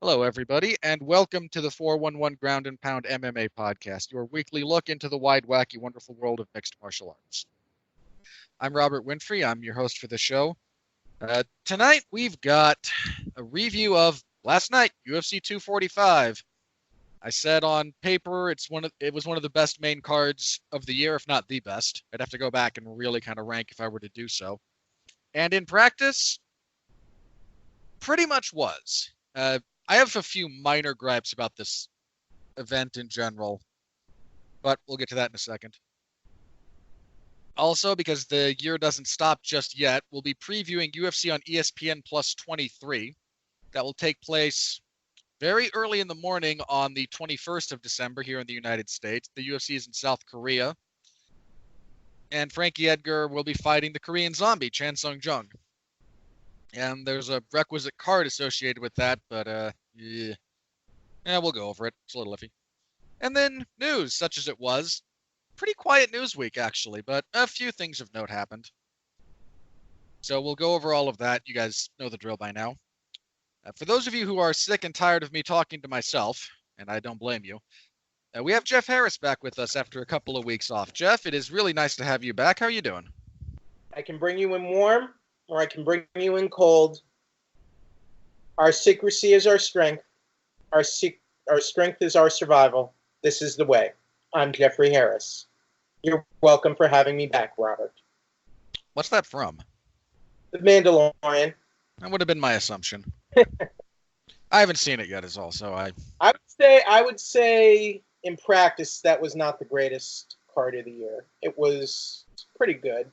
Hello, everybody, and welcome to the 411 Ground and Pound MMA podcast, your weekly look into the wide, wacky, wonderful world of mixed martial arts. I'm Robert Winfrey. I'm your host for the show. Tonight, we've got a review of last night, UFC 245. I said on paper it was one of the best main cards of the year, if not the best. I'd have to go back and really kind of rank if I were to do so. And in practice, pretty much was. I have a few minor gripes about this event in general, but we'll get to that in a second. Also, because the year doesn't stop just yet, we'll be previewing UFC on ESPN Plus 23. That will take place very early in the morning on the 21st of December here in the United States. The UFC is in South Korea. And Frankie Edgar will be fighting the Korean zombie, Chan Sung-jung. And there's a requisite card associated with that, but yeah, we'll go over it. It's a little iffy. And then news, such as it was. Pretty quiet news week, actually, but a few things of note happened. So we'll go over all of that. You guys know the drill by now. For those of you who are sick and tired of me talking to myself, and I don't blame you, we have Jeff Harris back with us after a couple of weeks off. Jeff, it is really nice to have you back. How are you doing? I can bring you in warm, or I can bring you in cold. Our secrecy is our strength. Our strength is our survival. This is the way. I'm Jeffrey Harris. You're welcome for having me back, Robert. What's that from? The Mandalorian. That would have been my assumption. I haven't seen it yet, is all. So I would say in practice that was not the greatest card of the year. It was pretty good.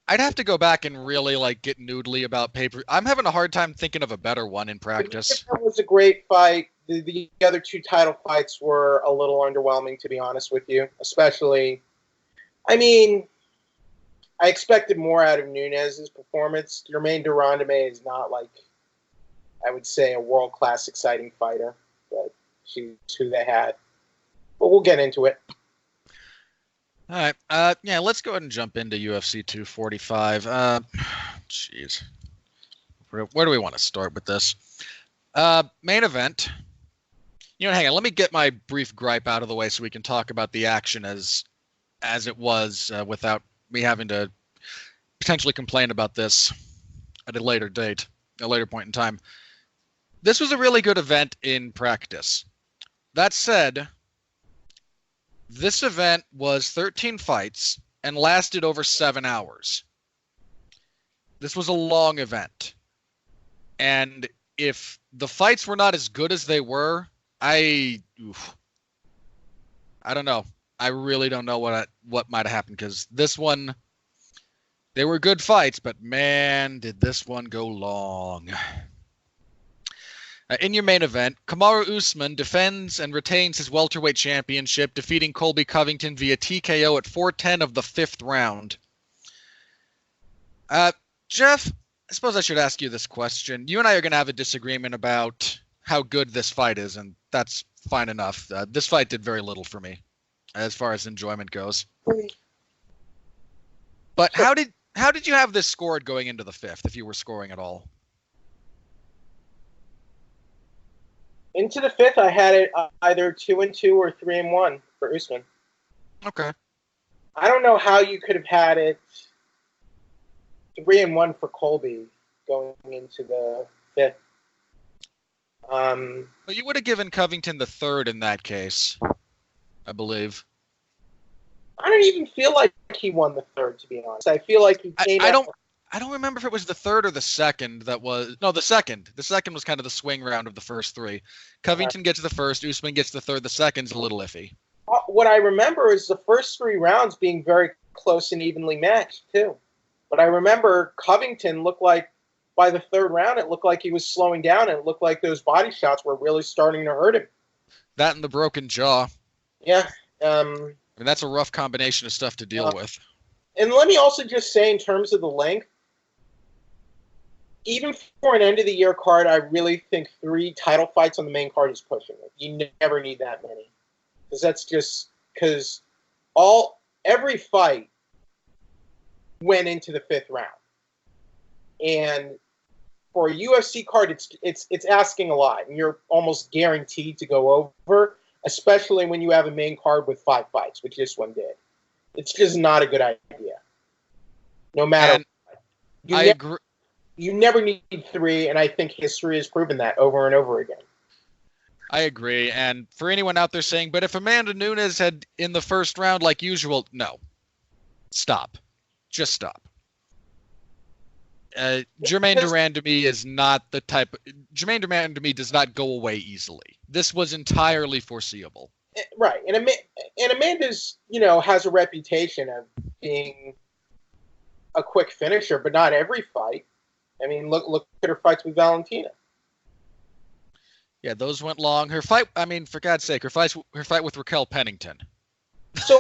I'd have to go back and really get noodly about paper. I'm having a hard time thinking of a better one in practice. It was a great fight. The other two title fights were a little underwhelming, to be honest with you. Especially, I expected more out of Nunes's performance. Germaine de Randamie is not I would say, a world-class exciting fighter, but she's who they had. But we'll get into it. All right. Let's go ahead and jump into UFC 245. Jeez. Where do we want to start with this? Main event. Hang on. Let me get my brief gripe out of the way so we can talk about the action as it was without me having to potentially complain about this at a later point in time. This was a really good event in practice. That said, this event was 13 fights and lasted over 7 hours. This was a long event. And if the fights were not as good as they were, I don't know. I really don't know what might have happened, because this one, they were good fights, but man, did this one go long. In your main event, Kamaru Usman defends and retains his welterweight championship, defeating Colby Covington via TKO at 4:10 of the 5th round. Jeff, I suppose I should ask you this question. You and I are going to have a disagreement about how good this fight is, and that's fine enough. This fight did very little for me, as far as enjoyment goes. But how did you have this scored going into the 5th, if you were scoring at all? Into the 5th, I had it either 2-2 or 3-1 for Usman. Okay. I don't know how you could have had it 3-1 for Colby going into the 5th. But you would have given Covington the 3rd in that case, I believe. I don't even feel like he won the 3rd, to be honest. I feel like he came I don't remember if it was the 3rd or the 2nd that was... No, the 2nd. The 2nd was kind of the swing round of the first 3. Covington gets the 1st, Usman gets the 3rd, the 2nd's a little iffy. What I remember is the first 3 rounds being very close and evenly matched, too. But I remember Covington looked like, by the 3rd round, it looked like he was slowing down, and it looked like those body shots were really starting to hurt him. That and the broken jaw. Yeah. That's a rough combination of stuff to deal with. And let me also just say, in terms of the length, even for an end-of-the-year card, I really think 3 title fights on the main card is pushing it. You never need that many. Because every fight went into the 5th round. And for a UFC card, it's asking a lot, and you're almost guaranteed to go over, especially when you have a main card with 5 fights, which this one did. It's just not a good idea. No matter what. I agree. You never need 3, and I think history has proven that over and over again. I agree. And for anyone out there saying, but if Amanda Nunes had in the first round like usual, no. Stop. Just stop. Jermaine Durand to me is not the type. Jermaine Durand to me does not go away easily. This was entirely foreseeable. Right, and Amanda's has a reputation of being a quick finisher, but not every fight. I mean, look at her fights with Valentina. Yeah, those went long. Her fight. I mean, for God's sake, her fight with Raquel Pennington. So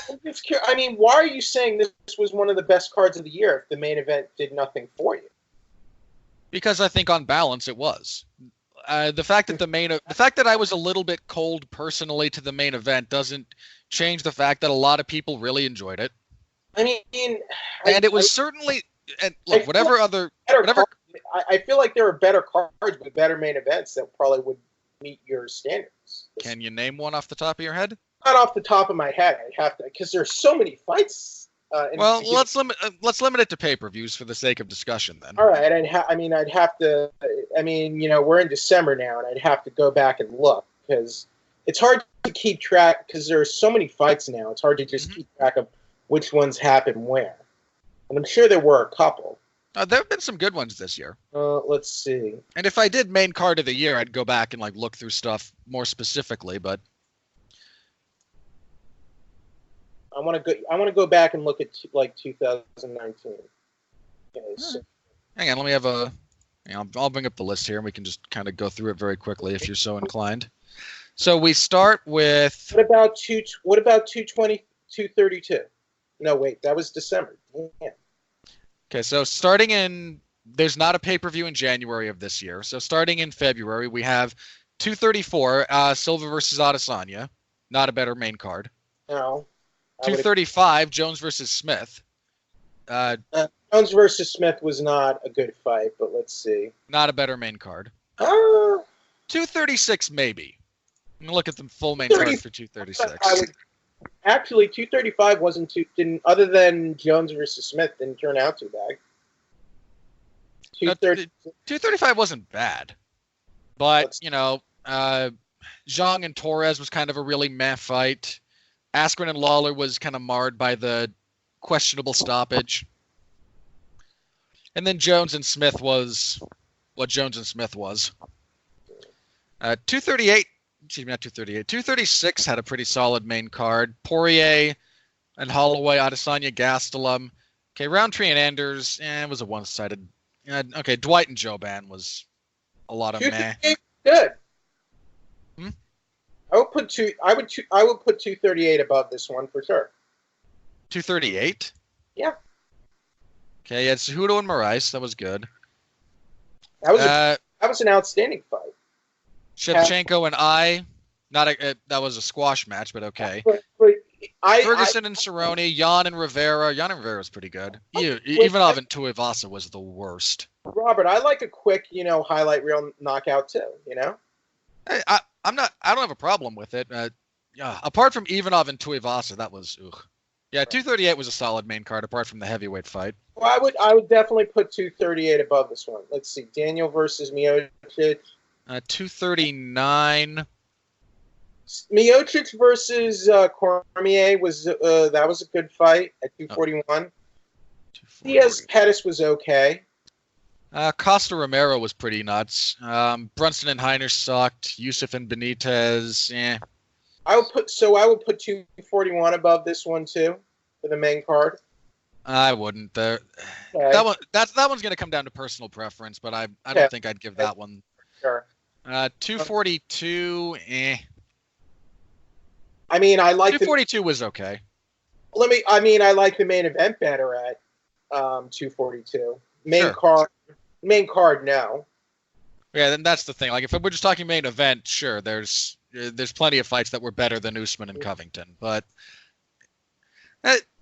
I mean, why are you saying this was one of the best cards of the year if the main event did nothing for you? Because I think on balance it was. The fact that I was a little bit cold personally to the main event doesn't change the fact that a lot of people really enjoyed it. I mean, it was certainly. And look, I feel like there are better cards with better main events that probably would meet your standards. Can you name one off the top of your head? Not off the top of my head. I'd have to, because there's so many fights. Well, let's limit it to pay-per-views for the sake of discussion, then. All right, I'd have to. I mean, we're in December now, and I'd have to go back and look because it's hard to keep track because there are so many fights now. It's hard to just keep track of which ones happen where. And I'm sure there were a couple. There have been some good ones this year. Let's see. And if I did main card of the year, I'd go back and look through stuff more specifically, but. I want to go back and look at 2019. Okay, so. Hang on, let me have I'll bring up the list here and we can just kind of go through it very quickly if you're so inclined. So we start with. What about 220, 232? No, wait, that was December. Damn. Okay, so there's not a pay-per-view in January of this year. So starting in February, we have 234, Silva versus Adesanya. Not a better main card. No. 235, Jones versus Smith. Jones versus Smith was not a good fight, but let's see. Not a better main card. 236, maybe. Let me look at the full main card for 236. Actually, 235 other than Jones versus Smith, didn't turn out too bad. 235 wasn't bad. But, Zhang and Torres was kind of a really meh fight. Askren and Lawler was kind of marred by the questionable stoppage. And then Jones and Smith was what Jones and Smith was. 238, excuse me, not 238. 236 had a pretty solid main card. Poirier and Holloway, Adesanya, Gastelum. Okay, Roundtree and Anders, it was a one-sided. Okay, Dwight and Joban was a lot of meh. Good. I would put 238 above this one for sure. 238? Yeah. Okay, yeah, Cejudo and Moraes. That was good. That was an outstanding fight. Shevchenko and that was a squash match, but okay. Ferguson and Cerrone, Jan and Rivera. Jan and Rivera was pretty good. Ivanov and Tuivasa was the worst. Robert, I like a quick, highlight reel knockout too. I don't have a problem with it. Apart from Ivanov and Tuivasa, that was Yeah, 238 was a solid main card apart from the heavyweight fight. Well, I would definitely put 238 above this one. Let's see, Daniel versus Miocic. 239. Miocic versus Cormier was that was a good fight at 241. Diaz Pettis was okay. Costa Romero was pretty nuts. Brunson and Heiner sucked. Yusuf and Benitez, I would put 241 above this one too for the main card. I wouldn't. Okay. That one's going to come down to personal preference, but I don't think I'd give that one. Sure. 242. I mean, I like 242 was okay. I like the main event better at 242. Main card, no. Yeah, then that's the thing. Like, if we're just talking main event, sure, there's plenty of fights that were better than Usman and Covington. But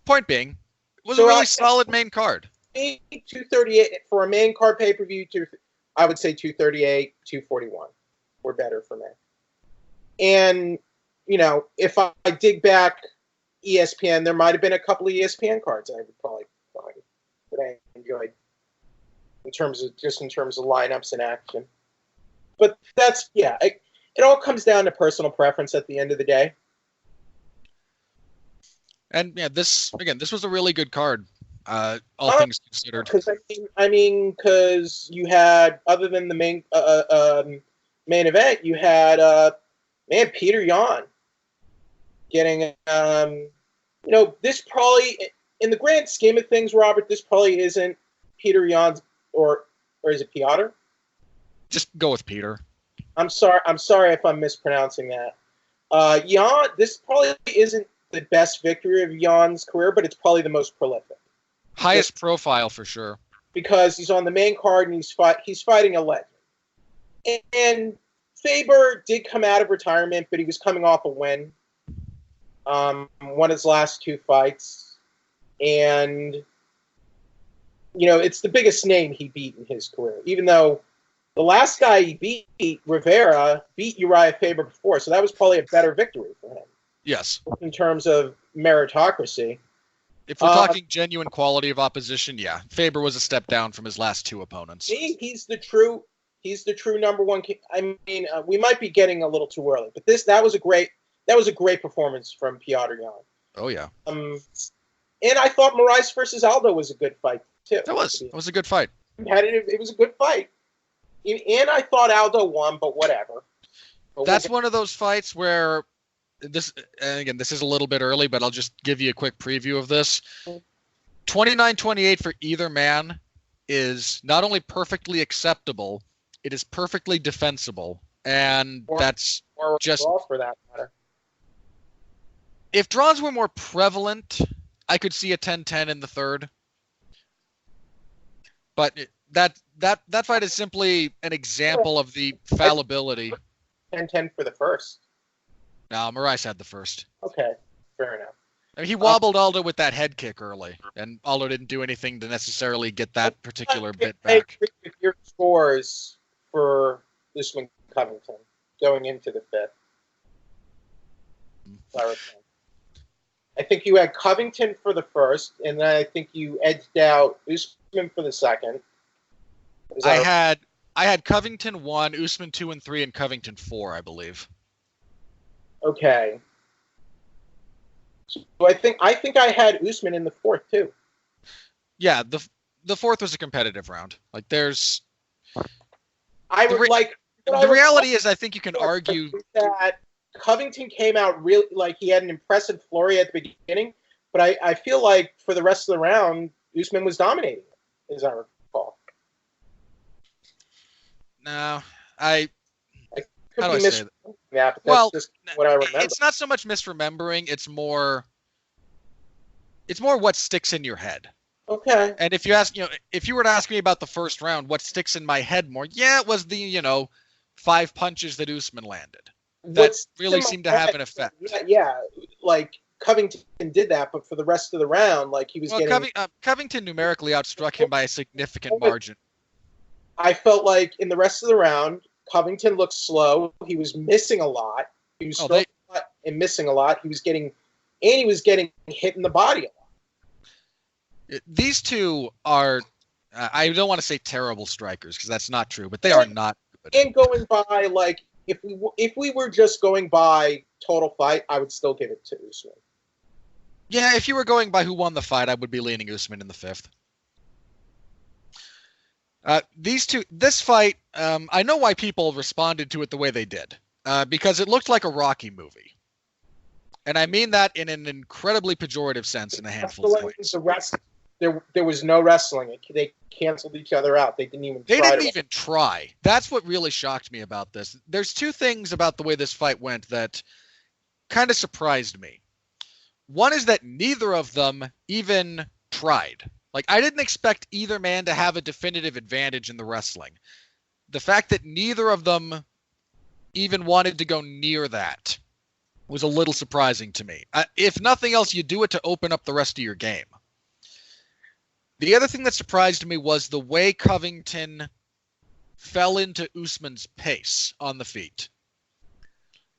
point being, it was a really solid main card. 238 for a main card pay-per-view. I would say 238, 241 were better for me. And, if I dig back ESPN, there might have been a couple of ESPN cards I would probably find that I enjoyed in terms of lineups and action. But it all comes down to personal preference at the end of the day. And yeah, this was a really good card, all things considered. Because you had, other than the main event, you had Peter Yan getting this probably, in the grand scheme of things, Robert, this probably isn't Peter Yan's, or is it Piotr? Just go with Peter. I'm sorry if I'm mispronouncing that. Yan, this probably isn't the best victory of Jan's career, but it's probably the most prolific. Highest profile for sure. Because he's on the main card and he's fighting a legend. And Faber did come out of retirement, but he was coming off a win. Won his last 2 fights. And, it's the biggest name he beat in his career. Even though the last guy he beat, Rivera, beat Uriah Faber before. So that was probably a better victory for him. Yes. In terms of meritocracy. If we're talking genuine quality of opposition, yeah, Faber was a step down from his last 2 opponents. He's the true number one. We might be getting a little too early, but that was a great performance from Piotr Yan. Oh yeah. And I thought Moraes versus Aldo was a good fight too. That was a good fight. Competitive. It was a good fight. And I thought Aldo won, but whatever. That's one of those fights where this is a little bit early, but I'll just give you a quick preview of this. 29-28 for either man is not only perfectly acceptable, it is perfectly defensible. And that's just for that matter. If draws were more prevalent, I could see a 10-10 in the third. But that fight is simply an example of the fallibility. 10-10 for the first. No, Moraes had the first. Okay, fair enough. I mean, he wobbled Aldo with that head kick early, and Aldo didn't do anything to necessarily get that particular bit back. I agree with your scores for Usman Covington going into the fifth. I think you had Covington for the first, and then I think you edged out Usman for the second. I had Covington 1, Usman 2 and 3, and Covington 4, I believe. Okay. So I think I had Usman in the fourth too. Yeah, the fourth was a competitive round. Like there's the reality is I think you can argue that Covington came out really like he had an impressive flurry at the beginning, but I feel like for the rest of the round Usman was dominating it, as I recall. No, how do I say that? Yeah, but that's just what I remember. It's not so much misremembering, it's more what sticks in your head. Okay. And if you were to ask me about the first round, what sticks in my head more? Yeah, it was the, 5 punches that Usman landed. That really seemed to have an effect. Yeah, like Covington did that, but for the rest of the round, like he was getting... Covington numerically outstruck him by a significant margin. I felt like in the rest of the round, Covington looked slow. He was missing a lot. He was missing a lot. He was getting hit in the body a lot. These two are, I don't want to say terrible strikers because that's not true, but they are not good. And going by, like, if we were just going by total fight, I would still give it to Usman. Yeah, if you were going by who won the fight, I would be leaning Usman in the fifth. This fight, I know why people responded to it the way they did, because it looked like a Rocky movie. And I mean that in an incredibly pejorative sense in a handful of ways. There was no wrestling. They canceled each other out. They didn't even try. That's what really shocked me about this. There's 2 things about the way this fight went that kind of surprised me. One is that neither of them even tried. Like, I didn't expect either man to have a definitive advantage in the wrestling. The fact that neither of them even wanted to go near that was a little surprising to me. If nothing else, you do it to open up the rest of your game. The other thing that surprised me was the way Covington fell into Usman's pace on the feet.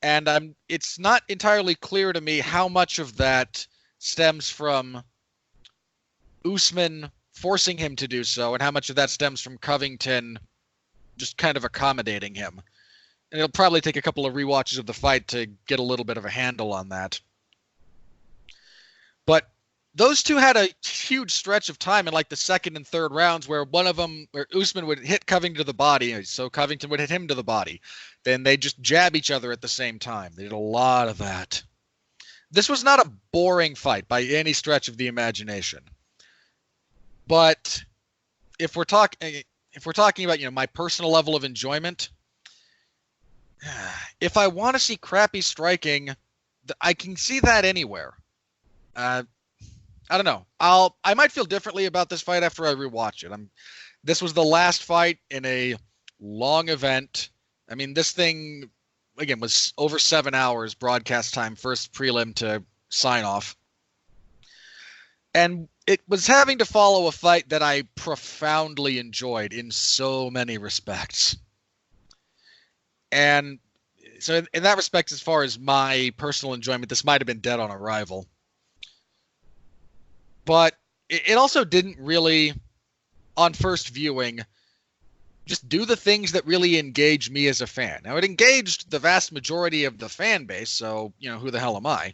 And it's not entirely clear to me how much of that stems from Usman forcing him to do so and how much of that stems from Covington just kind of accommodating him. And it'll probably take a couple of rewatches of the fight to get a little bit of a handle on that. But those two had a huge stretch of time in like the second and third rounds where where Usman would hit Covington to the body, so Covington would hit him to the body. Then they just jab each other at the same time. They did a lot of that. This was not a boring fight by any stretch of the imagination. But if we're talking about, my personal level of enjoyment, if I want to see crappy striking, I can see that anywhere. I don't know. I might feel differently about this fight after I rewatch it. This was the last fight in a long event. I mean, this thing again was over 7 hours broadcast time, first prelim to sign off. And it was having to follow a fight that I profoundly enjoyed in so many respects. And so in that respect, as far as my personal enjoyment, this might have been dead on arrival. But it also didn't really, on first viewing, just do the things that really engage me as a fan. Now, it engaged the vast majority of the fan base, so, who the hell am I?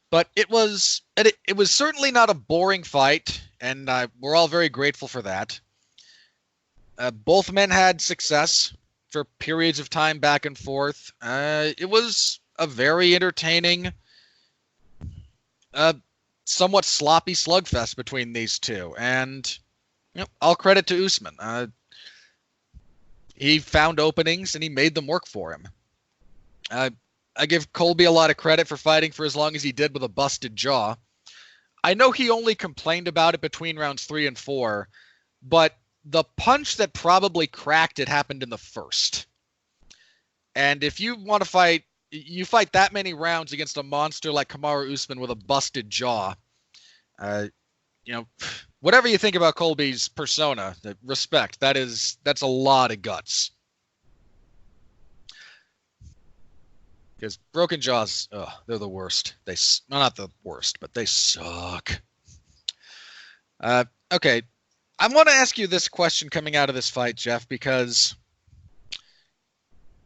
But it was certainly not a boring fight, and we're all very grateful for that. Both men had success for periods of time back and forth. It was a very entertaining, somewhat sloppy slugfest between these two, and all credit to Usman. He found openings and he made them work for him. I give Colby a lot of credit for fighting for as long as he did with a busted jaw. I know he only complained about it between rounds 3 and 4, but the punch that probably cracked it happened in the first. And if you want to fight, you fight that many rounds against a monster like Kamaru Usman with a busted jaw. Whatever you think about Colby's persona, respect. That's a lot of guts. Because broken jaws, they're the worst. Not the worst, but they suck. Okay, I want to ask you this question coming out of this fight, Jeff, because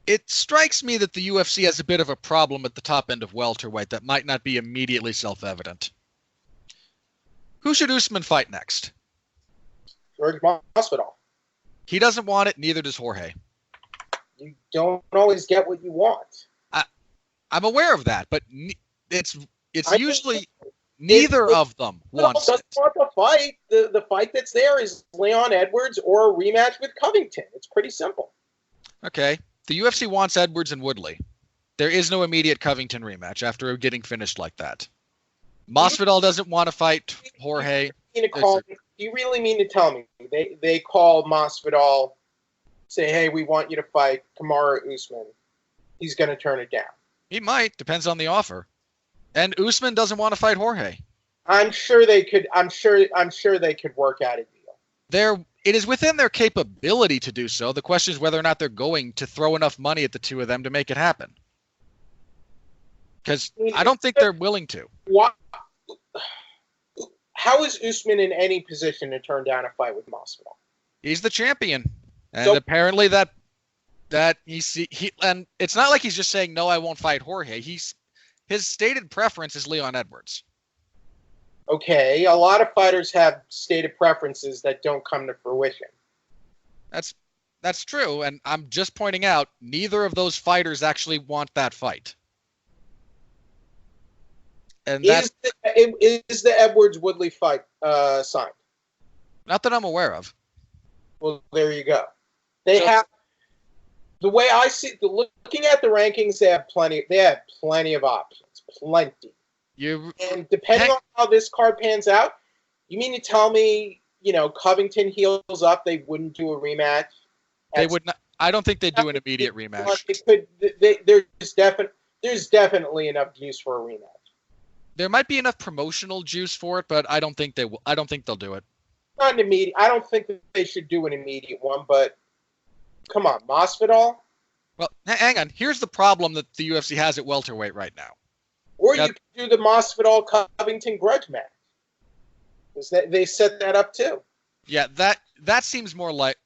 it strikes me that the UFC has a bit of a problem at the top end of welterweight that might not be immediately self-evident. Who should Usman fight next? George Masvidal. He doesn't want it, neither does Jorge. You don't always get what you want. I'm aware of that, but it's usually neither of them wants it. Want the fight. The fight that's there is Leon Edwards or a rematch with Covington. It's pretty simple. Okay. The UFC wants Edwards and Woodley. There is no immediate Covington rematch after getting finished like that. Masvidal doesn't want to fight Jorge. Do you really mean to tell me they call Masvidal, say, hey, we want you to fight Kamaru Usman? He's going to turn it down. He might. Depends on the offer. And Usman doesn't want to fight Jorge. I'm sure they could. I'm sure they could work out a deal. It is within their capability to do so. The question is whether or not they're going to throw enough money at the two of them to make it happen. Because I don't think they're willing to. How is Usman in any position to turn down a fight with Masvidal? He's the champion, and apparently and it's not like he's just saying no, I won't fight Jorge. His stated preference is Leon Edwards. Okay, a lot of fighters have stated preferences that don't come to fruition. That's true, and I'm just pointing out neither of those fighters actually want that fight. And is the Edwards Woodley fight signed? Not that I'm aware of. Well, there you go. The way I see, looking at the rankings, they have plenty of options, plenty. And depending on how this card pans out, you mean to tell me, Covington heals up, they wouldn't do a rematch? They would not. I don't think they'd do an immediate rematch. There's definitely enough juice for a rematch. There might be enough promotional juice for it, but I don't think they will. I don't think they'll do it. not an immediate. I don't think that they should do an immediate one, but come on, Masvidal. Well, hang on. Here's the problem that the UFC has at welterweight right now. Or you could do the Masvidal Covington grudge match. They set that up too. Yeah, that seems more like.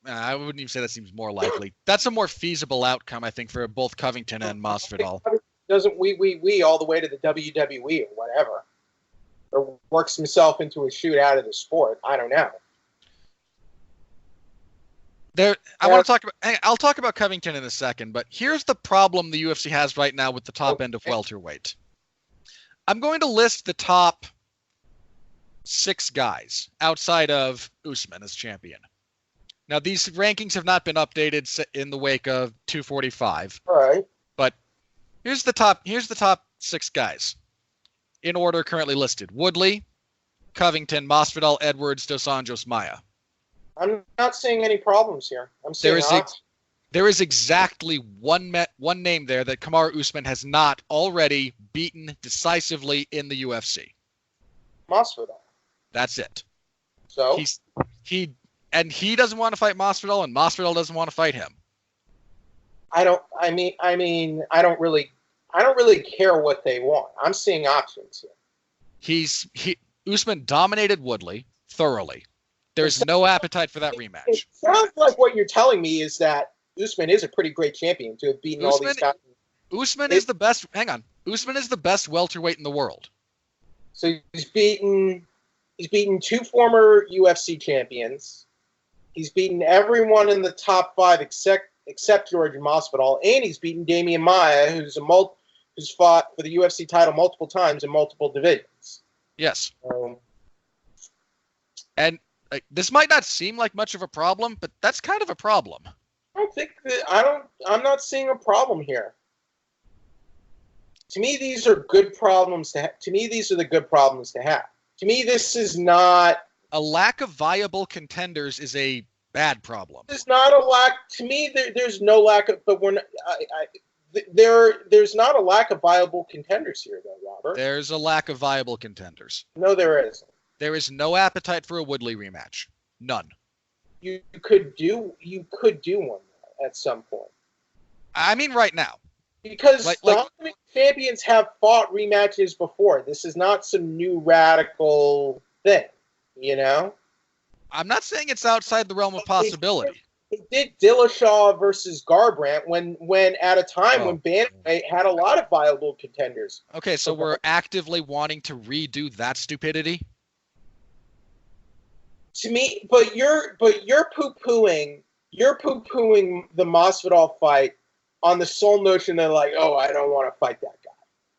I wouldn't even say that seems more likely. That's a more feasible outcome, I think, for both Covington and Masvidal. Doesn't we all the way to the WWE or whatever, or works himself into a shoot out of the sport. I don't know. I'll talk about Covington in a second, but here's the problem the UFC has right now with the top end of welterweight. I'm going to list the top 6 guys outside of Usman as champion. Now, these rankings have not been updated in the wake of 245. All right. But here's the top 6 guys in order currently listed: Woodley, Covington, Masvidal, Edwards, Dos Anjos, Maia. I'm not seeing any problems here. I'm seeing there is exactly one name there that Kamaru Usman has not already beaten decisively in the UFC. Masvidal. That's it. So he doesn't want to fight Masvidal, and Masvidal doesn't want to fight him. I don't really care what they want. I'm seeing options here. Usman dominated Woodley thoroughly. There's no appetite for that rematch. It sounds like what you're telling me is that Usman is a pretty great champion to have beaten all these guys. Usman is the best. Hang on. Usman is the best welterweight in the world. So he's beaten 2 former UFC champions. He's beaten everyone in the top 5 except George Masvidal, and he's beaten Damian Maia, who's fought for the UFC title multiple times in multiple divisions. Yes. And this might not seem like much of a problem, but that's kind of a problem. I'm not seeing a problem here. To me, these are good problems to have. To me, these are the good problems to have. To me, this is not a lack of viable contenders is a bad problem. There's not a lack. To me, there's no lack of. But we're not. There's not a lack of viable contenders here, though, Robert. There's a lack of viable contenders. No, there isn't. There is no appetite for a Woodley rematch. None. You could do one at some point. I mean, right now. Because dominant champions have fought rematches before. This is not some new radical thing, you know? I'm not saying it's outside the realm of possibility. They did Dillashaw versus Garbrandt when at a time when bantamweight had a lot of viable contenders. Okay, so we're actively wanting to redo that stupidity? To me, but you're poo-pooing the Masvidal fight on the sole notion that I don't want to fight that guy.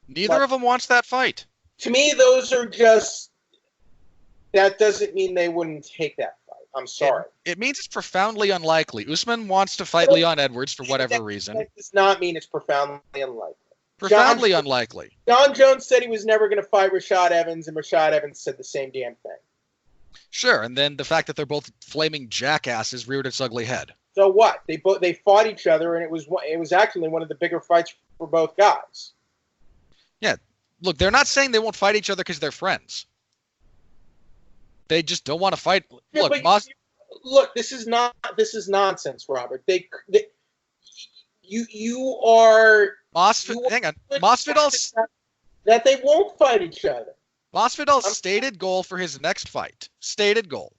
Neither of them wants that fight. To me, those are just. That doesn't mean they wouldn't take that fight. I'm sorry. It means it's profoundly unlikely. Usman wants to fight Leon Edwards for whatever reason. That does not mean it's profoundly unlikely. Profoundly unlikely. John Jones said he was never going to fight Rashad Evans, and Rashad Evans said the same damn thing. Sure, and then the fact that they're both flaming jackasses reared its ugly head. So what? They fought each other, and it was actually one of the bigger fights for both guys. Yeah, look, they're not saying they won't fight each other because they're friends. They just don't want to fight. Yeah, look, this is nonsense, Robert. You are. Hang on, Masvidal's that they won't fight each other. Masvidal's stated goal for his next fight. Stated goal.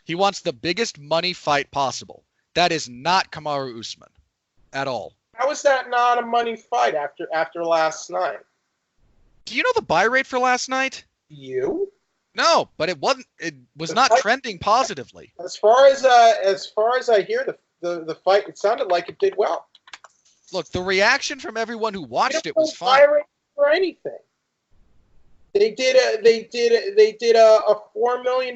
He wants the biggest money fight possible. That is not Kamaru Usman at all. How is that not a money fight after last night? Do you know the buy rate for last night? You? No, but it wasn't. It was not trending positively. As far as I hear the fight, it sounded like it did well. Look, the reaction from everyone who watched it was fine. Buy rate for anything. They did a $4 million.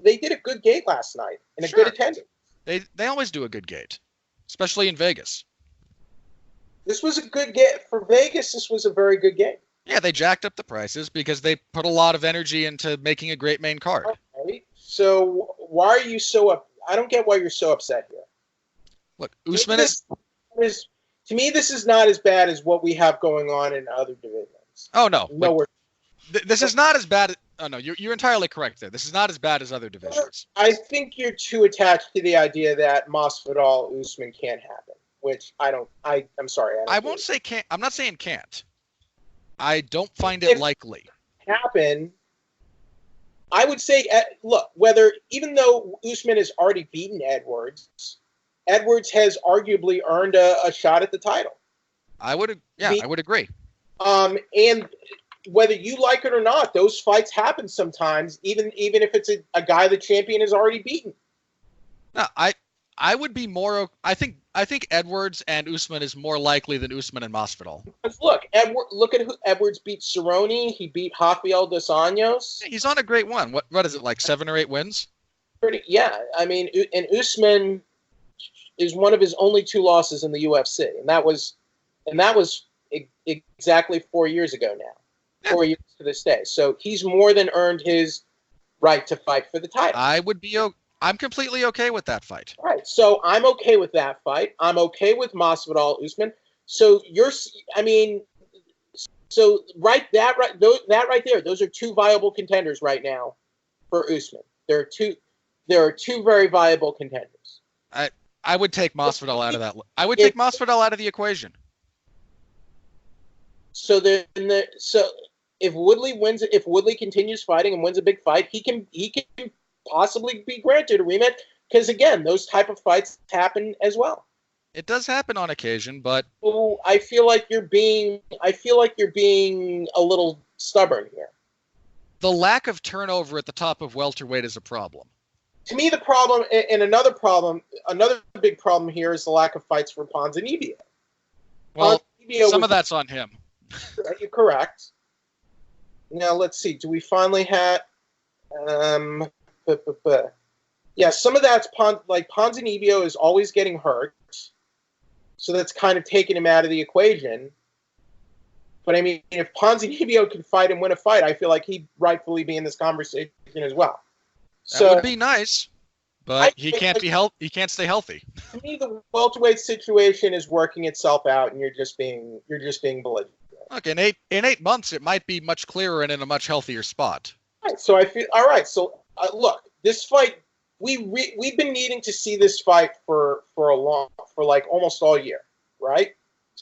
They did a good gate last night and a good attendance. They always do a good gate, especially in Vegas. This was a good gate for Vegas. This was a very good gate. Yeah, they jacked up the prices because they put a lot of energy into making a great main card. Okay. So why are you so up? I don't get why you're so upset here. Look, Usman is to me. This is not as bad as what we have going on in other divisions. Oh no, no. This is not as bad. Oh no, you're entirely correct there. This is not as bad as other divisions. I think you're too attached to the idea that Masvidal Usman can't happen, which I don't. I'm sorry. I won't say can't. I'm not saying can't. I don't find it likely. Happen. I would say, look, even though Usman has already beaten Edwards has arguably earned a shot at the title. I would agree. And whether you like it or not, those fights happen sometimes, even if it's a guy the champion has already beaten. No, I would be more. I think Edwards and Usman is more likely than Usman and Masvidal. Look at who Edwards beat Cerrone. He beat Rafael dos Anjos. He's on a great one. What is it, like 7 or 8 wins? Yeah. I mean, and Usman is one of his only 2 losses in the UFC, and that was exactly 4 years ago now. Yeah. 4 years to this day. So he's more than earned his right to fight for the title. I'm completely okay with that fight. All right. So I'm okay with that fight. I'm okay with Masvidal Usman. So that right there, those are 2 viable contenders right now for Usman. There are two very viable contenders. I would take Masvidal out of that. I would take Masvidal out of the equation. So if Woodley continues fighting and wins a big fight, he can possibly be granted a rematch, because again, those type of fights happen as well. It does happen on occasion, but I feel like you're being a little stubborn here. The lack of turnover at the top of welterweight is a problem. To me, the problem, and another big problem here, is the lack of fights for Ponzinibbio. Well, some of that's on him. You're correct. Now let's see. Do we finally have? Yeah, some of that's Ponzinibbio is always getting hurt, so that's kind of taking him out of the equation. But I mean, if Ponzinibbio can fight and win a fight, I feel like he'd rightfully be in this conversation as well. That would be nice, but he can't stay healthy. To me, the welterweight situation is working itself out, and you're just being belligerent. Look, in 8 months, it might be much clearer and in a much healthier spot. All right, so I feel all right. So look, this fight, we've been needing to see this fight for like almost all year, right?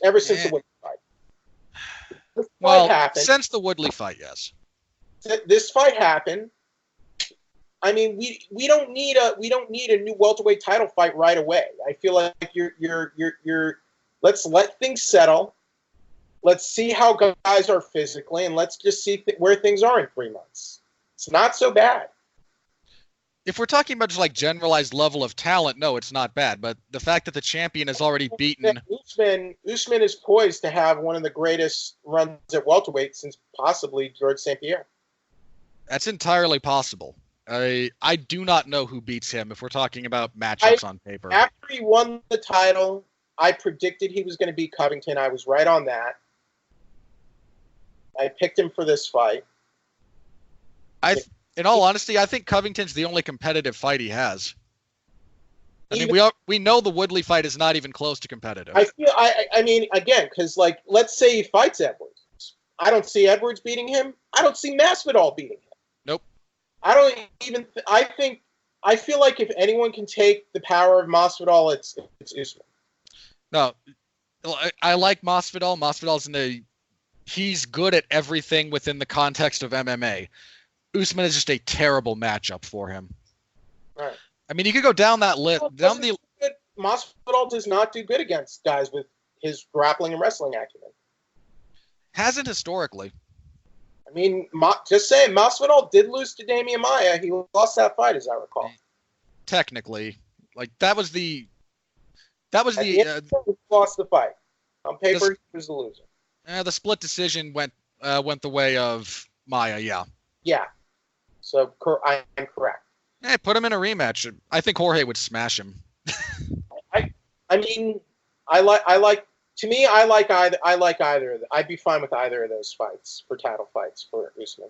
Ever since the Woodley fight. This fight happened. Since the Woodley fight, yes. This fight happened. I mean, we don't need a new welterweight title fight right away. I feel like you're let's let things settle. Let's see how guys are physically, and let's just see where things are in 3 months. It's not so bad. If we're talking about just like generalized level of talent, no, it's not bad. But the fact that the champion has already beaten Usman is poised to have one of the greatest runs at welterweight since possibly George St. Pierre. That's entirely possible. I do not know who beats him if we're talking about matchups on paper. After he won the title, I predicted he was going to beat Covington. I was right on that. I picked him for this fight. In all honesty, I think Covington's the only competitive fight he has. I mean, we know the Woodley fight is not even close to competitive. I mean, again, because let's say he fights Edwards. I don't see Edwards beating him. I don't see Masvidal beating him. Nope. I feel like if anyone can take the power of Masvidal, it's Usman. No, I like Masvidal. Masvidal's he's good at everything within the context of MMA. Usman is just a terrible matchup for him. Right. I mean, you could go down that list. Masvidal does not do good against guys with his grappling and wrestling acumen. Hasn't historically. I mean, just saying, Masvidal did lose to Damian Maia. He lost that fight, as I recall. Technically, that was the. He lost the fight. On paper, he was the loser. The split decision went the way of Maia. Yeah. Yeah. So I am correct. Hey, put him in a rematch. I think Jorge would smash him. I mean, I like either of them. I'd be fine with either of those fights for title fights for Usman.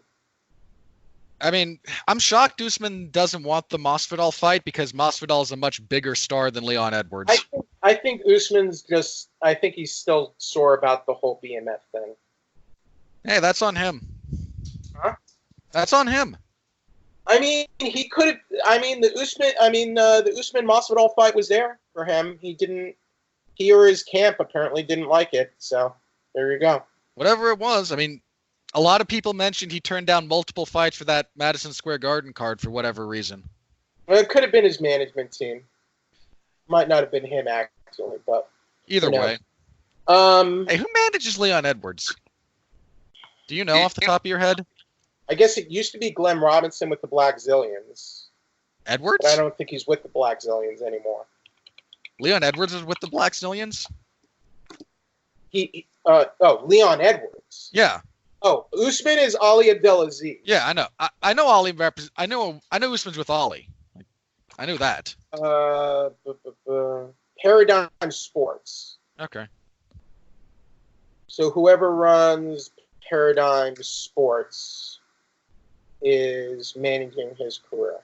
I mean, I'm shocked Usman doesn't want the Masvidal fight because Masvidal is a much bigger star than Leon Edwards. I think Usman's I think he's still sore about the whole BMF thing. Hey, that's on him. Huh? That's on him. I mean, he could have. I mean, the Usman Masvidal fight was there for him. He or his camp apparently didn't like it. So there you go. Whatever it was, I mean, a lot of people mentioned he turned down multiple fights for that Madison Square Garden card for whatever reason. Well, it could have been his management team. Might not have been him actually, but either way. Hey, who manages Leon Edwards? Do you know off the top of your head? I guess it used to be Glenn Robinson with the Black Zillions. Edwards? But I don't think he's with the Black Zillions anymore. Leon Edwards is with the Black Zillions? Leon Edwards. Yeah. Oh, Usman is Ali Abdelaziz. Yeah, I know. I know Ali. I know Usman's with Ali. I knew that. Paradigm Sports. Okay. So whoever runs Paradigm Sports is managing his career.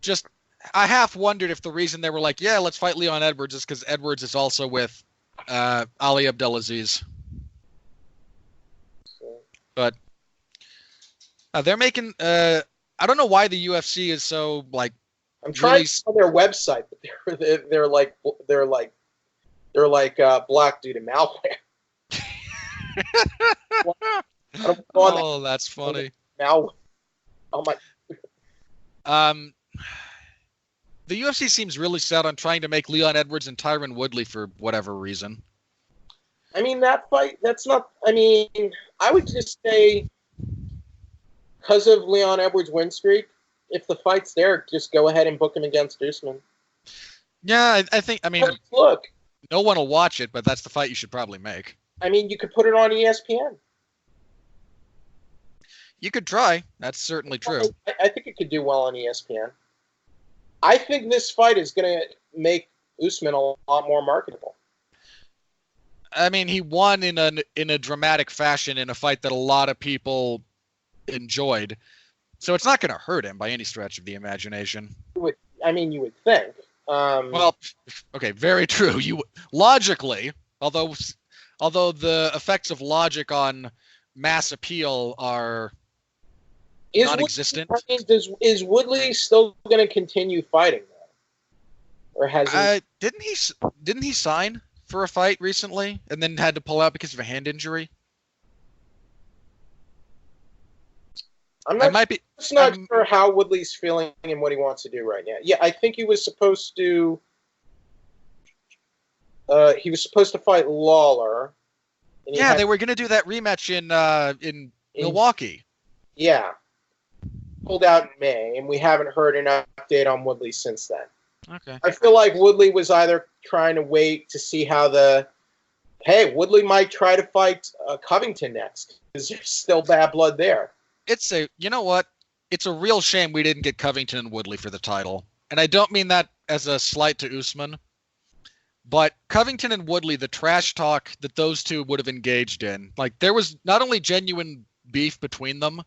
Just, I half wondered if the reason they were like, yeah, let's fight Leon Edwards is because Edwards is also with Ali Abdelaziz. But they're making. I don't know why the UFC is so like. I'm trying to find their website, but they're like blocked due to malware. Oh, that's funny. Malware. Oh my. The UFC seems really set on trying to make Leon Edwards and Tyron Woodley for whatever reason. I mean, that fight, that's not, I mean, I would just say because of Leon Edwards' win streak, if the fight's there, just go ahead and book him against Usman. Yeah, I think, I mean, look, no one will watch it, but that's the fight you should probably make. I mean, you could put it on ESPN. You could try. That's certainly true. I think it could do well on ESPN. I think this fight is going to make Usman a lot more marketable. I mean, he won in a dramatic fashion in a fight that a lot of people enjoyed. So it's not going to hurt him by any stretch of the imagination. You would think. Well, okay, very true. Logically, although the effects of logic on mass appeal are non-existent. Is Woodley still going to continue fighting though? Or has he? Didn't he sign for a fight recently and then had to pull out because of a hand injury? I'm not sure how Woodley's feeling and what he wants to do right now. Yeah, I think he was supposed to. He was supposed to fight Lawler. Yeah, they were going to do that rematch in Milwaukee. Yeah. Pulled out in May, and we haven't heard an update on Woodley since then. Okay. I feel like Woodley was either trying to wait to see how Woodley might try to fight Covington next, because there's still bad blood there. You know what? It's a real shame we didn't get Covington and Woodley for the title. And I don't mean that as a slight to Usman, but Covington and Woodley, the trash talk that those two would have engaged in, like there was not only genuine beef between them,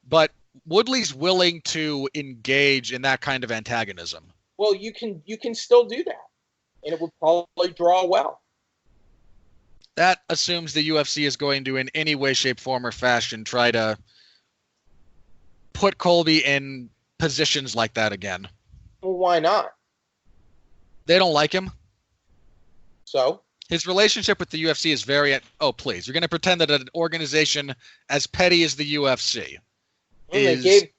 but Woodley's willing to engage in that kind of antagonism. Well, you can still do that, and it would probably draw well. That assumes the UFC is going to, in any way, shape, form, or fashion, try to put Colby in positions like that again. Well, why not? They don't like him. So? His relationship with the UFC is very... Oh, please. You're going to pretend that an organization as petty as the UFC They gave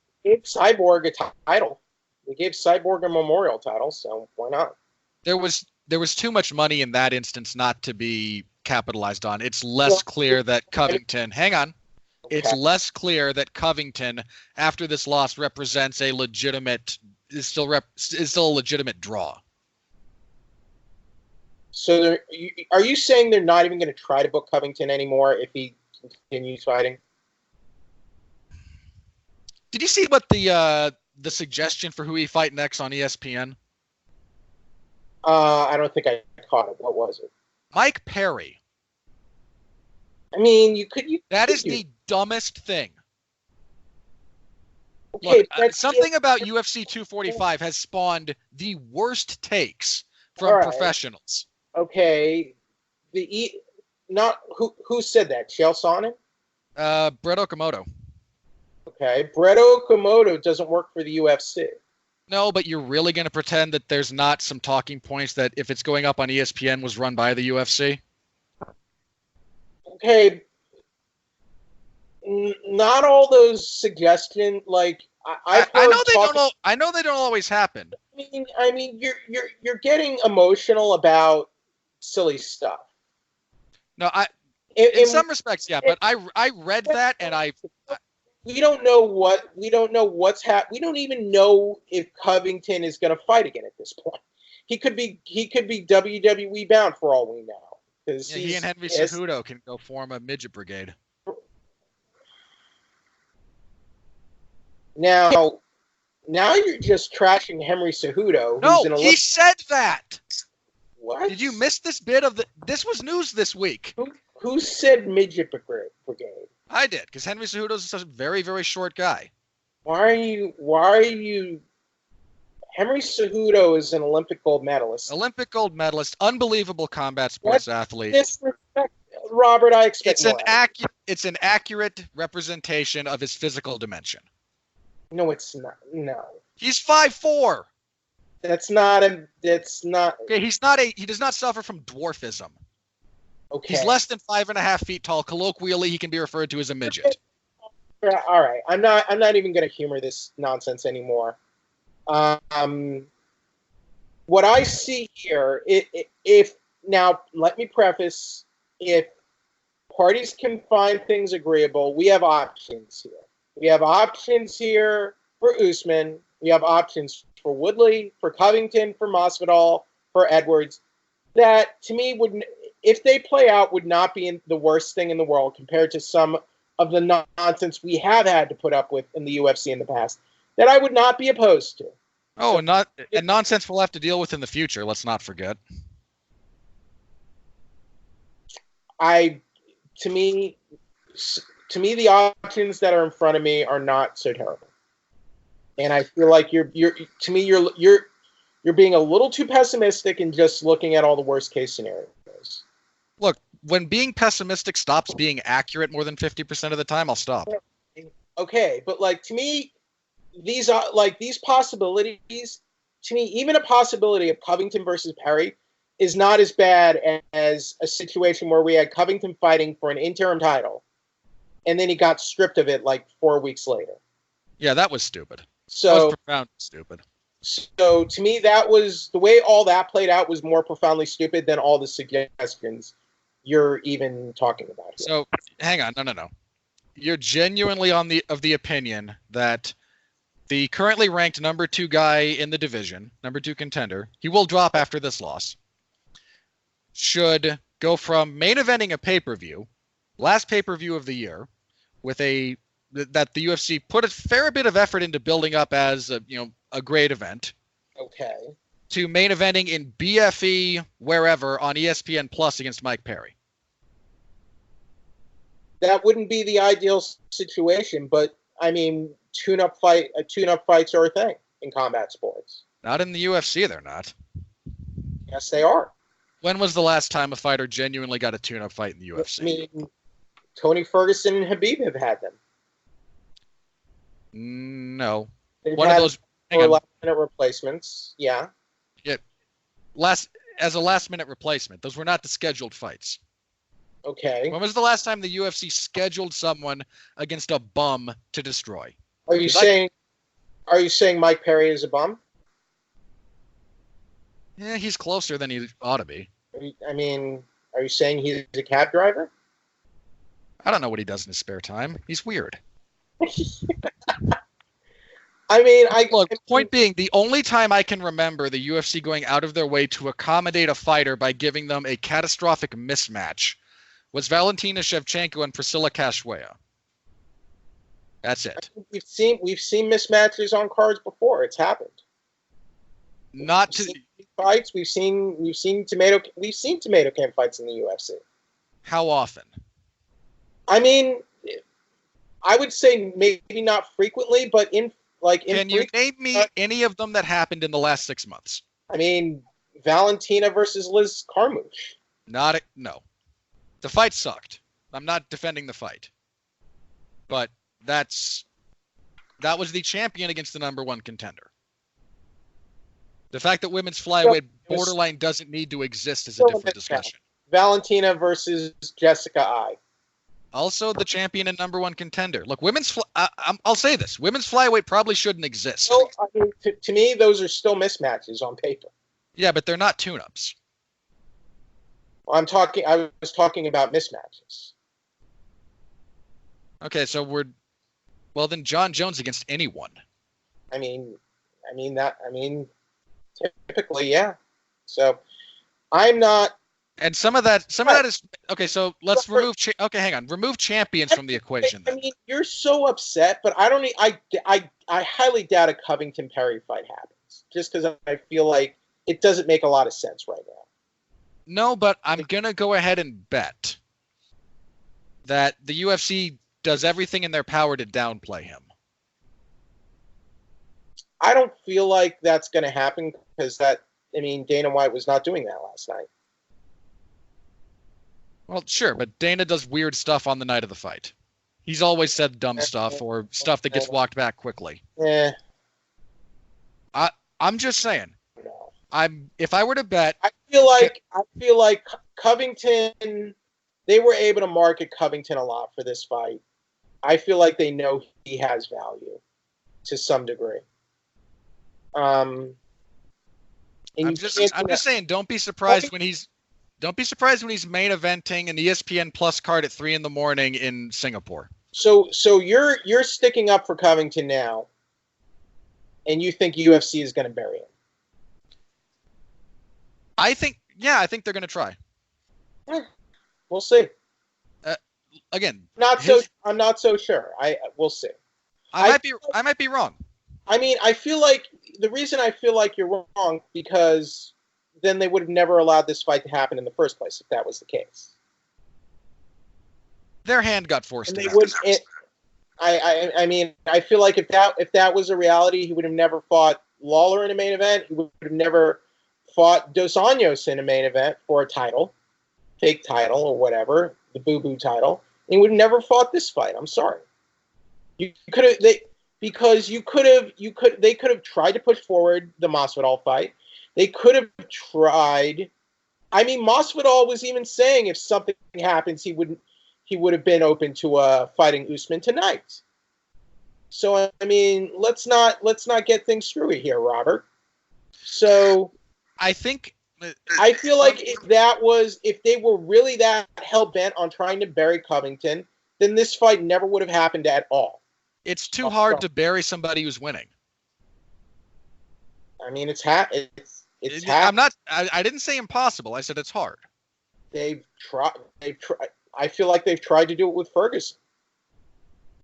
Cyborg a title. They gave Cyborg a memorial title, so why not? There was too much money in that instance not to be capitalized on. It's less clear that Covington... Hang on. Okay. It's less clear that Covington, after this loss, represents a legitimate... is still a legitimate draw. So are you saying they're not even going to try to book Covington anymore if he continues fighting? Did you see what the suggestion for who he fight next on ESPN? I don't think I caught it. What was it? Mike Perry. I mean, That is the dumbest thing. Okay, look, something about UFC 245 has spawned the worst takes from professionals. Okay, who said that? Chael Sonnen? Brett Okamoto. Okay, Brett Okamoto doesn't work for the UFC. No, but you're really going to pretend that there's not some talking points that if it's going up on ESPN was run by the UFC? Okay, not all those suggestions. Like I've I heard know they talk. don't. I know they don't always happen. I mean, you're getting emotional about silly stuff. No, In, in in, some respects, yeah, but I read that and we don't know what's happening. We don't even know if Covington is going to fight again at this point. He could be WWE bound for all we know. Because he and Henry Cejudo can go form a midget brigade. Now you're just trashing Henry Cejudo. No, he said that. What? Did you miss this bit of the? This was news this week. Who said midget brigade? I did, because Henry Cejudo is such a very, very short guy. Why are you? Henry Cejudo is an Olympic gold medalist. Olympic gold medalist, unbelievable combat sports athlete. Disrespect, Robert. I expect it's an accurate representation of his physical dimension. No, it's not. No. He's 5'4". That's not. Okay, he does not suffer from dwarfism. Okay. He's less than 5.5 feet tall. Colloquially, he can be referred to as a midget. All right. I'm not even going to humor this nonsense anymore. What I see here, if now let me preface, if parties can find things agreeable, we have options here. We have options here for Usman. We have options for Woodley, for Covington, for Masvidal, for Edwards. That, to me, if they play out, would not be the worst thing in the world compared to some of the nonsense we have had to put up with in the UFC in the past. That I would not be opposed to. Oh, and nonsense we'll have to deal with in the future. Let's not forget. To me, the options that are in front of me are not so terrible, and I feel like you're being a little too pessimistic and just looking at all the worst case scenarios. Look, when being pessimistic stops being accurate more than 50% of the time, I'll stop. Okay, but like to me, these possibilities. To me, even a possibility of Covington versus Perry is not as bad as a situation where we had Covington fighting for an interim title, and then he got stripped of it like 4 weeks later. Yeah, that was stupid. So that was profoundly stupid. So to me, that was the way all that played out was more profoundly stupid than all the suggestions you're even talking about here. So hang on, no. You're genuinely of the opinion that the currently ranked number 2 guy in the division, number 2 contender, he will drop after this loss, should go from main eventing a pay-per-view, last pay-per-view of the year, with that the UFC put a fair bit of effort into building up as a great event. Okay. To main eventing in BFE wherever on ESPN Plus against Mike Perry. That wouldn't be the ideal situation, but I mean, tune-up fights are a thing in combat sports. Not in the UFC, they're not. Yes, they are. When was the last time a fighter genuinely got a tune-up fight in the UFC? I mean, Tony Ferguson and Khabib have had them. No. They've One of those last-minute replacements. Yeah. Yeah. As a last-minute replacement. Those were not the scheduled fights. Okay. When was the last time the UFC scheduled someone against a bum to destroy? Are you saying Mike Perry is a bum? Yeah, he's closer than he ought to be. I mean, are you saying he's a cab driver? I don't know what he does in his spare time. He's weird. I mean, point being, the only time I can remember the UFC going out of their way to accommodate a fighter by giving them a catastrophic mismatch was Valentina Shevchenko and Priscilla Cachoeira. That's it. We've seen mismatches on cards before. It's happened. Fights. We've seen tomato can fights in the UFC. How often? I mean, I would say maybe not frequently, but Can you name me any of them that happened in the last 6 months? I mean, Valentina versus Liz Carmouche. No. The fight sucked. I'm not defending the fight. But that's That was the champion against the number one contender. The fact that women's flyweight borderline doesn't need to exist is a different discussion. Valentina versus Jessica I. Also, the champion and number one contender. Look, I'll say this: women's flyweight probably shouldn't exist. Well, I mean, to me, those are still mismatches on paper. Yeah, but they're not tune-ups. I was talking about mismatches. Okay, so then John Jones against anyone. Typically, yeah. So, I'm not. And some of that is okay. So let's remove. Hang on. Remove champions from the equation. Then. I mean, you're so upset, but I don't need. I highly doubt a Covington Perry fight happens, just because I feel like it doesn't make a lot of sense right now. No, but I'm gonna go ahead and bet that the UFC does everything in their power to downplay him. I don't feel like that's going to happen because Dana White was not doing that last night. Well, sure, but Dana does weird stuff on the night of the fight. He's always said dumb stuff or stuff that gets walked back quickly. Yeah. I'm just saying. If I were to bet, I feel like Covington. They were able to market Covington a lot for this fight. I feel like they know he has value to some degree. I'm just saying, don't be surprised when he's main eventing an ESPN Plus card at 3 a.m. in Singapore. So you're sticking up for Covington now, and you think UFC is going to bury him? I think they're going to try. We'll see. Again, I'm not so sure. We'll see. I might be wrong. I mean, I feel like the reason I feel like you're wrong because then they would have never allowed this fight to happen in the first place if that was the case. Their hand got forced. I feel like if that was a reality, he would have never fought Lawler in a main event. He would have never fought Dos Anjos in a main event for a title, fake title or whatever, the boo-boo title. He would have never fought this fight. I'm sorry. They could have tried to push forward the Masvidal fight. They could have tried. I mean, Masvidal was even saying if something happens, he would have been open to fighting Usman tonight. So I mean, let's not get things screwy here, Robert. So I feel like if they were really that hell bent on trying to bury Covington, then this fight never would have happened at all. It's too hard to bury somebody who's winning. I mean, it's happened. I didn't say impossible. I said it's hard. They've tried. I feel like they've tried to do it with Ferguson.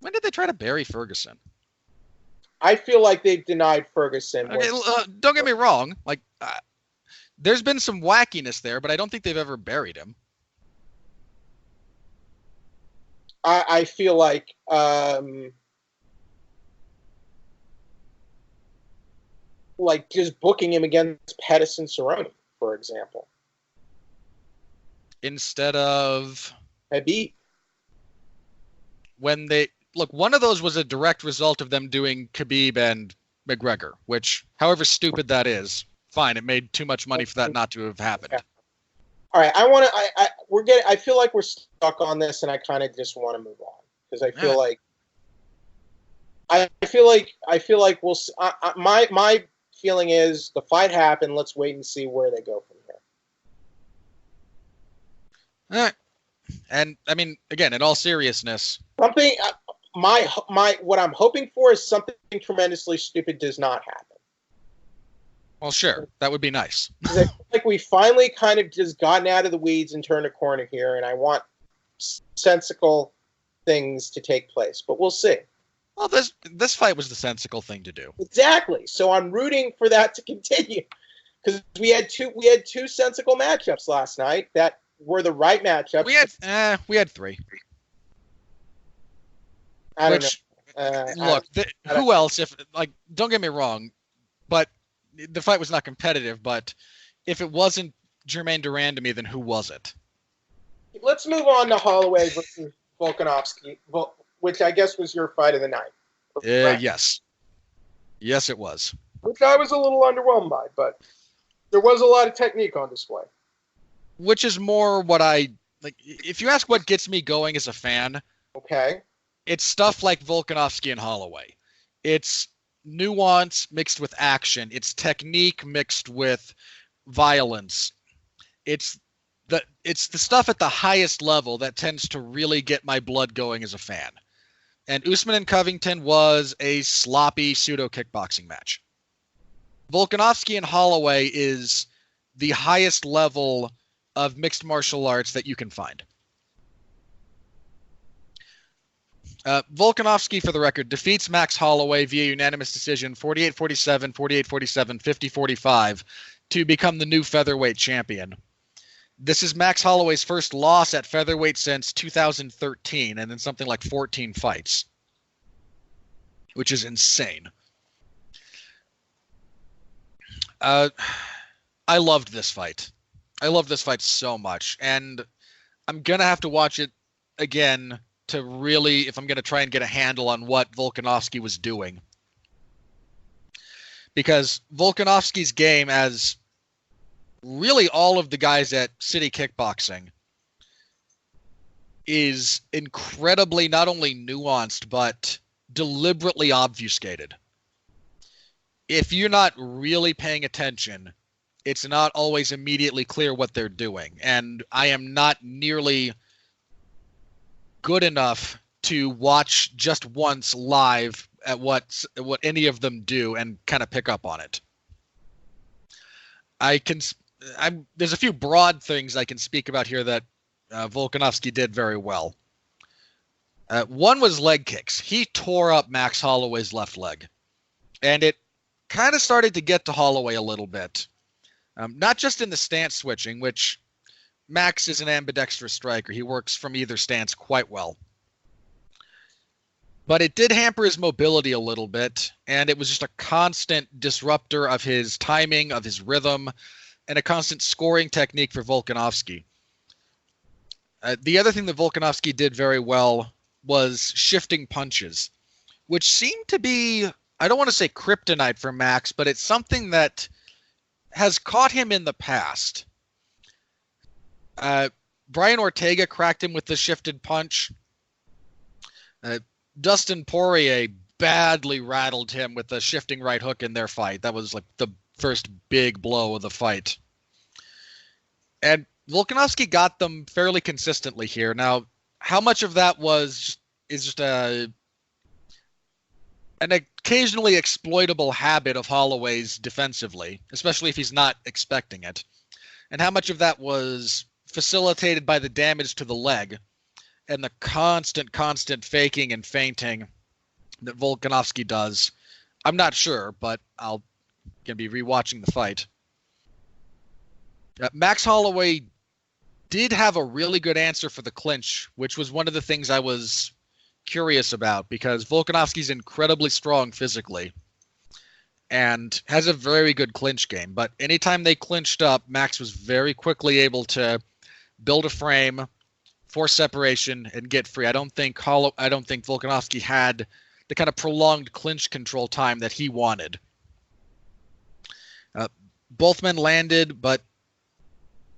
When did they try to bury Ferguson? I feel like they've denied Ferguson. Okay, don't get me wrong. Like, there's been some wackiness there, but I don't think they've ever buried him. I feel like just booking him against Pettis and Cerrone, for example, instead of Habib. When one of those was a direct result of them doing Khabib and McGregor, which, however stupid that is, fine. It made too much money for that not to have happened. Yeah. All right, I feel like we're stuck on this, and I kind of just want to move on because I feel like we'll. My feeling is the fight happened. Let's wait and see where they go from here. All right. And I mean, again, in all seriousness, what I'm hoping for is something tremendously stupid does not happen. Well, sure, that would be nice. I feel like we finally kind of just gotten out of the weeds and turned a corner here, and I want sensical things to take place, but we'll see. Well, this fight was the sensical thing to do. Exactly. So I'm rooting for that to continue because we had two sensical matchups last night that were the right matchups. We had three. I don't know. Who else? Don't get me wrong, but the fight was not competitive. But if it wasn't Jermaine Duran to me, then who was it? Let's move on to Holloway versus Volkanovski, which I guess was your fight of the night. Yes. Yes, it was. Which I was a little underwhelmed by, but there was a lot of technique on display. Which is more what I like. If you ask what gets me going as a fan, Okay. it's stuff like Volkanovski and Holloway. It's nuance mixed with action. It's technique mixed with violence. It's the stuff at the highest level that tends to really get my blood going as a fan. And Usman and Covington was a sloppy pseudo kickboxing match. Volkanovski and Holloway is the highest level of mixed martial arts that you can find. Volkanovski, for the record, defeats Max Holloway via unanimous decision 48-47, 48-47, 50-45 to become the new featherweight champion. This is Max Holloway's first loss at featherweight since 2013, and in something like 14 fights, which is insane. I loved this fight. I loved this fight so much, and I'm going to have to watch it again to really, if I'm going to try and get a handle on what Volkanovski was doing. Because Volkanovski's game, as really all of the guys at City Kickboxing, is incredibly not only nuanced, but deliberately obfuscated. If you're not really paying attention, it's not always immediately clear what they're doing. And I am not nearly good enough to watch just once live at what any of them do and kind of pick up on it. There's a few broad things I can speak about here that Volkanovski did very well. One was leg kicks. He tore up Max Holloway's left leg, and it kind of started to get to Holloway a little bit. Not just in the stance switching, which Max is an ambidextrous striker. He works from either stance quite well. But it did hamper his mobility a little bit, and it was just a constant disruptor of his timing, of his rhythm, and a constant scoring technique for Volkanovski. The other thing that Volkanovski did very well was shifting punches, which seemed to be, I don't want to say kryptonite for Max, but it's something that has caught him in the past. Brian Ortega cracked him with the shifted punch. Dustin Poirier badly rattled him with the shifting right hook in their fight. That was like the first big blow of the fight. And Volkanovski got them fairly consistently here. Now, how much of that is just an occasionally exploitable habit of Holloway's defensively, especially if he's not expecting it, and how much of that was facilitated by the damage to the leg and the constant faking and feinting that Volkanovski does, I'm not sure, but I'll gonna be rewatching the fight. Max Holloway did have a really good answer for the clinch, which was one of the things I was curious about, because Volkanovski's incredibly strong physically and has a very good clinch game. But anytime they clinched up, Max was very quickly able to build a frame, force separation, and get free. I don't think Volkanovski had the kind of prolonged clinch control time that he wanted. Both men landed, but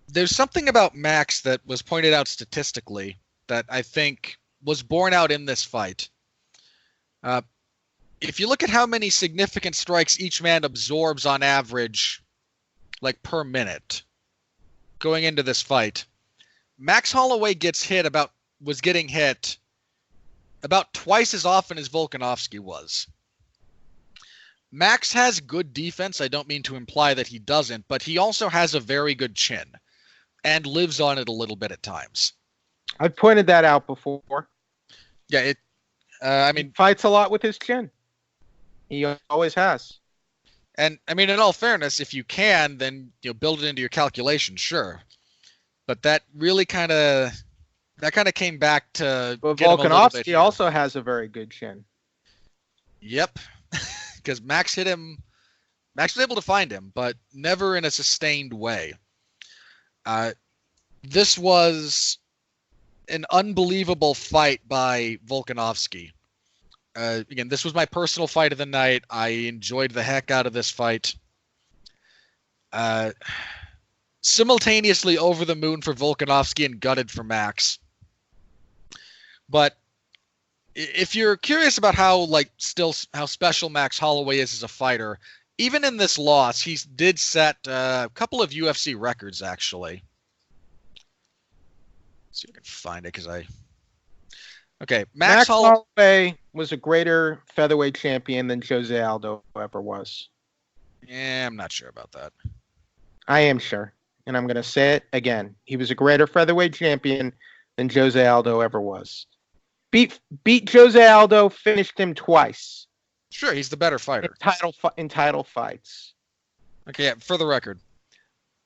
there's something about Max that was pointed out statistically that I think was borne out in this fight. If you look at how many significant strikes each man absorbs on average, like per minute, going into this fight, Max Holloway was getting hit about twice as often as Volkanovski was. Max has good defense. I don't mean to imply that he doesn't, but he also has a very good chin and lives on it a little bit at times. I've pointed that out before. Yeah, he fights a lot with his chin. He always has. And I mean, in all fairness, if you can, then build it into your calculation, sure. But that really kind of came back to. But Volkanovski also has a very good chin. Yep, because Max hit him. Max was able to find him, but never in a sustained way. This was an unbelievable fight by Volkanovski. Again, this was my personal fight of the night. I enjoyed the heck out of this fight. Simultaneously over the moon for Volkanovski and gutted for Max. But if you're curious about how special Max Holloway is as a fighter, even in this loss, he did set a couple of UFC records, actually. Let's see if I can find it, Okay, Max Holloway was a greater featherweight champion than Jose Aldo ever was. Yeah, I'm not sure about that. I am sure, and I'm going to say it again. He was a greater featherweight champion than Jose Aldo ever was. Beat Jose Aldo, finished him twice. Sure, he's the better fighter. In title fights. Okay, yeah, for the record.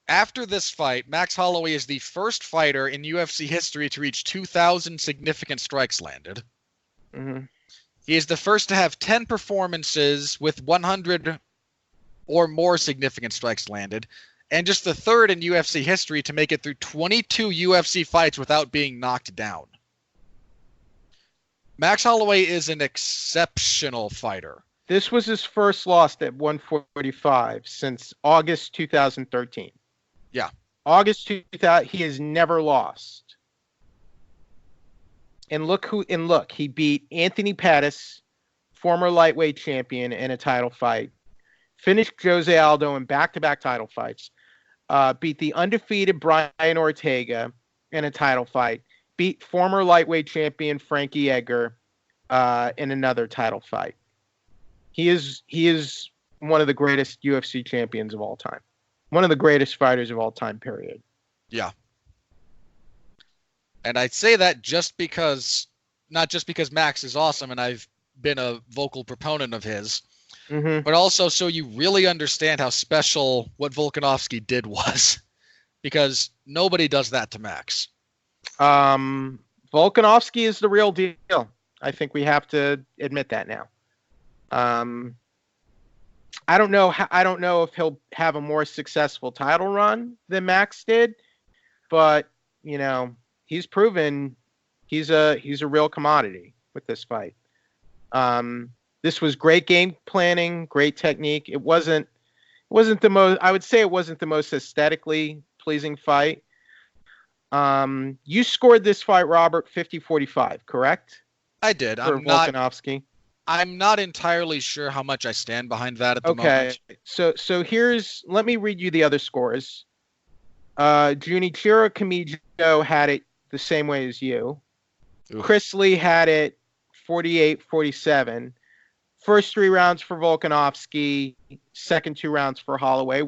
After this fight, Max Holloway is the first fighter in UFC history to reach 2,000 significant strikes landed. Mm-hmm. He is the first to have 10 performances with 100 or more significant strikes landed, and just the third in UFC history to make it through 22 UFC fights without being knocked down. Max Holloway is an exceptional fighter. This was his first loss at 145 since August 2013. Yeah. August 2000, he has never lost. And look, he beat Anthony Pettis, former lightweight champion, in a title fight. Finished Jose Aldo in back-to-back title fights. Beat the undefeated Brian Ortega in a title fight. Beat former lightweight champion Frankie Edgar in another title fight. He is one of the greatest UFC champions of all time. One of the greatest fighters of all time, period. Yeah. And I say that not just because Max is awesome and I've been a vocal proponent of his, but also so you really understand how special what Volkanovski did was. Because nobody does that to Max. Volkanovski is the real deal. I think we have to admit that now. I don't know if he'll have a more successful title run than Max did, but he's proven he's a real commodity with this fight. This was great game planning, great technique. It wasn't the most, I would say it wasn't the most aesthetically pleasing fight. You scored this fight, Robert, 50-45, correct? I did. For Volkanovski. I'm not entirely sure how much I stand behind that at the moment. Okay, so let me read you the other scores. Junichiro Kamijo had it the same way as you. Oof. Chris Lee had it 48-47. First 3 rounds for Volkanovski, second 2 rounds for Holloway,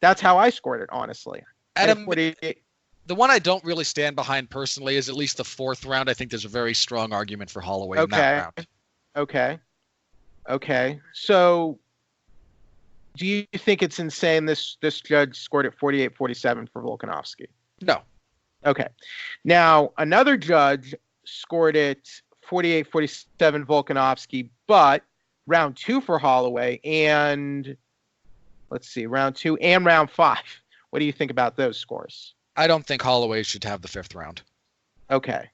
that's how I scored it, honestly. Adam, the one I don't really stand behind personally is at least the 4th round. I think there's a very strong argument for Holloway in that round. Okay. So, do you think it's insane this judge scored it 48-47 for Volkanovski? No. Okay. Now, another judge scored it 48-47 Volkanovski, but round 2 for Holloway, and let's see, round 2 and round 5. What do you think about those scores? I don't think Holloway should have the 5th round. Okay.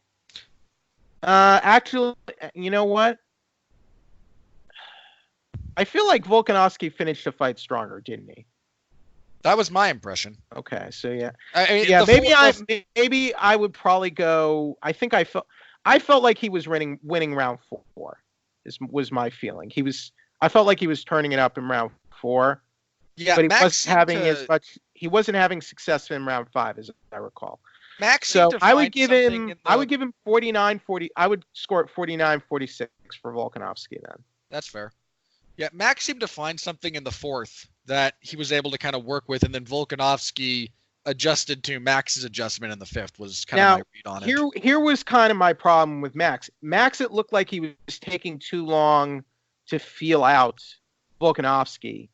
Actually, you know what? I feel like Volkanovski finished the fight stronger, didn't he? That was my impression. Okay, so yeah. Maybe I would probably go. I think I felt like he was winning round 4. Was my feeling. I felt like he was turning it up in round 4. Yeah, but he wasn't having success in round 5, as I recall. Max. So I would give him 49-40. I would score it 49-46 for Volkanovski then. That's fair. Yeah, Max seemed to find something in the 4th that he was able to kind of work with, and then Volkanovski adjusted to Max's adjustment in the 5th was kind of my read on it. Here was kind of my problem with Max. Max, it looked like he was taking too long to feel out Volkanovski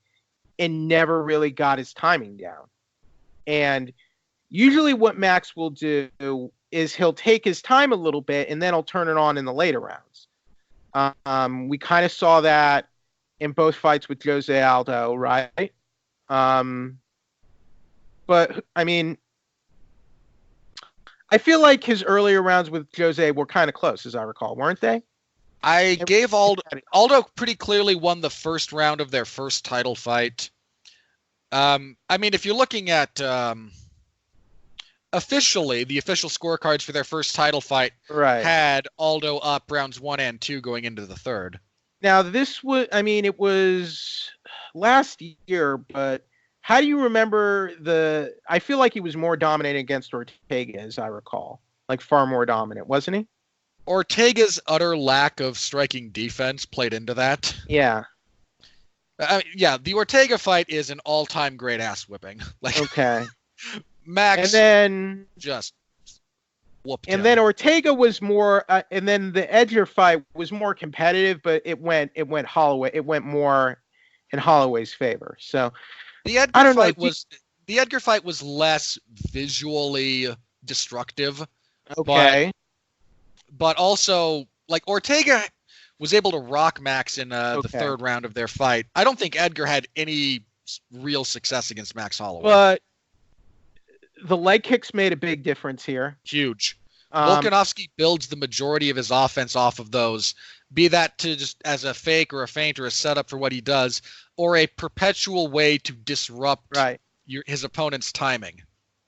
and never really got his timing down. And usually what Max will do is he'll take his time a little bit and then he'll turn it on in the later rounds. We kind of saw that in both fights with Jose Aldo, right? But, I mean, I feel like his earlier rounds with Jose were kind of close, as I recall, weren't they? I gave Aldo pretty clearly won the first round of their first title fight. I mean, if you're looking at officially, the official scorecards for their first title fight had Aldo up rounds 1 and 2 going into the third. Now, this was, I mean, it was last year, but how do you remember I feel like he was more dominant against Ortega, as I recall. Like, far more dominant, wasn't he? Ortega's utter lack of striking defense played into that. Yeah. Yeah, the Ortega fight is an all-time great ass whipping. Like, okay. Max and then just whooped and him. then Ortega was more and then the Edger fight was more competitive, but it went Holloway. It went more in Holloway's favor. So the Edgar fight was less visually destructive. Okay. But also, like, Ortega was able to rock Max in the third round of their fight. I don't think Edgar had any real success against Max Holloway. But the leg kicks made a big difference here. Huge. Volkanovski builds the majority of his offense off of those, be that to just as a fake or a feint or a setup for what he does, or a perpetual way to disrupt his opponent's timing.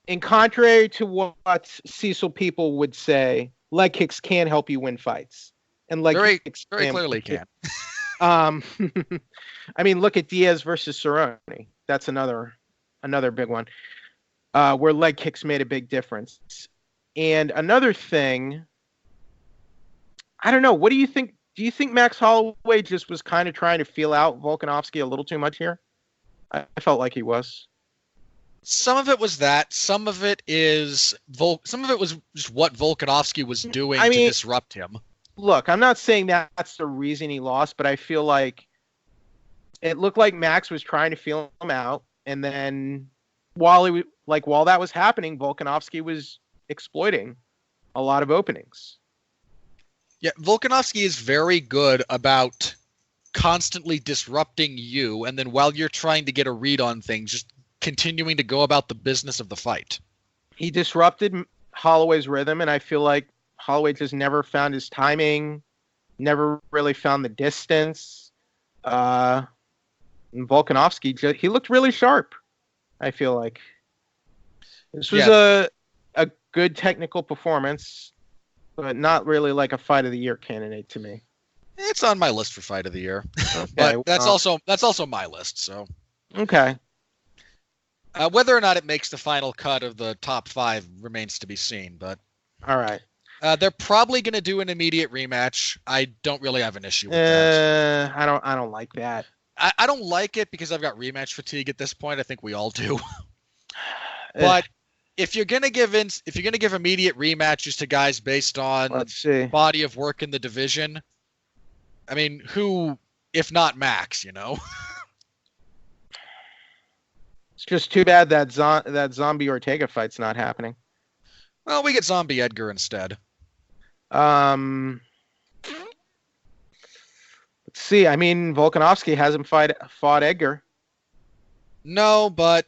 In contrary to what Cecil people would say, leg kicks can help you win fights. And leg kicks very clearly can. I mean, look at Diaz versus Cerrone. That's another big one. Where leg kicks made a big difference. And another thing, I don't know. What do you think? Do you think Max Holloway just was kind of trying to feel out Volkanovski a little too much here? I felt like he was. Some of it was that. Some of it was just what Volkanovski was doing to disrupt him. Look, I'm not saying that's the reason he lost, but I feel like it looked like Max was trying to feel him out, and then while that was happening, Volkanovski was exploiting a lot of openings. Yeah, Volkanovski is very good about constantly disrupting you, and then while you're trying to get a read on things, just continuing to go about the business of the fight. He disrupted Holloway's rhythm, and I feel like Holloway just never found his timing, never really found the distance. And Volkanovski, he looked really sharp, I feel like. This was a good technical performance, but not really like a fight of the year candidate to me. It's on my list for fight of the year. Okay, but that's also my list, so. Okay. Whether or not it makes the final cut of the top 5 remains to be seen, but all right. They're probably going to do an immediate rematch. I don't really have an issue with that. I don't like that. I don't like it because I've got rematch fatigue at this point. I think we all do. But if you're going to give immediate rematches to guys based on body of work in the division, I mean, who, if not Max, you know? It's just too bad that Zombie Ortega fight's not happening. Well, we get Zombie Edgar instead. Let's see. I mean, Volkanovski hasn't fought Edgar. No, but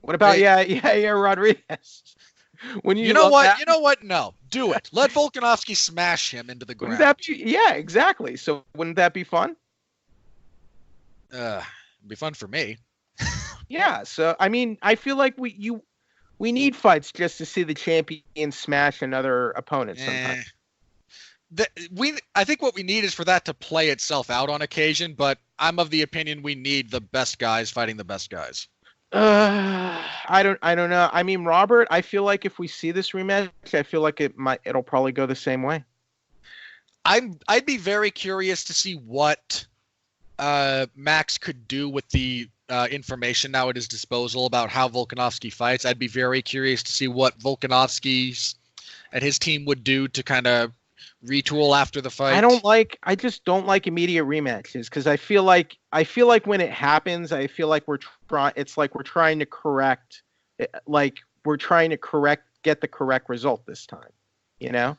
what about Rodriguez? You know what? No, do it. Let Volkanovski smash him into the ground. Exactly. So wouldn't that be fun? It'd be fun for me. Yeah. So I mean, I feel like we need fights just to see the champion smash another opponent sometimes. I think what we need is for that to play itself out on occasion, but I'm of the opinion we need the best guys fighting the best guys. I don't know. I mean, Robert, I feel like if we see this rematch, I feel like it'll probably go the same way. I'd be very curious to see what Max could do with the information now at his disposal about how Volkanovski fights. I'd be very curious to see what Volkanovski and his team would do to kind of retool after the fight. I just don't like immediate rematches because I feel like when it happens, I feel like we're trying to correct, get the correct result this time, you know?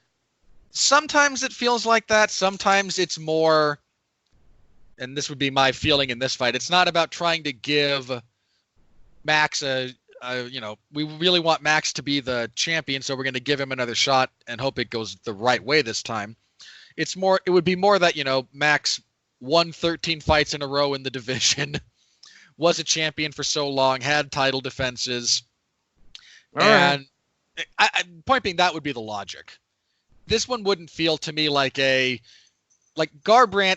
Sometimes it feels like that. Sometimes it's more, and this would be my feeling in this fight, it's not about trying to give Max we really want Max to be the champion, so we're going to give him another shot and hope it goes the right way this time. It would be more that, Max won 13 fights in a row in the division, was a champion for so long, had title defenses. All right. And point being, that would be the logic. This one wouldn't feel to me like Garbrandt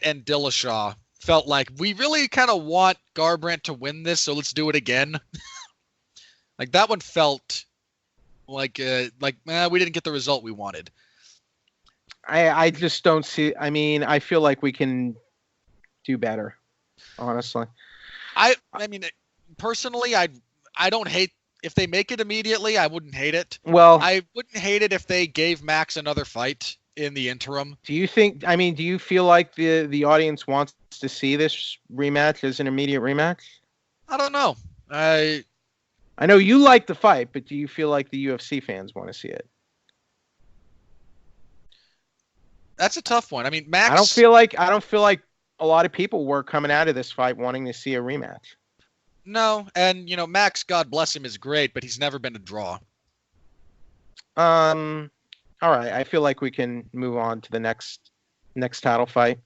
and Dillashaw felt like we really kind of want Garbrandt to win this, so let's do it again. Like that one felt like we didn't get the result we wanted. I just don't see. I mean, I feel like we can do better, honestly. I mean, personally, I don't hate if they make it immediately. I wouldn't hate it. Well, I wouldn't hate it if they gave Max another fight in the interim. do you feel like the audience wants to see this rematch as an immediate rematch? I don't know. I know you like the fight, but do you feel like the UFC fans want to see it? That's a tough one. I mean, Max. I don't feel like a lot of people were coming out of this fight wanting to see a rematch. No, and Max, God bless him, is great, but he's never been a draw. All right. I feel like we can move on to the next title fight.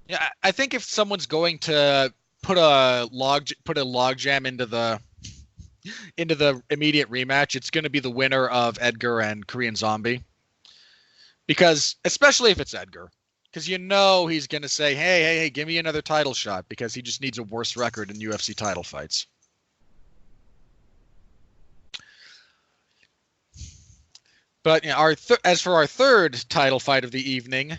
Yeah, I think if someone's going to put a logjam into the immediate rematch, it's going to be the winner of Edgar and Korean Zombie. Because especially if it's Edgar, because he's going to say, hey, give me another title shot, because he just needs a worse record in UFC title fights. But as for our third title fight of the evening,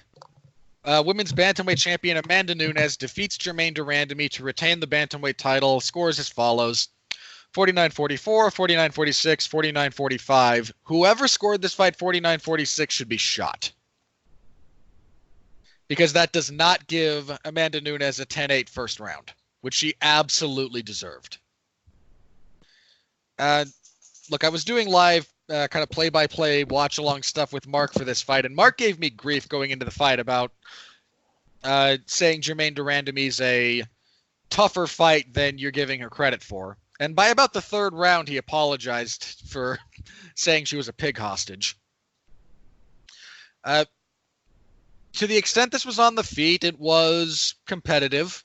women's bantamweight champion Amanda Nunes defeats Germaine de Randamie to retain the bantamweight title. Scores as follows: 49-44, 49-46, 49-45. Whoever scored this fight 49-46 should be shot, because that does not give Amanda Nunes a 10-8 first round, which she absolutely deserved. Look, I was doing live kind of play-by-play watch-along stuff with Mark for this fight, and Mark gave me grief going into the fight about saying Germaine de Randamie's a tougher fight than you're giving her credit for. And by about the third round, he apologized for saying she was a pig hostage. To the extent this was on the feet, it was competitive.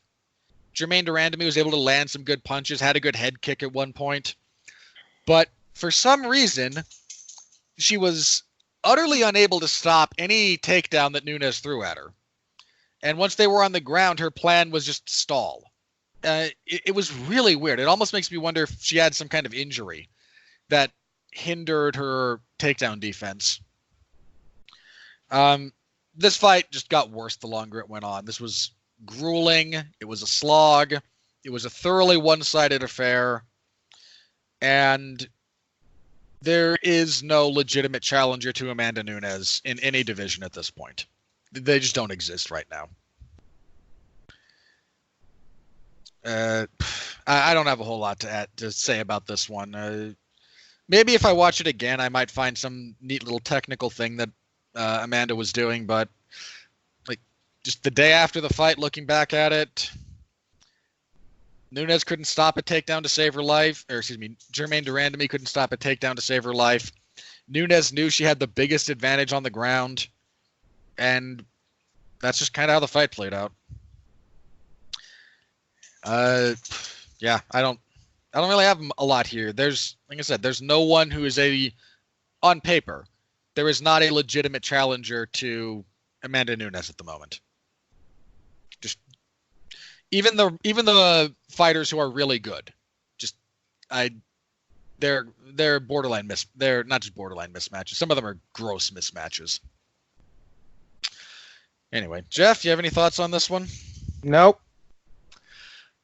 Germaine de Randamie was able to land some good punches, had a good head kick at one point. But for some reason, she was utterly unable to stop any takedown that Nunes threw at her. And once they were on the ground, her plan was just stall. It was really weird. It almost makes me wonder if she had some kind of injury that hindered her takedown defense. This fight just got worse the longer it went on. This was grueling. It was a slog. It was a thoroughly one-sided affair. And there is no legitimate challenger to Amanda Nunes in any division at this point. They just don't exist right now. I don't have a whole lot to say about this one. Maybe if I watch it again, I might find some neat little technical thing that Amanda was doing, but just the day after the fight, looking back at it, Nunes couldn't stop a takedown to save her life. Germaine de Randamie couldn't stop a takedown to save her life. Nunes knew she had the biggest advantage on the ground, and that's just kind of how the fight played out. Yeah, I don't really have a lot here. There's, like I said, there's no one who is on paper, there is not a legitimate challenger to Amanda Nunes at the moment. Just even the fighters who are really good, they're borderline they're not just borderline mismatches. Some of them are gross mismatches. Anyway, Jeff, you have any thoughts on this one? Nope.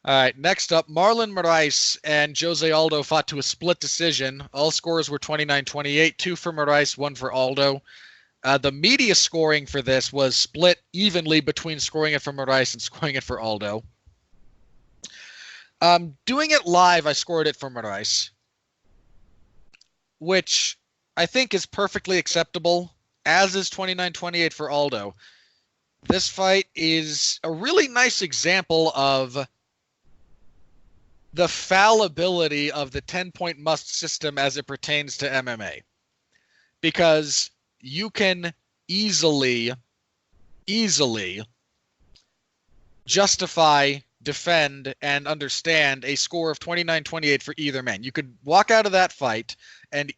All right, next up, Marlon Moraes and Jose Aldo fought to a split decision. All scores were 29-28, 2 for Moraes, 1 for Aldo. The media scoring for this was split evenly between scoring it for Moraes and scoring it for Aldo. Doing it live, I scored it for Moraes, which I think is perfectly acceptable, as is 29-28 for Aldo. This fight is a really nice example of the fallibility of the 10-point must system as it pertains to MMA. Because you can easily easily justify, defend, and understand a score of 29-28 for either man. You could walk out of that fight and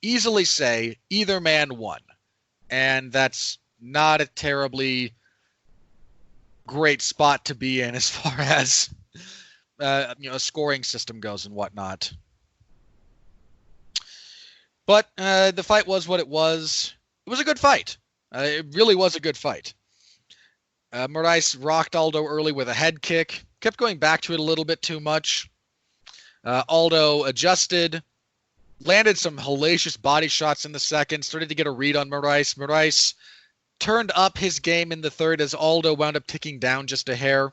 easily say either man won. And that's not a terribly great spot to be in as far as a scoring system goes and whatnot. But the fight was what it was. It was a good fight. It really was a good fight. Moraes rocked Aldo early with a head kick. Kept going back to it a little bit too much. Aldo adjusted. Landed some hellacious body shots in the second. Started to get a read on Moraes. Moraes turned up his game in the third as Aldo wound up ticking down just a hair.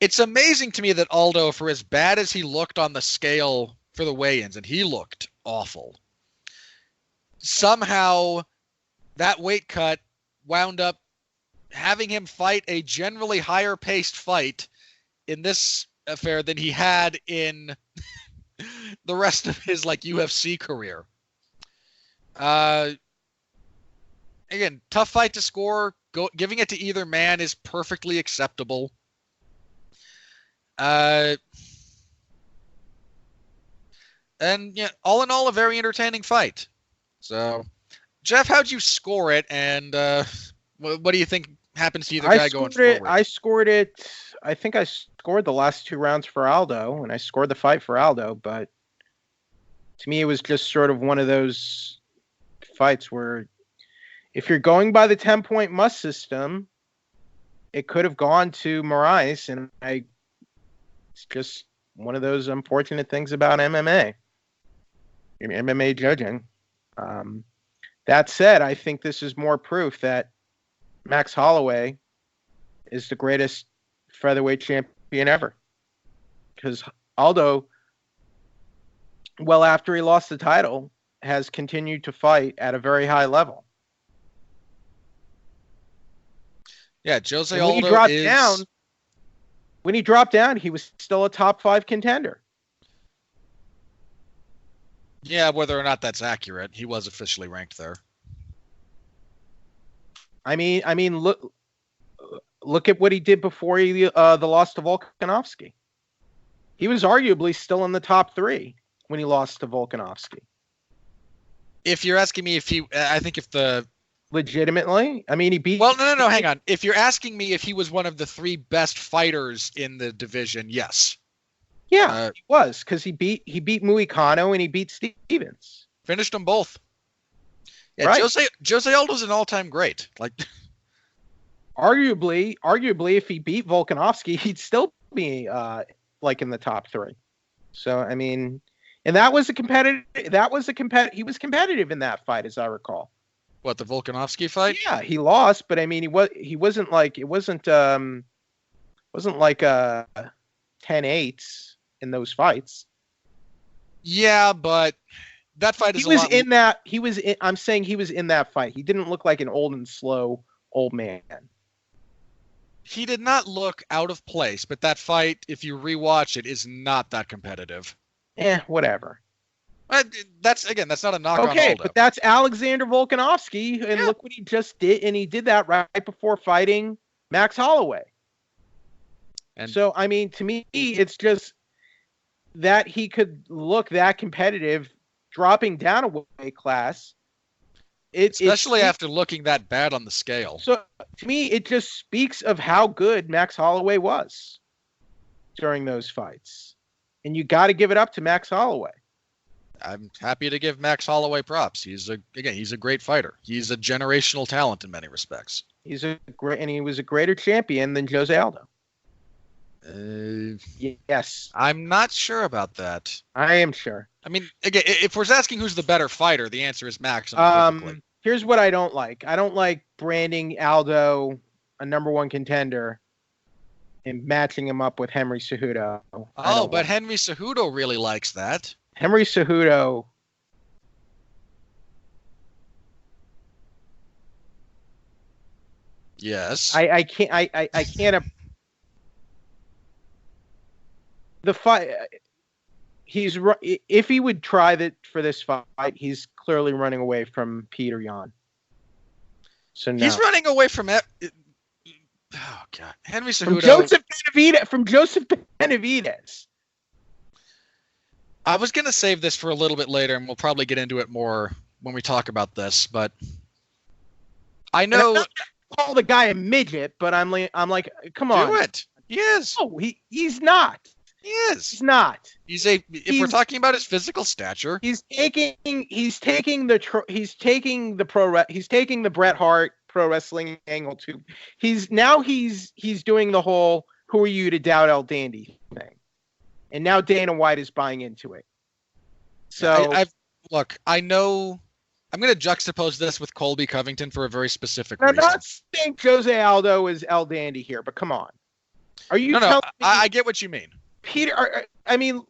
It's amazing to me that Aldo, for as bad as he looked on the scale for the weigh-ins, and he looked awful, somehow that weight cut wound up having him fight a generally higher paced fight in this affair than he had in the rest of his UFC career. Again, tough fight to score. Giving it to either man is perfectly acceptable. And yeah, all in all, a very entertaining fight. So, Jeff, how'd you score it? And what do you think happens to either guy going forward? I scored it. I think I scored the last 2 rounds for Aldo, and I scored the fight for Aldo. But to me, it was just sort of one of those fights where, if you're going by the 10-point must system, it could have gone to Moraes, and it's just one of those unfortunate things about MMA judging. That said, I think this is more proof that Max Holloway is the greatest featherweight champion ever. Because Aldo, well after he lost the title, has continued to fight at a very high level. Yeah, Jose and Aldo when he dropped down, he was still a top 5 contender. Yeah, whether or not that's accurate, he was officially ranked there. I mean, look at what he did before the loss to Volkanovski. He was arguably still in the top 3 when he lost to Volkanovski. If you're asking me legitimately, I mean, he beat. Well, no, hang on. If you're asking me if he was one of the 3 best fighters in the division, yes. Yeah, he was, because he beat Moicano and he beat Stevens. Finished them both. Yeah, right. Jose Aldo's an all-time great. Arguably, if he beat Volkanovski, he'd still be in the top 3. So I mean, and he was competitive in that fight, as I recall. What, the Volkanovski fight? Yeah, he lost, but I mean, it wasn't like 10-8s in those fights. Yeah, but that fight is I'm saying he was in that fight. He didn't look like an old and slow old man. He did not look out of place, but that fight, if you rewatch it, is not that competitive. Whatever. That's not a knock on Aldo. Okay, but that's Alexander Volkanovski, and look what he just did, and he did that right before fighting Max Holloway. And so, I mean, to me, it's just that he could look that competitive dropping down a weight class. Especially after looking that bad on the scale. So, to me, it just speaks of how good Max Holloway was during those fights. And you got to give it up to Max Holloway. I'm happy to give Max Holloway props. He's a great fighter. He's a generational talent in many respects. He was a greater champion than Jose Aldo. Yes. I'm not sure about that. I am sure. I mean, again, if we're asking who's the better fighter, the answer is Max. Here's what I don't like. I don't like branding Aldo a number 1 contender and matching him up with Henry Cejudo. But Henry Cejudo really likes that. Henry Cejudo. Yes. I can't. The fight. If he would try that for this fight, he's clearly running away from Peter Yan. So no. He's running away from Oh God, Henry From Cejudo. Joseph Benavidez. I was gonna save this for a little bit later, and we'll probably get into it more when we talk about this. But I And I'm know. not gonna call the guy a midget, but I'm like, come on. Do it. He is. No, he's not. He is. He's not. If we're talking about his physical stature, He's taking the Bret Hart pro wrestling angle too. He's doing the whole "who are you to doubt El Dandy" thing, and now Dana White is buying into it. So I know. I'm going to juxtapose this with Colby Covington for a very specific I'm reason. not saying Jose Aldo is El Dandy here, but come on. Are you telling me, I get what you mean. Peter? I mean,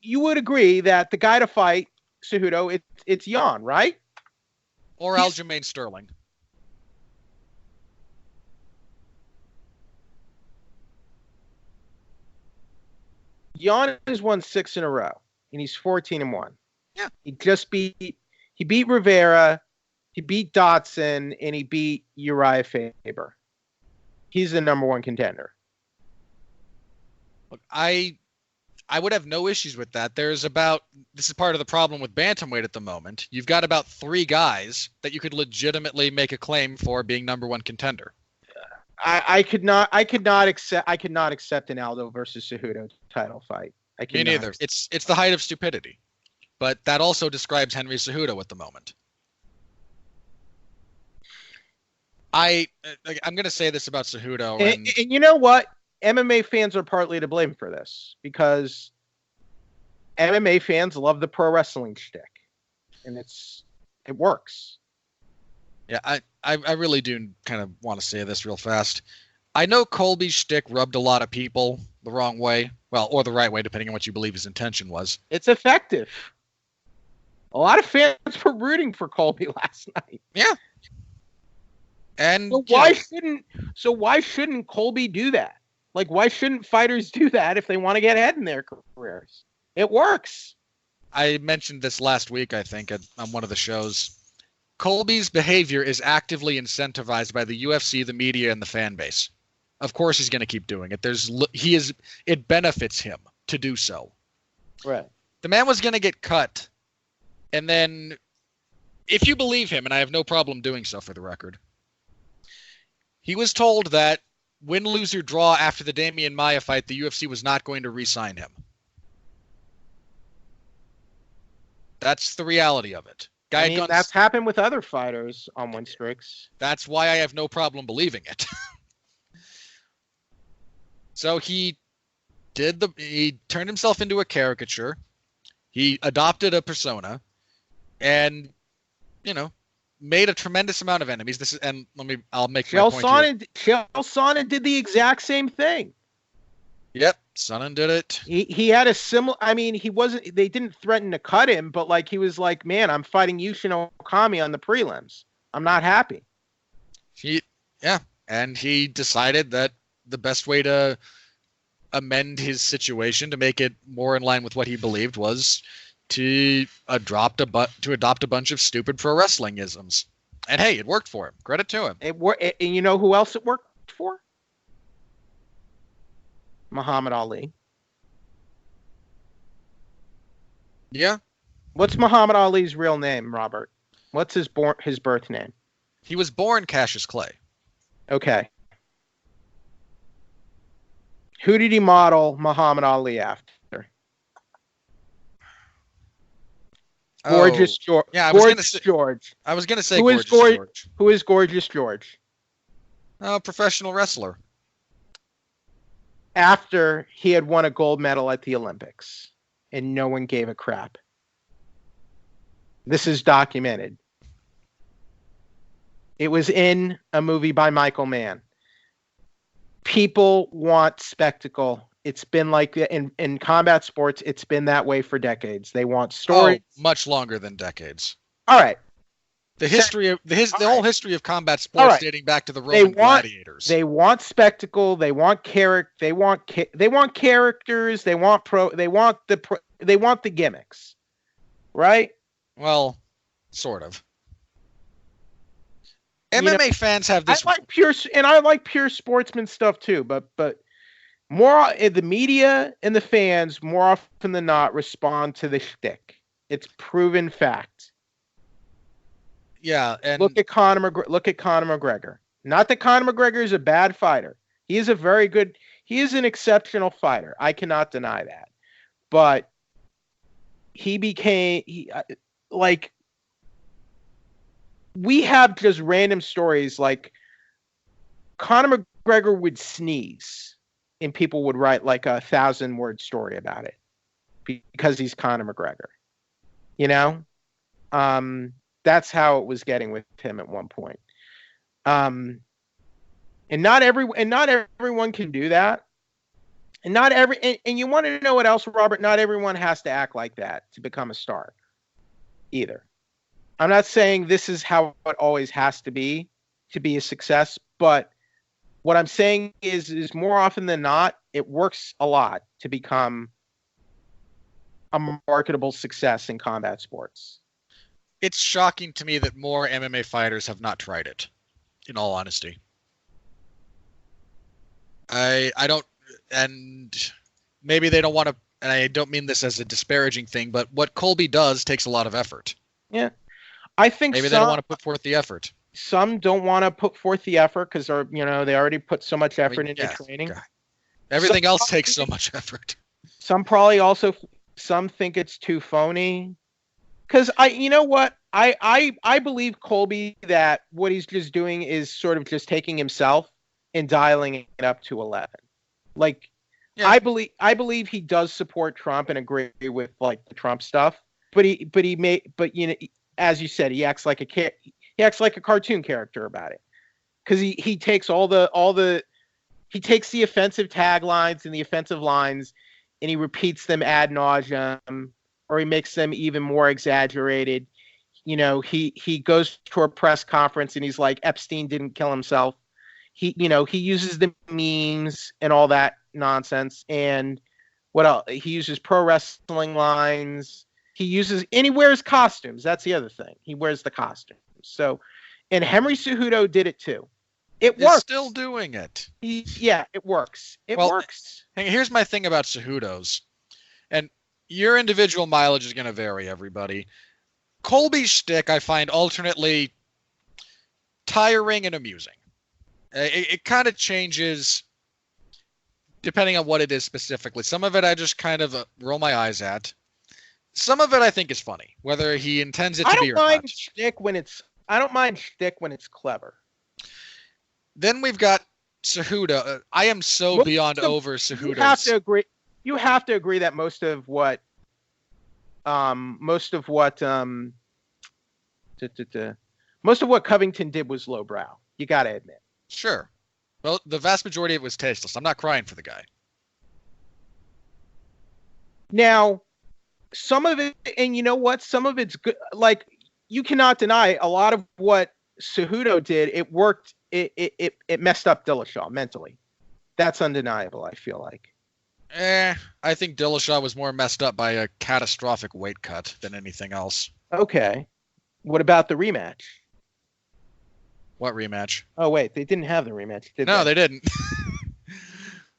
you would agree that the guy to fight Cejudo, it's Jan, right? Or Aljamain Sterling. Jan has won 6 in a row, and he's 14-1. Yeah, he beat Rivera, he beat Dotson, and he beat Uriah Faber. He's the number 1 contender. Look, I would have no issues with that. This is part of the problem with bantamweight at the moment. You've got about 3 guys that you could legitimately make a claim for being number 1 contender. I could not accept an Aldo versus Cejudo title fight. Me neither. It's the height of stupidity. But that also describes Henry Cejudo at the moment. I'm going to say this about Cejudo. And you know what? MMA fans are partly to blame for this because MMA fans love the pro wrestling shtick, and it works. Yeah, I really do kind of want to say this real fast. I know Colby's shtick rubbed a lot of people the wrong way, well, or the right way, depending on what you believe his intention was. It's effective. A lot of fans were rooting for Colby last night. Yeah. And so why shouldn't Colby do that? Like, why shouldn't fighters do that if they want to get ahead in their careers? It works. I mentioned this last week, I think, on one of the shows. Colby's behavior is actively incentivized by the UFC, the media, and the fan base. Of course he's going to keep doing it. It benefits him to do so. Right. The man was going to get cut. And then, if you believe him, and I have no problem doing so for the record, he was told that win, lose, or draw after the Damian Maia fight, the UFC was not going to re-sign him. That's the reality of it. That's happened with other fighters on win streaks. That's why I have no problem believing it. So he turned himself into a caricature. He adopted a persona, and made a tremendous amount of enemies. I'll make my point here. Chael Sonnen did the exact same thing. Yep, Sonnen did it. He had a similar. I mean, they didn't threaten to cut him, but he was like, "Man, I'm fighting Yushin Okami on the prelims. I'm not happy." And he decided that the best way to amend his situation to make it more in line with what he believed was to adopt a bunch of stupid pro wrestling isms. And hey, it worked for him. Credit to him. And you know who else it worked for? Muhammad Ali. Yeah. What's Muhammad Ali's real name, Robert? What's his birth name? He was born Cassius Clay. Okay. Who did he model Muhammad Ali after? Gorgeous George. Yeah, George. I was going to say Gorgeous George. Who is Gorgeous George? Professional wrestler. After he had won a gold medal at the Olympics, and no one gave a crap. This is documented. It was in a movie by Michael Mann. People want spectacle. It's been like in combat sports. It's been that way for decades. They want stories. Much longer than decades. All right. The whole history of combat sports dating back to the Roman gladiators. They want spectacle. They want character. They want characters. They want the gimmicks, right? Well, sort of. MMA fans have this. I like pure sportsman stuff too, but more the media and the fans more often than not respond to the shtick. It's proven fact. Yeah, and look at Conor McGregor. Not that Conor McGregor is a bad fighter. He is an exceptional fighter. I cannot deny that. But we have just random stories like Conor McGregor would sneeze and people would write like a 1,000-word story about it because he's Conor McGregor. You know? That's how it was getting with him at one point. And not everyone can do that. And and you want to know what else, Robert? Not everyone has to act like that to become a star either. I'm not saying this is how it always has to be a success, but what I'm saying is more often than not, it works a lot to become a marketable success in combat sports. It's shocking to me that more MMA fighters have not tried it, in all honesty. I don't, and maybe they don't want to, and I don't mean this as a disparaging thing, but what Colby does takes a lot of effort. Yeah. I think maybe they don't want to put forth the effort. Some don't want to put forth the effort because they already put so much effort into training. God. Everything else takes so much effort. Some think it's too phony. Because I believe Colby that what he's just doing is sort of just taking himself and dialing it up to 11. Like, yeah. I believe he does support Trump and agree with like the Trump stuff. But as you said, he acts like a cartoon character about it. Because he takes he takes the offensive taglines and the offensive lines and he repeats them ad nauseum, or he makes them even more exaggerated. He goes to a press conference and he's like, Epstein didn't kill himself. He uses the memes and all that nonsense. And what else? He uses pro wrestling lines. And he wears costumes. That's the other thing. He wears the costumes. So, and Henry Cejudo did it too. It works. He's still doing it. It works. It works. Here's my thing about Cejudo's. And your individual mileage is going to vary, everybody. Colby's shtick, I find alternately tiring and amusing. It kind of changes depending on what it is specifically. Some of it I just kind of roll my eyes at. Some of it I think is funny, whether he intends it to be or not. I don't mind shtick when it's clever. Then we've got Cejudo. I am so beyond over Cejudo's. You have to agree that most of what Covington did was lowbrow. You got to admit. Sure. Well, the vast majority of it was tasteless. I'm not crying for the guy. Now, some of it, and you know what? Some of it's good. Like, you cannot deny a lot of what Cejudo did. It worked. It messed up Dillashaw mentally. That's undeniable, I feel like. I think Dillashaw was more messed up by a catastrophic weight cut than anything else. Okay. What about the rematch? What rematch? Oh, wait. They didn't have the rematch, did they? No, they didn't.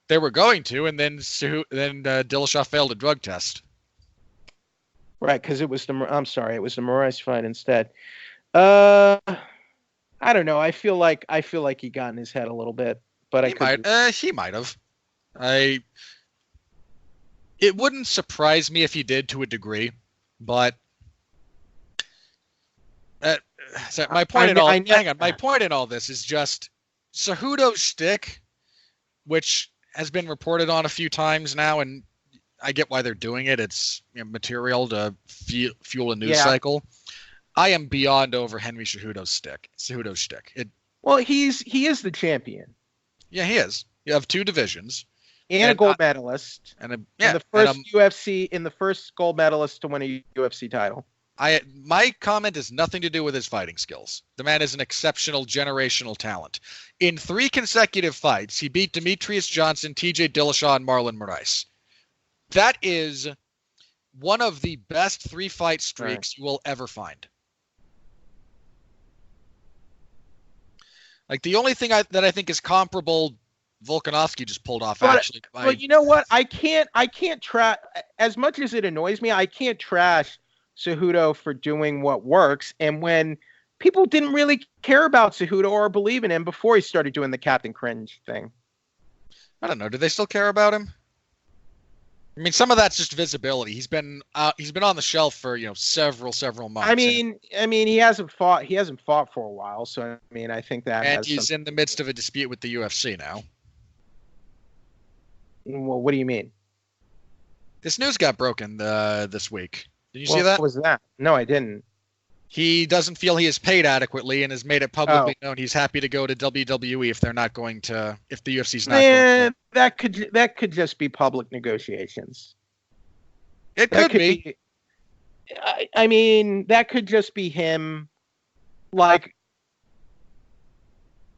They were going to, and then Dillashaw failed a drug test. Right, because it was the Moraes fight instead. I don't know. I feel like he got in his head a little bit, but he might have. It wouldn't surprise me if he did to a degree, but my point in all this is just Cejudo's shtick, which has been reported on a few times now, and I get why they're doing it. It's material to fuel a news cycle. I am beyond over Henry Cejudo's shtick. He is the champion. Yeah, he is. You have two divisions. And a gold medalist. The first gold medalist to win a UFC title. My comment has nothing to do with his fighting skills. The man is an exceptional generational talent. In 3 consecutive fights, he beat Demetrius Johnson, TJ Dillashaw, and Marlon Moraes. That is one of the best 3-fight streaks you will ever find. Like the only thing that I think is comparable, Volkanovski just pulled off. But- Actually, But you know what? I can't trash, as much as it annoys me, I can't trash Cejudo for doing what works. And when people didn't really care about Cejudo or believe in him before he started doing the Captain Cringe thing. I don't know. Do they still care about him? I mean, some of that's just visibility. He's been on the shelf for several months. I mean, he hasn't fought for a while, so I mean, I think that. And he's in the midst of a dispute with the UFC now. Well, what do you mean? This news got broken this week. Did you see that? What was that? No, I didn't. He doesn't feel he is paid adequately and has made it publicly known he's happy to go to WWE if the UFC's not going to. That could just be public negotiations. It could be. I mean, that could just be him, like,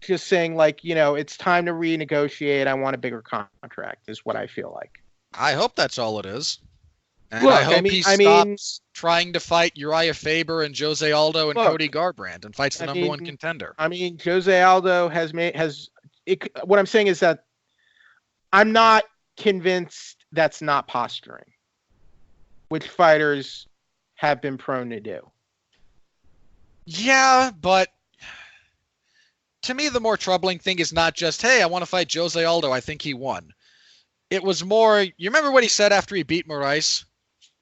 just saying, like, it's time to renegotiate. I want a bigger contract, is what I feel like. I hope that's all it is. And Look, I hope he stops trying to fight Uriah Faber and Jose Aldo and Cody Garbrandt and fights the number one contender. I mean, Jose Aldo what I'm saying is that I'm not convinced that's not posturing, which fighters have been prone to do. Yeah, but to me, the more troubling thing is not just, hey, I want to fight Jose Aldo. I think he won. It was more, you remember what he said after he beat Moraes?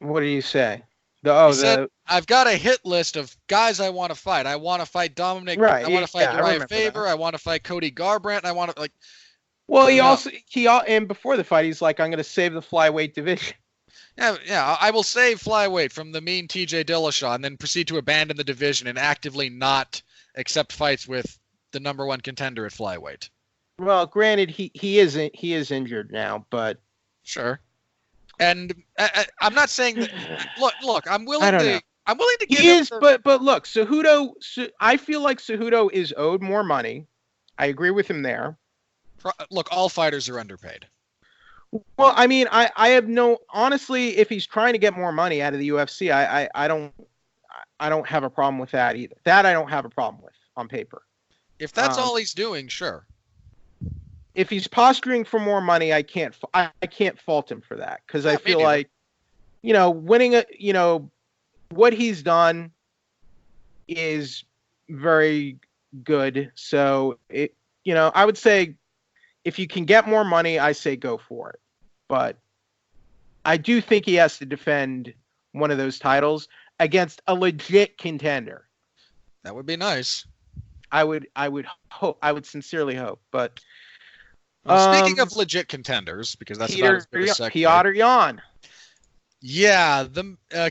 What did he say? He said, I've got a hit list of guys I want to fight. I want to fight Dominic. Right. I want to fight Uriah Faber. I want to fight Cody Garbrandt. I want to like. Well, and before the fight, he's like, I'm going to save the flyweight division. Yeah. I will save flyweight from the mean TJ Dillashaw, and then proceed to abandon the division and actively not accept fights with the number one contender at flyweight. Well, granted, he is injured now, but sure. And I'm not saying that. Look. I'm willing to give. He is, but look, Cejudo. I feel like Cejudo is owed more money. I agree with him there. Look, all fighters are underpaid. Well, I mean, I have honestly, if he's trying to get more money out of the UFC, I don't have a problem with that either. That I don't have a problem with on paper. If that's all he's doing, sure. If he's posturing for more money, I can't fault him for that, because I feel like, winning what he's done is very good. So I would say if you can get more money, I say go for it. But I do think he has to defend one of those titles against a legit contender. That would be nice. I would sincerely hope, but. Speaking of legit contenders, because that's about as big a segue. Petr Yan. Yeah,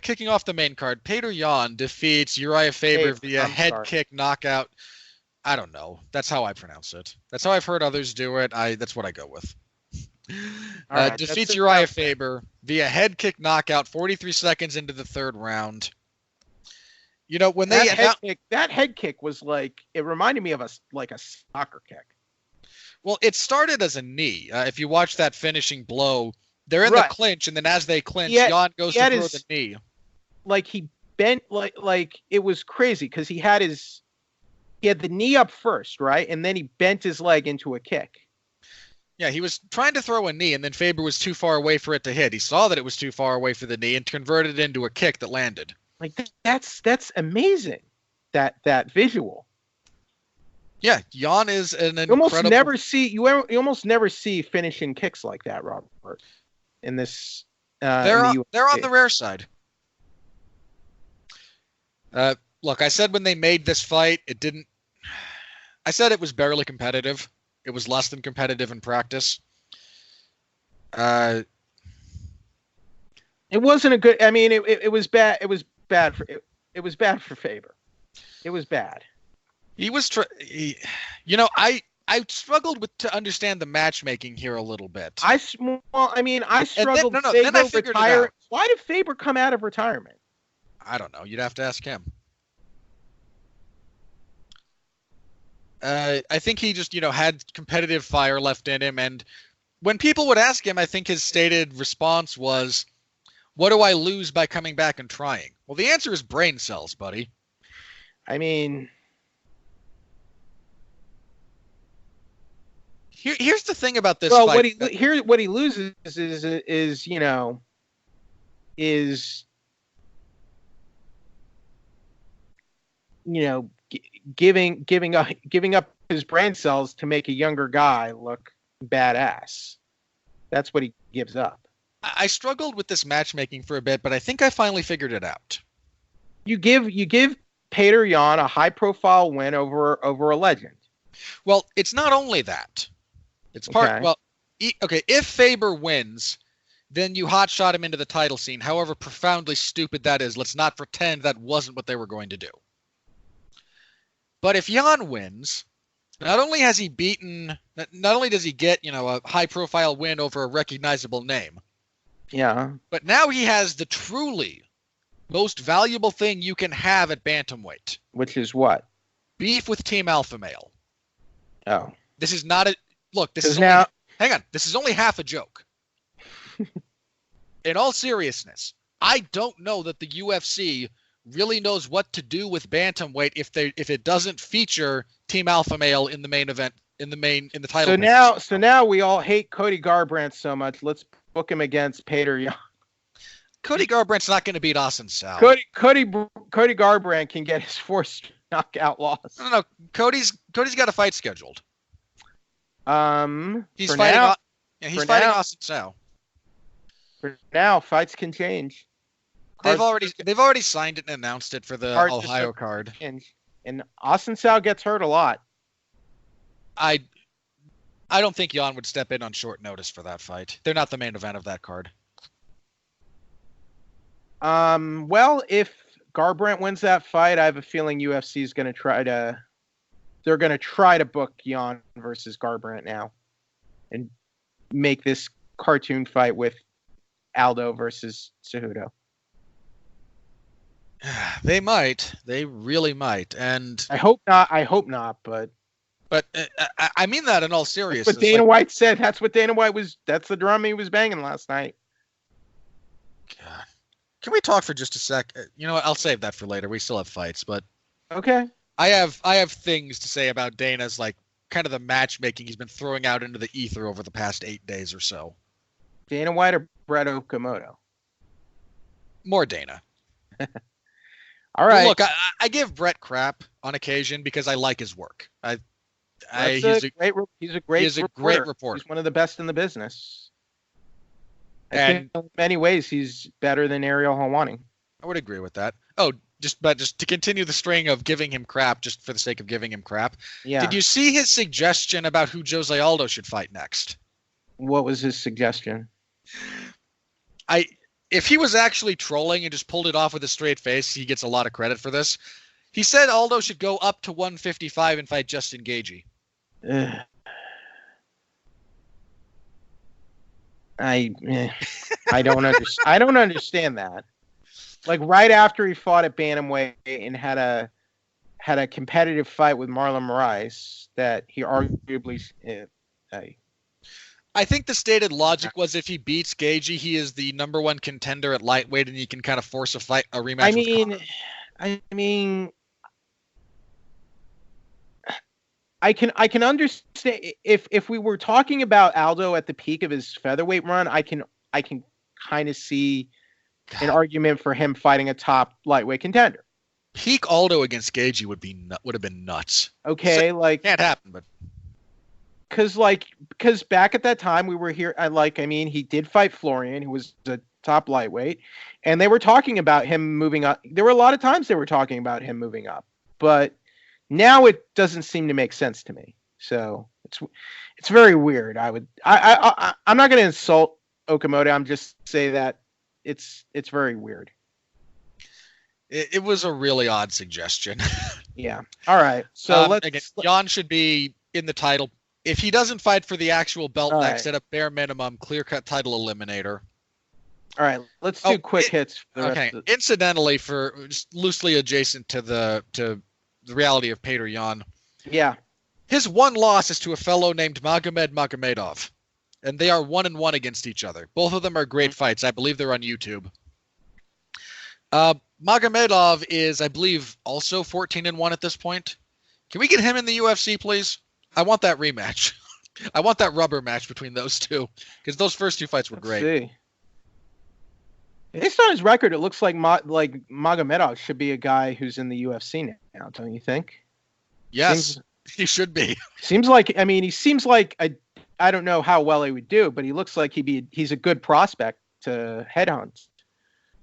kicking off the main card, Petr Yan defeats Uriah Faber via head kick knockout. I don't know. That's how I pronounce it. That's how I've heard others do it. That's what I go with. Defeats Uriah Faber via head kick knockout 43 seconds into the third round. When that head kick was like, it reminded me of a soccer kick. Well, it started as a knee. If you watch that finishing blow, they're in the clinch, and then as they clinch, Yan goes to throw the knee. Like he bent, like it was crazy because he had the knee up first, right, and then he bent his leg into a kick. Yeah, he was trying to throw a knee, and then Faber was too far away for it to hit. He saw that it was too far away for the knee and converted it into a kick that landed. Like that's amazing. That visual. Yeah, Yan is an incredible. You almost never see finishing kicks like that, Robert. In this, they're on the rare side. Look, I said when they made this fight, I said it was barely competitive. It was less than competitive in practice. It wasn't a good. I mean, it was bad. It was bad for Faber. It was bad. He was, I struggled to understand the matchmaking here a little bit. I struggled. Then I figured it out. Why did Faber come out of retirement? I don't know. You'd have to ask him. I think he just, had competitive fire left in him, and when people would ask him, I think his stated response was, "What do I lose by coming back and trying?" Well, the answer is brain cells, buddy. I mean. Here's the thing about this Well, fight. what he loses is you know giving up his brain cells to make a younger guy look badass. That's what he gives up. I struggled with this matchmaking for a bit, but I think I finally figured it out. You give Petr Yan a high profile win over a legend. Well, it's not only that. It's part. Okay. Well, okay. If Faber wins, then you hotshot him into the title scene. However profoundly stupid that is, let's not pretend that wasn't what they were going to do. But if Yan wins, not only does he get, a high-profile win over a recognizable name. Yeah. But now he has the truly most valuable thing you can have at bantamweight. Which is what? Beef with Team Alpha Male. Oh. This is not a look. This is now. Hang on. This is only half a joke. In all seriousness, I don't know that the UFC really knows what to do with bantamweight if it doesn't feature Team Alpha Male in the main event in the title. So now we all hate Cody Garbrandt so much. Let's book him against Petr Yan. Cody Garbrandt's not going to beat Assuncao. Cody Garbrandt can get his forced knockout loss. No. Cody's got a fight scheduled. He's for fighting. now, He's fighting Assuncao. For now, fights can change. They've already signed it and announced it for the Ohio card. And Assuncao gets hurt a lot. I don't think Yan would step in on short notice for that fight. They're not the main event of that card. Well, if Garbrandt wins that fight, I have a feeling UFC is going to try to book Yan versus Garbrandt now and make this cartoon fight with Aldo versus Cejudo. They might. They really might. And I hope not, but I mean that in all seriousness. That's what Dana White said. That's what Dana White was. That's the drum he was banging last night. God. Can we talk for just a sec? You know what? I'll save that for later. We still have fights, but okay. I have things to say about Dana's kind of the matchmaking he's been throwing out into the ether over the past 8 days or so. Dana White or Brett Okamoto? More Dana. All right. Well, look, I give Brett crap on occasion because I like his work. He's a great reporter. He's one of the best in the business. And in many ways, he's better than Ariel Helwani. I would agree with that. Oh, just to continue the string of giving him crap just for the sake of giving him crap. Yeah. Did you see his suggestion about who Jose Aldo should fight next? What was his suggestion? If he was actually trolling and just pulled it off with a straight face, he gets a lot of credit for this. He said Aldo should go up to 155 and fight Justin Gaethje. I don't understand. I don't understand that. Like right after he fought at bantamweight and had a competitive fight with Marlon Moraes, that he arguably. I think the stated logic was if he beats Gaethje, he is the number one contender at lightweight, and he can kind of force a rematch. I can understand if we were talking about Aldo at the peak of his featherweight run, I can kind of see an argument for him fighting a top lightweight contender. Peak Aldo against Gaethje would have been nuts. Okay, can't happen, but because back at that time we were here. He did fight Florian, who was a top lightweight, and they were talking about him moving up. There were a lot of times they were talking about him moving up, but now it doesn't seem to make sense to me. So it's very weird. I'm not going to insult Okamoto. I'm just say that it's very weird. It was a really odd suggestion. Yeah. All right. So Yan should be in the title. If he doesn't fight for the actual belt next, at a bare minimum, clear-cut title eliminator. All right. Let's do quick hits. Incidentally, for just loosely adjacent to the reality of Petr Yan. Yeah. His one loss is to a fellow named Magomed Magomedov, and they are 1-1 against each other. Both of them are great fights. I believe they're on YouTube. Magomedov is, I believe, also 14-1 at this point. Can we get him in the UFC, please? I want that rematch. I want that rubber match between those two because those first 2 fights were great. See. Based on his record, it looks like Magomedov should be a guy who's in the UFC now, don't you think? Yes, he should be. Seems like, I mean, he seems like I don't know how well he would do, but he looks like he's a good prospect to headhunt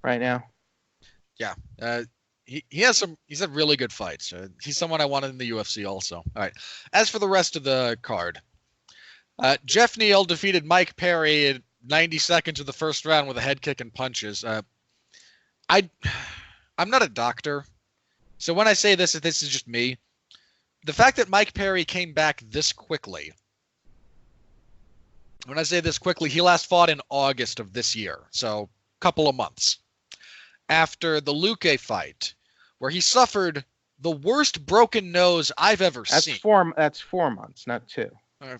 right now. Yeah, he's had really good fights. He's someone I wanted in the UFC also. All right. As for the rest of the card, Jeff Neal defeated Mike Perry in 90 seconds of the first round with a head kick and punches. I'm not a doctor, so when I say this is just me. The fact that Mike Perry came back this quickly. When I say this quickly, he last fought in August of this year, so a couple of months after the Luque fight, where he suffered the worst broken nose I've ever seen. That's 4 months, not 2.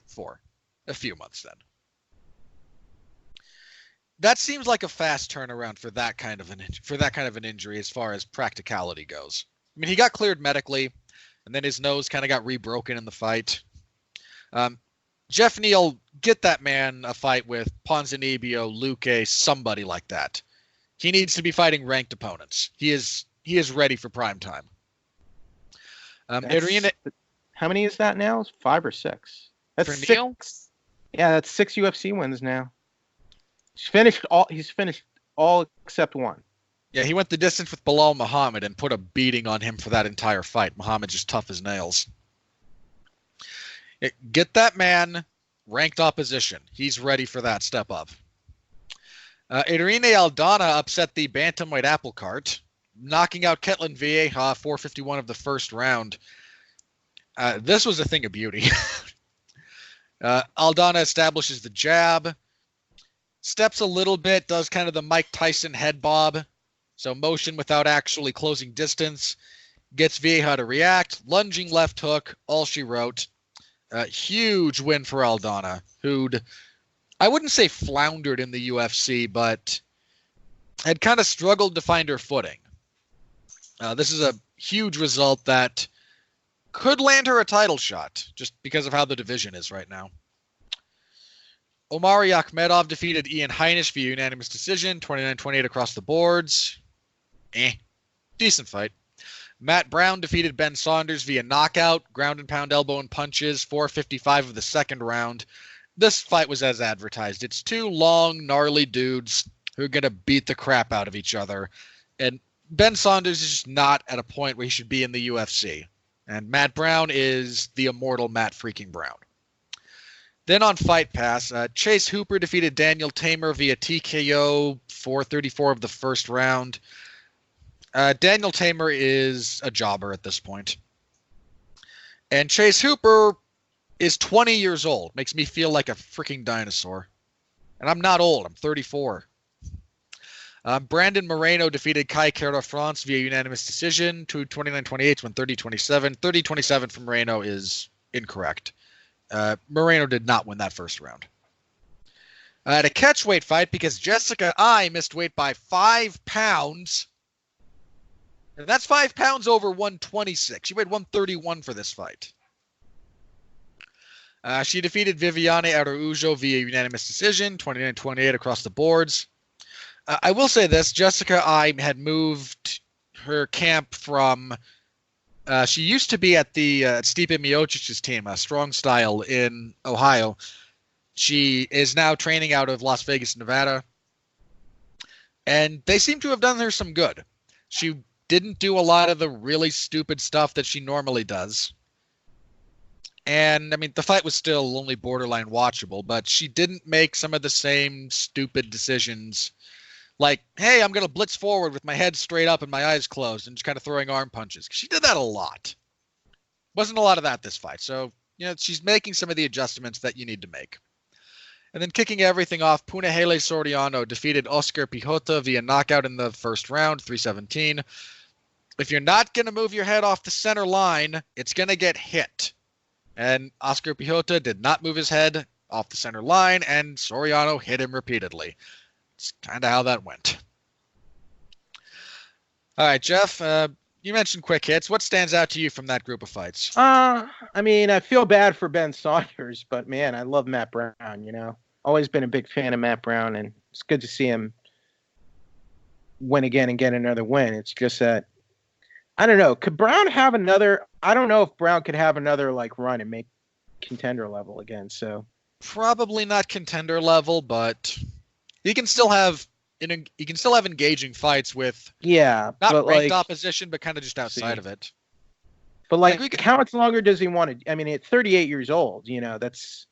4. A few months then. That seems like a fast turnaround for that kind of an injury as far as practicality goes. I mean, he got cleared medically, and then his nose kind of got rebroken in the fight. Jeff Neal, get that man a fight with Ponzinibbio, Luque, somebody like that. He needs to be fighting ranked opponents. He is ready for prime time. How many is that now? 5 or 6? That's for 6. Neal? Yeah, that's 6 UFC wins now. He's finished all except 1. Yeah, he went the distance with Bilal Muhammad and put a beating on him for that entire fight. Muhammad's just tough as nails. Get that man ranked opposition. He's ready for that step up. Irene Aldana upset the bantamweight apple cart, knocking out Ketlin Vieja 451 of the first round. This was a thing of beauty. Aldana establishes the jab, steps a little bit, does kind of the Mike Tyson head bob, so motion without actually closing distance, gets Vieja to react, lunging left hook, all she wrote. Huge win for Aldana, who'd, I wouldn't say floundered in the UFC, but had kind of struggled to find her footing. This is a huge result that could land her a title shot, just because of how the division is right now. Omari Akhmedov defeated Ian Heinisch via unanimous decision, 29-28 across the boards. Decent fight. Matt Brown defeated Ben Saunders via knockout, ground and pound elbow and punches, 4:55 of the second round. This fight was as advertised. It's 2 long, gnarly dudes who are going to beat the crap out of each other. And Ben Saunders is just not at a point where he should be in the UFC. And Matt Brown is the immortal Matt freaking Brown. Then on Fight Pass, Chase Hooper defeated Daniel Tamer via TKO, 4:34 of the first round. Daniel Tamer is a jobber at this point. And Chase Hooper is 20 years old. Makes me feel like a freaking dinosaur. And I'm not old. I'm 34. Brandon Moreno defeated Kai Kara France via unanimous decision to 29-28 when 30-27. 30-27 from Moreno is incorrect. Moreno did not win that first round. At a catchweight fight, because Jessica I missed weight by 5 pounds. And that's 5 pounds over 126. She weighed 131 for this fight. She defeated Viviane Araujo via unanimous decision, 29-28 across the boards. I will say this, Jessica I had moved her camp from, she used to be at the Stipe Miocic's team, Strong Style in Ohio. She is now training out of Las Vegas, Nevada. And they seem to have done her some good. She didn't do a lot of the really stupid stuff that she normally does. And, I mean, the fight was still only borderline watchable, but she didn't make some of the same stupid decisions. Like, hey, I'm going to blitz forward with my head straight up and my eyes closed and just kind of throwing arm punches. She did that a lot. Wasn't a lot of that this fight. So, she's making some of the adjustments that you need to make. And then kicking everything off, Punahele Soriano defeated Oscar Pijota via knockout in the first round, 3:17. If you're not going to move your head off the center line, it's going to get hit. And Oscar Pijota did not move his head off the center line, and Soriano hit him repeatedly. It's kind of how that went. All right, Jeff, You mentioned quick hits. What stands out to you from that group of fights? I mean, I feel bad for Ben Saunders, but man, I love Matt Brown, you know. Always been a big fan of Matt Brown, and it's good to see him win again and get another win. It's just that, I don't know. Could Brown have another? I don't know if Brown could have another like run and make contender level again. So Probably not contender level, but he can still have engaging fights with yeah, not but ranked like, opposition, but kind of just outside of it. but like, we could- how much longer does he want to? I mean, at 38 years old, you know, it's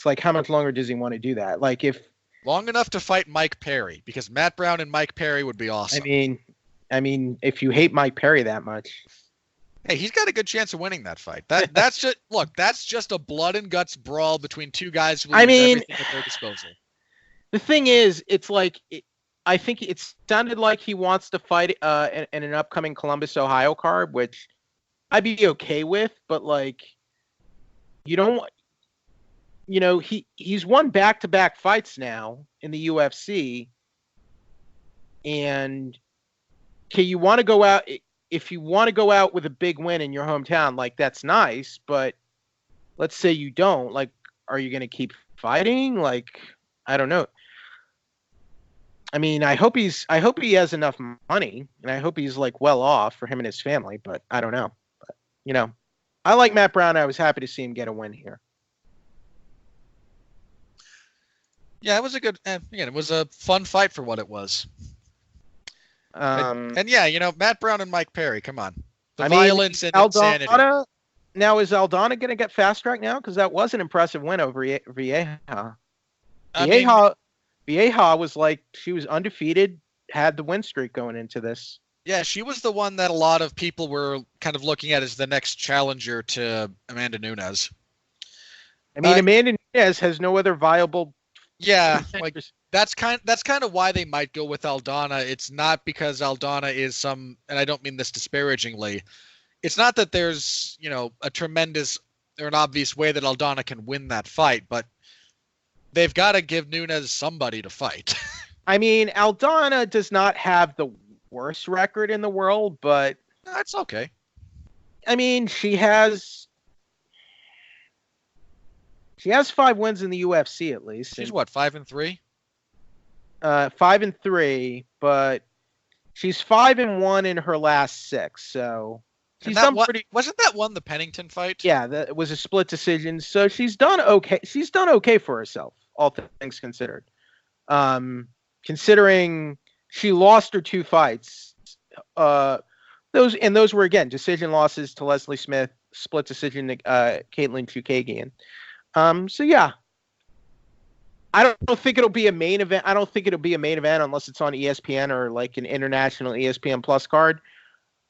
like how much longer does he want to do that? Like if Long enough to fight Mike Perry, because Matt Brown and Mike Perry would be awesome. I mean, if you hate Mike Perry that much, Hey, he's got a good chance of winning that fight. That's just a blood and guts brawl between two guys who lose everything at their disposal. the thing is, it's like I think it sounded like he wants to fight in an upcoming Columbus, Ohio card, which I'd be okay with, but like you don't, you know, he's won back-to-back fights now in the UFC, and okay, you want to go out. If you want to go out with a big win in your hometown, like that's nice, but let's say you don't, like, are you going to keep fighting? Like, I don't know. I mean, I hope he has enough money, and I hope he's like well off for him and his family, but I don't know. But, you know, I like Matt Brown. I was happy to see him get a win here. Yeah, it was a good. Again, it was a fun fight for what it was. And yeah, you know, Matt Brown and Mike Perry. Come on, the violence and insanity. Now is Aldana going to get fast track now? Because that was an impressive win over Vieja. Vieja was like, she was undefeated, had the win streak going into this. Yeah, she was the one that a lot of people were kind of looking at as the next challenger to Amanda Nunes. I mean, Amanda Nunes has no other viable. Yeah, like that's kind of why they might go with Aldana. It's not because Aldana is some, and I don't mean this disparagingly. It's not that there's, you know, a tremendous or an obvious way that Aldana can win that fight, but they've got to give Nunes somebody to fight. I mean, Aldana does not have the worst record in the world, but that's okay. I mean, she has 5 wins in the UFC at least. She's what, 5-3? 5-3, but she's 5-1 in her last 6. So she's done pretty. Wasn't that one the Pennington fight? Yeah, that was a split decision. So she's done okay. She's done okay for herself, all things considered. Considering she lost her 2 fights, those were again decision losses to Leslie Smith, split decision to Caitlin Chukagian. So yeah, I don't think it'll be a main event. I don't think it'll be a main event unless it's on ESPN or like an international ESPN Plus card.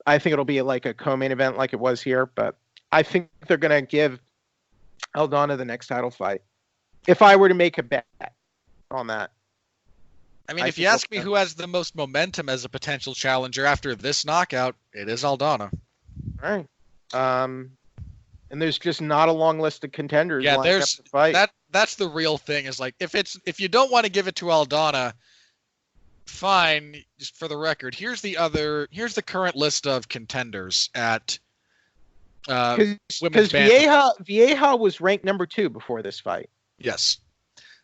I think it'll be like a co-main event like it was here, but I think they're going to give Aldana the next title fight. If I were to make a bet on that. I mean, if you ask me who has the most momentum as a potential challenger after this knockout, it is Aldana. All right. And there's just not a long list of contenders. Yeah, there's that's the real thing. Is like if you don't want to give it to Aldana, fine. Just for the record, here's the current list of contenders at women's bantamweight. Vieja was ranked number 2 before this fight. Yes.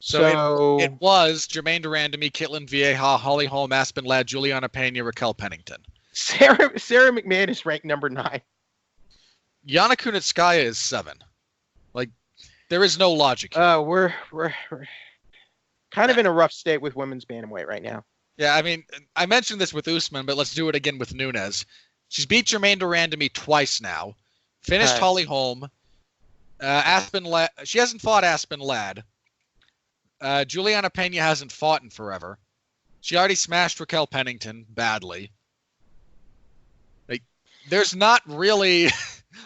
So it was Jermaine Durandamy, Kitlin Vieja, Holly Holm, Aspen Ladd, Juliana Pena, Raquel Pennington. Sarah McMahon is ranked number 9. Yana Kunitskaya is 7. Like, there is no logic here. We're kind of in a rough state with women's bantamweight right now. Yeah, I mean, I mentioned this with Usman, but let's do it again with Nunes. She's beat Jermaine Durandamy twice now. Finished Holly Holm. Aspen Ladd. She hasn't fought Aspen Ladd. Juliana Pena hasn't fought in forever. She already smashed Raquel Pennington badly. Like, there's not really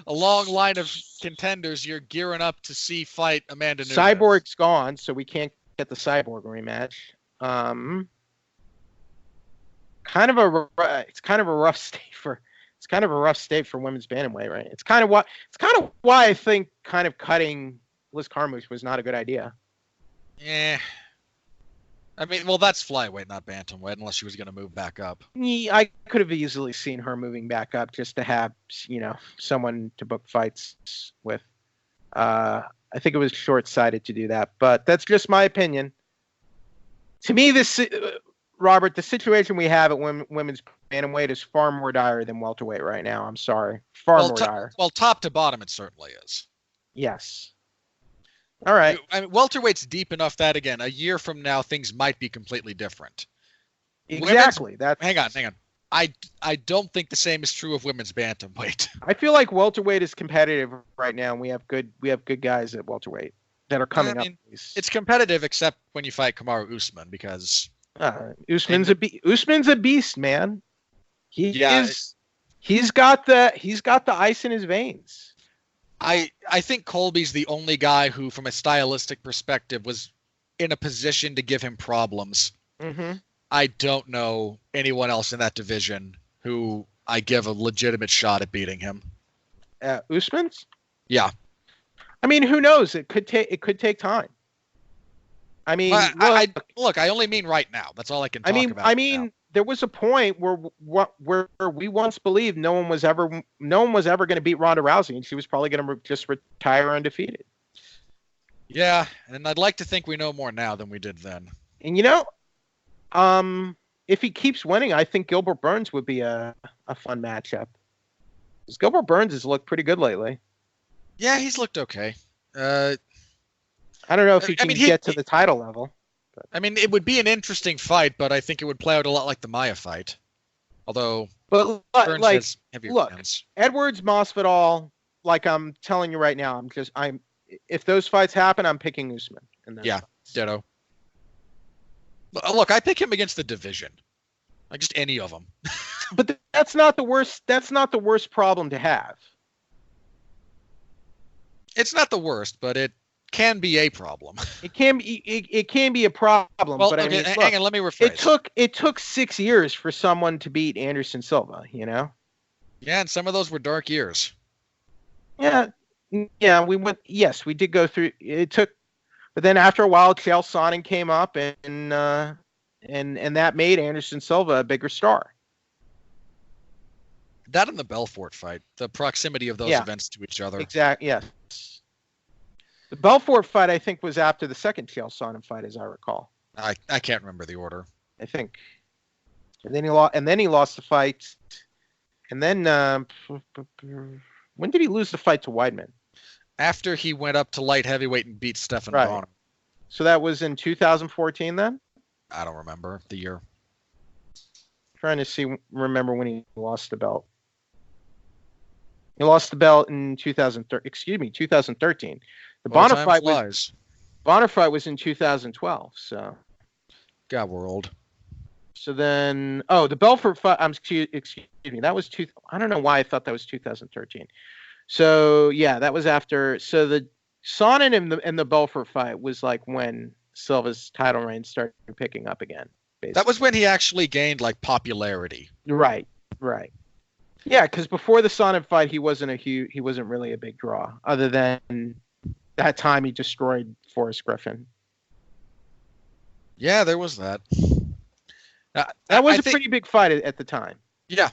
a long line of contenders you're gearing up to see fight Amanda Nunes. Cyborg's gone, so we can't get the Cyborg rematch. It's kind of a rough state for women's bantamweight, right? It's kind of why I think kind of cutting Liz Carmouche was not a good idea. Yeah. I mean, well, that's flyweight, not bantamweight, unless she was going to move back up. I could have easily seen her moving back up just to have, someone to book fights with. I think it was short-sighted to do that, but that's just my opinion. To me, Robert, the situation we have at women's bantamweight is far more dire than welterweight right now. I'm sorry. Far more dire. Well, top to bottom, it certainly is. Yes. All right. I mean, welterweight's deep enough that, again, a year from now, things might be completely different. Exactly. Hang on. I don't think the same is true of women's bantamweight. I feel like welterweight is competitive right now, and we have good guys at welterweight that are coming up. It's competitive, except when you fight Kamaru Usman, because Usman's a beast, man. He's got the ice in his veins. I think Colby's the only guy who, from a stylistic perspective, was in a position to give him problems. Mm-hmm. I don't know anyone else in that division who I give a legitimate shot at beating him. Usman's? Yeah. I mean, who knows? It could take time. I mean, look, I only mean right now. That's all I can talk about. I mean, there was a point where we once believed no one was ever going to beat Ronda Rousey, and she was probably going to just retire undefeated. Yeah, and I'd like to think we know more now than we did then. And if he keeps winning, I think Gilbert Burns would be a fun matchup. Because Gilbert Burns has looked pretty good lately. Yeah, he's looked okay. I don't know if he can get to the title level. But. I mean, it would be an interesting fight, but I think it would play out a lot like the Maia fight. Although, Burns has heavier hands. Edwards, Masvidal, like I'm telling you right now, if those fights happen, I'm picking Usman. Ditto. Look, I pick him against the division. Like just any of them. But that's not the worst. That's not the worst problem to have. It's not the worst, but it can be a problem. It can be a problem. Well, but okay, I mean, hang on, let me rephrase. It took 6 years for someone to beat Anderson Silva. Yeah, and some of those were dark years. Yeah, we went. Yes, we did go through. It took, but then after a while, Chael Sonnen came up, and that made Anderson Silva a bigger star. That and the Belfort fight, the proximity of those events to each other. Exactly. Yes. The Belfort fight, I think, was after the second Chael Sonnen fight, as I recall. I can't remember the order. I think. And then he lost the fight. And then when did he lose the fight to Weidman? After he went up to light heavyweight and beat Stephan Bonner. So that was in 2014 then? I don't remember the year. Trying to remember when he lost the belt. He lost the belt in 2013. The Bonner fight was in 2012. So, God, we're old. So then, the Belfort fight. Excuse me. That was I don't know why I thought that was 2013. So yeah, that was after. So the Sonnen and the Belfort fight was like when Silva's title reign started picking up again. Basically. That was when he actually gained like popularity. Right. Yeah, because before the Sonnen fight, he wasn't really a big draw. Other than that time he destroyed Forrest Griffin. Yeah, there was that. That was a pretty big fight at the time. Yeah.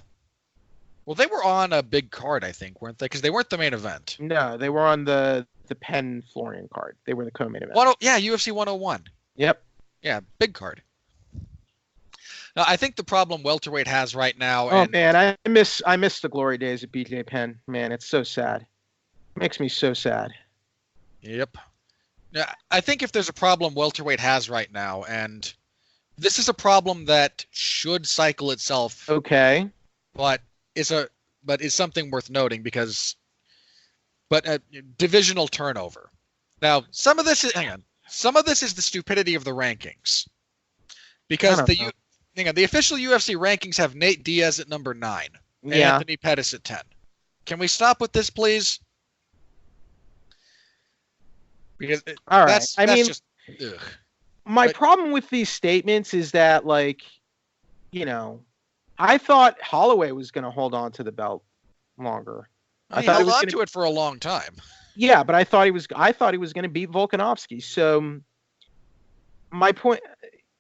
Well, they were on a big card, I think, weren't they? Because they weren't the main event. No, they were on the Penn Florian card. They were the co-main event. UFC 101. Yep. Yeah, big card. Now, I think the problem welterweight has right now. Oh man, I miss the glory days of BJ Penn. Man, it's so sad. It makes me so sad. Yep. Yeah, I think if there's a problem welterweight has right now, and this is a problem that should cycle itself. Okay. But is something worth noting because divisional turnover. Now, some of this is the stupidity of the rankings. Because the official UFC rankings have Nate Diaz at number 9 and Anthony Pettis at 10. Can we stop with this, please? Because all right. My problem with these statements is that, like, I thought Holloway was going to hold on to the belt longer. I thought he held on to it for a long time. Yeah, but I thought he was going to beat Volkanovski. So my point.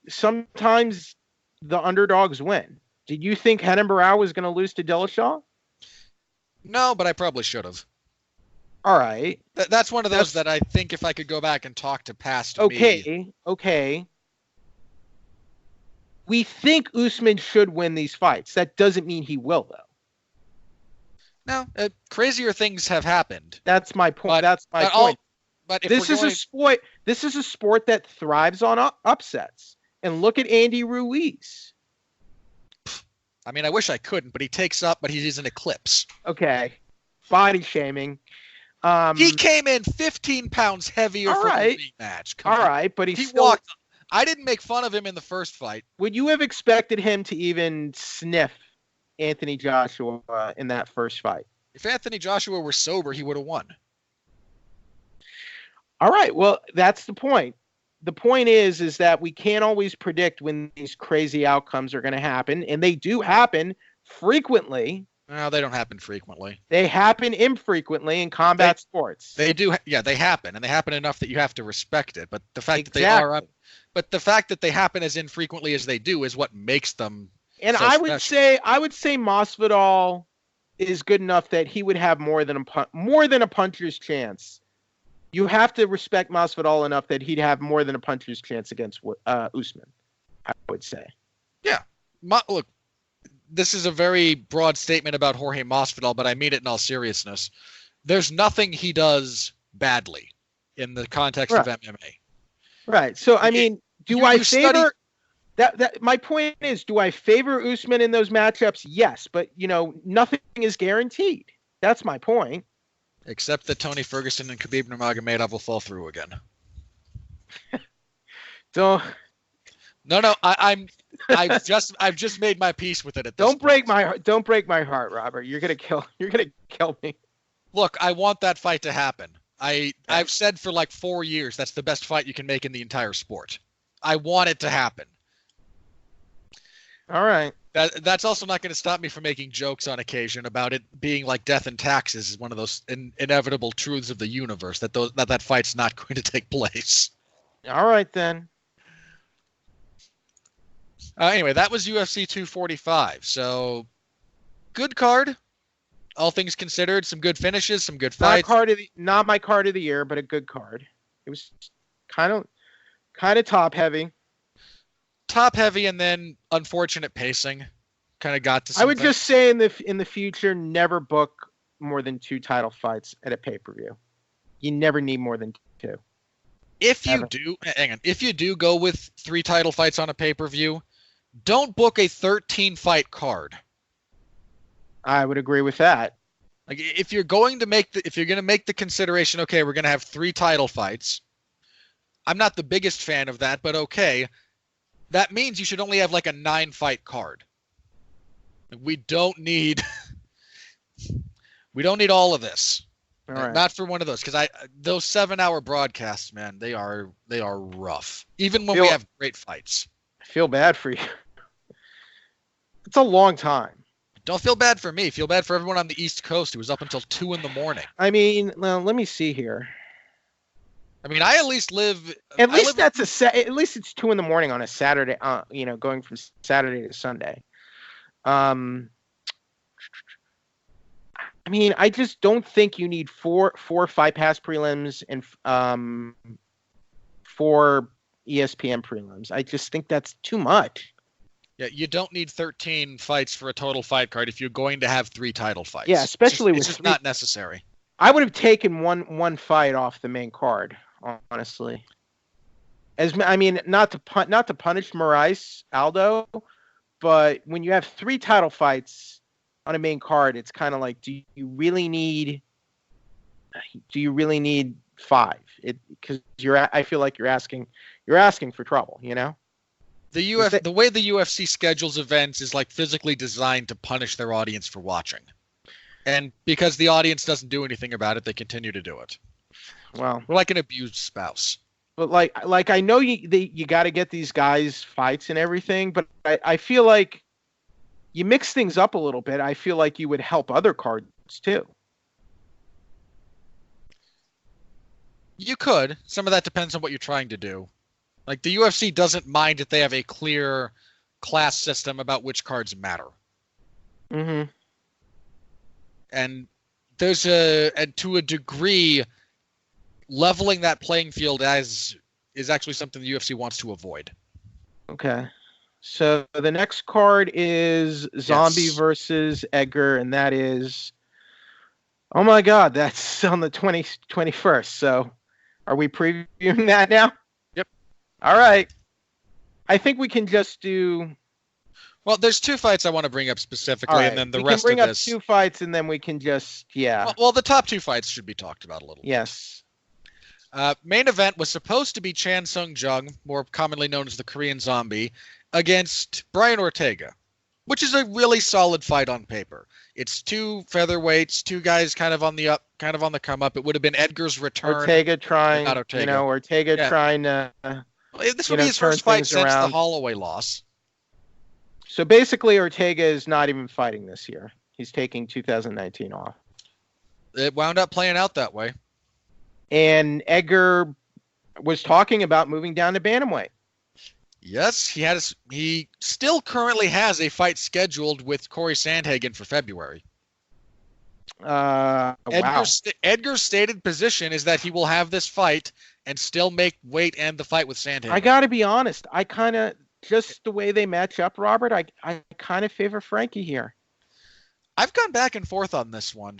sometimes the underdogs win. Did you think Renan Barão was going to lose to Dillashaw? No, but I probably should have. All right. That's one of those that I think if I could go back and talk to past me. Okay. We think Usman should win these fights. That doesn't mean he will, though. No, crazier things have happened. That's my point. That's my point. But if this is a sport. This is a sport that thrives on upsets. And look at Andy Ruiz. I mean, I wish I couldn't, but he takes up, but he's an eclipse. Okay, body shaming. He came in 15 pounds heavier for the rematch. All right, but he still walked. I didn't make fun of him in the first fight. Would you have expected him to even sniff Anthony Joshua in that first fight? If Anthony Joshua were sober, he would have won. All right, well, that's the point. The point is that we can't always predict when these crazy outcomes are going to happen, and they do happen frequently. No, they don't happen frequently. They happen infrequently in combat sports. They do, yeah, they happen, and they happen enough that you have to respect it. But the fact that they are up, but the fact that they happen as infrequently as they do is what makes them. And so I would say Masvidal is good enough that he would have more than a puncher's chance. You have to respect Masvidal enough that he'd have more than a puncher's chance against Usman, I would say. Yeah. Look, this is a very broad statement about Jorge Masvidal, but I mean it in all seriousness. There's nothing he does badly in the context of MMA. Right. So, I mean, my point is, do I favor Usman in those matchups? Yes, but, nothing is guaranteed. That's my point. Except that Tony Ferguson and Khabib Nurmagomedov will fall through again. So, no, I've just made my peace with it. Don't break my heart, Robert. You're gonna kill me. Look, I want that fight to happen. I've said for like 4 years that's the best fight you can make in the entire sport. I want it to happen. All right. That's also not going to stop me from making jokes on occasion about it being like death and taxes is one of those inevitable truths of the universe that fight's not going to take place. All right, then. Anyway, that was UFC 245. So, good card. All things considered, some good finishes, some good fights. Not my card of the year, but a good card. It was kind of top heavy. Top heavy, and then unfortunate pacing kind of got to something. I would just say in the future, never book more than 2 title fights at a pay-per-view. You never need more than 2. If you do go with 3 title fights on a pay-per-view, don't book a 13-fight card. I would agree with that. Like if you're going to make the consideration, okay, we're going to have 3 title fights. I'm not the biggest fan of that, but okay. That means you should only have like a 9-fight card. We don't need all of this. All right. Not for one of those, because those 7-hour broadcasts, man, they are rough. Even when we have great fights. I feel bad for you. It's a long time. Don't feel bad for me. Feel bad for everyone on the East Coast who was up until 2 a.m. I mean, well, let me see here. I mean, I at least live. At least it's 2 a.m. on a Saturday. Going from Saturday to Sunday. I mean, I just don't think you need four Fight Pass prelims and 4 ESPN prelims. I just think that's too much. Yeah, you don't need 13 fights for a total fight card if you're going to have 3 title fights. Yeah, especially it's just not necessary. I would have taken one fight off the main card, honestly. Not to punish Moraes Aldo, but when you have 3 title fights on a main card, it's kind of like, do you really need 5? Because I feel like you're asking for trouble, The way the UFC schedules events is like physically designed to punish their audience for watching. And because the audience doesn't do anything about it, they continue to do it. Well, we're like an abused spouse. But like I know you got to get these guys fights and everything, but I feel like you mix things up a little bit. I feel like you would help other cards too. You could. Some of that depends on what you're trying to do. Like the UFC doesn't mind if they have a clear class system about which cards matter. Mm-hmm. And and to a degree, leveling that playing field is actually something the UFC wants to avoid. Okay. So the next card is Zombie Yes. versus Edgar, and that is, oh my God, that's on the 21st. So are we previewing that now? Yep. All right. I think we can just do. Well, there's two fights I want to bring up specifically, All right. and then the we rest can bring of up this. 2 fights, and then we can just Well, the top 2 fights should be talked about a little. Yes. Main event was supposed to be Chan Sung Jung, more commonly known as the Korean Zombie, against Brian Ortega, which is a really solid fight on paper. It's 2 featherweights, 2 guys kind of on the up, kind of on the come up. It would have been Edgar's return. Ortega trying, not Ortega. Yeah. trying to. This would be his first fight since the Holloway loss. So basically, Ortega is not even fighting this year. He's taking 2019 off. It wound up playing out that way. And Edgar was talking about moving down to bantamweight. Yes, he still currently has a fight scheduled with Corey Sandhagen for February. Wow. Edgar's stated position is that he will have this fight and still make weight and the fight with Sandhagen. I got to be honest. I kind of, just the way they match up, Robert, I kind of favor Frankie here. I've gone back and forth on this one.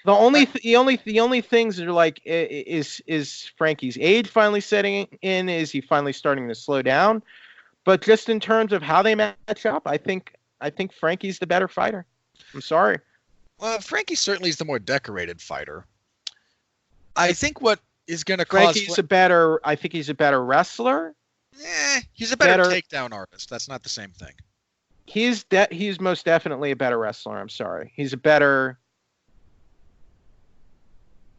The only things that are like is Frankie's age finally setting in? Is he finally starting to slow down? But just in terms of how they match up, I think Frankie's the better fighter. I'm sorry. Well, Frankie certainly is the more decorated fighter. I think what is going to cause I think he's a better wrestler. He's a better takedown artist. That's not the same thing. He's most definitely a better wrestler. I'm sorry. He's a better.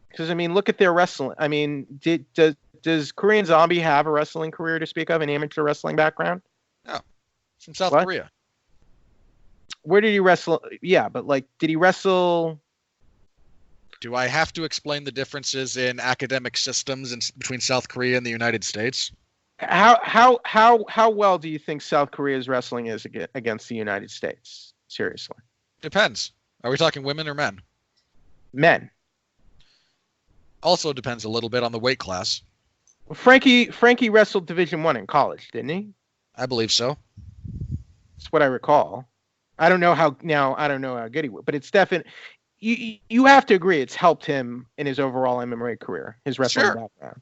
Because, I mean, look at their wrestling. I mean, does Korean Zombie have a wrestling career to speak of, an amateur wrestling background? No. From South Korea. Where did he wrestle? Yeah, but, like, did he wrestle? Do I have to explain the differences in academic systems between South Korea and the United States? How well do you think South Korea's wrestling is against the United States? Seriously. Depends. Are we talking women or men? Men. Also depends a little bit on the weight class. Well, Frankie wrestled Division I in college, didn't he? I believe so. That's what I recall. I don't know how good he was, but it's definitely. You have to agree it's helped him in his overall MMA career, his wrestling background.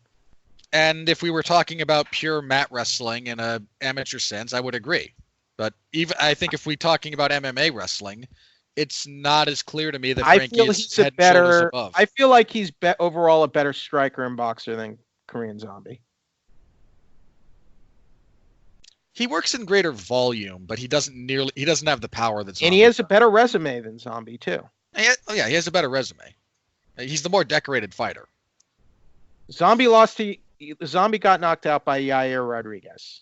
And if we were talking about pure mat wrestling in an amateur sense, I would agree. But I think if we're talking about MMA wrestling, it's not as clear to me that Frankie is head and shoulders above. I feel like he's overall a better striker and boxer than Korean Zombie. He works in greater volume, but he doesn't have the power that Zombie and he has a better resume than Zombie too. He has a better resume. He's the more decorated fighter. Zombie got knocked out by Yair Rodriguez.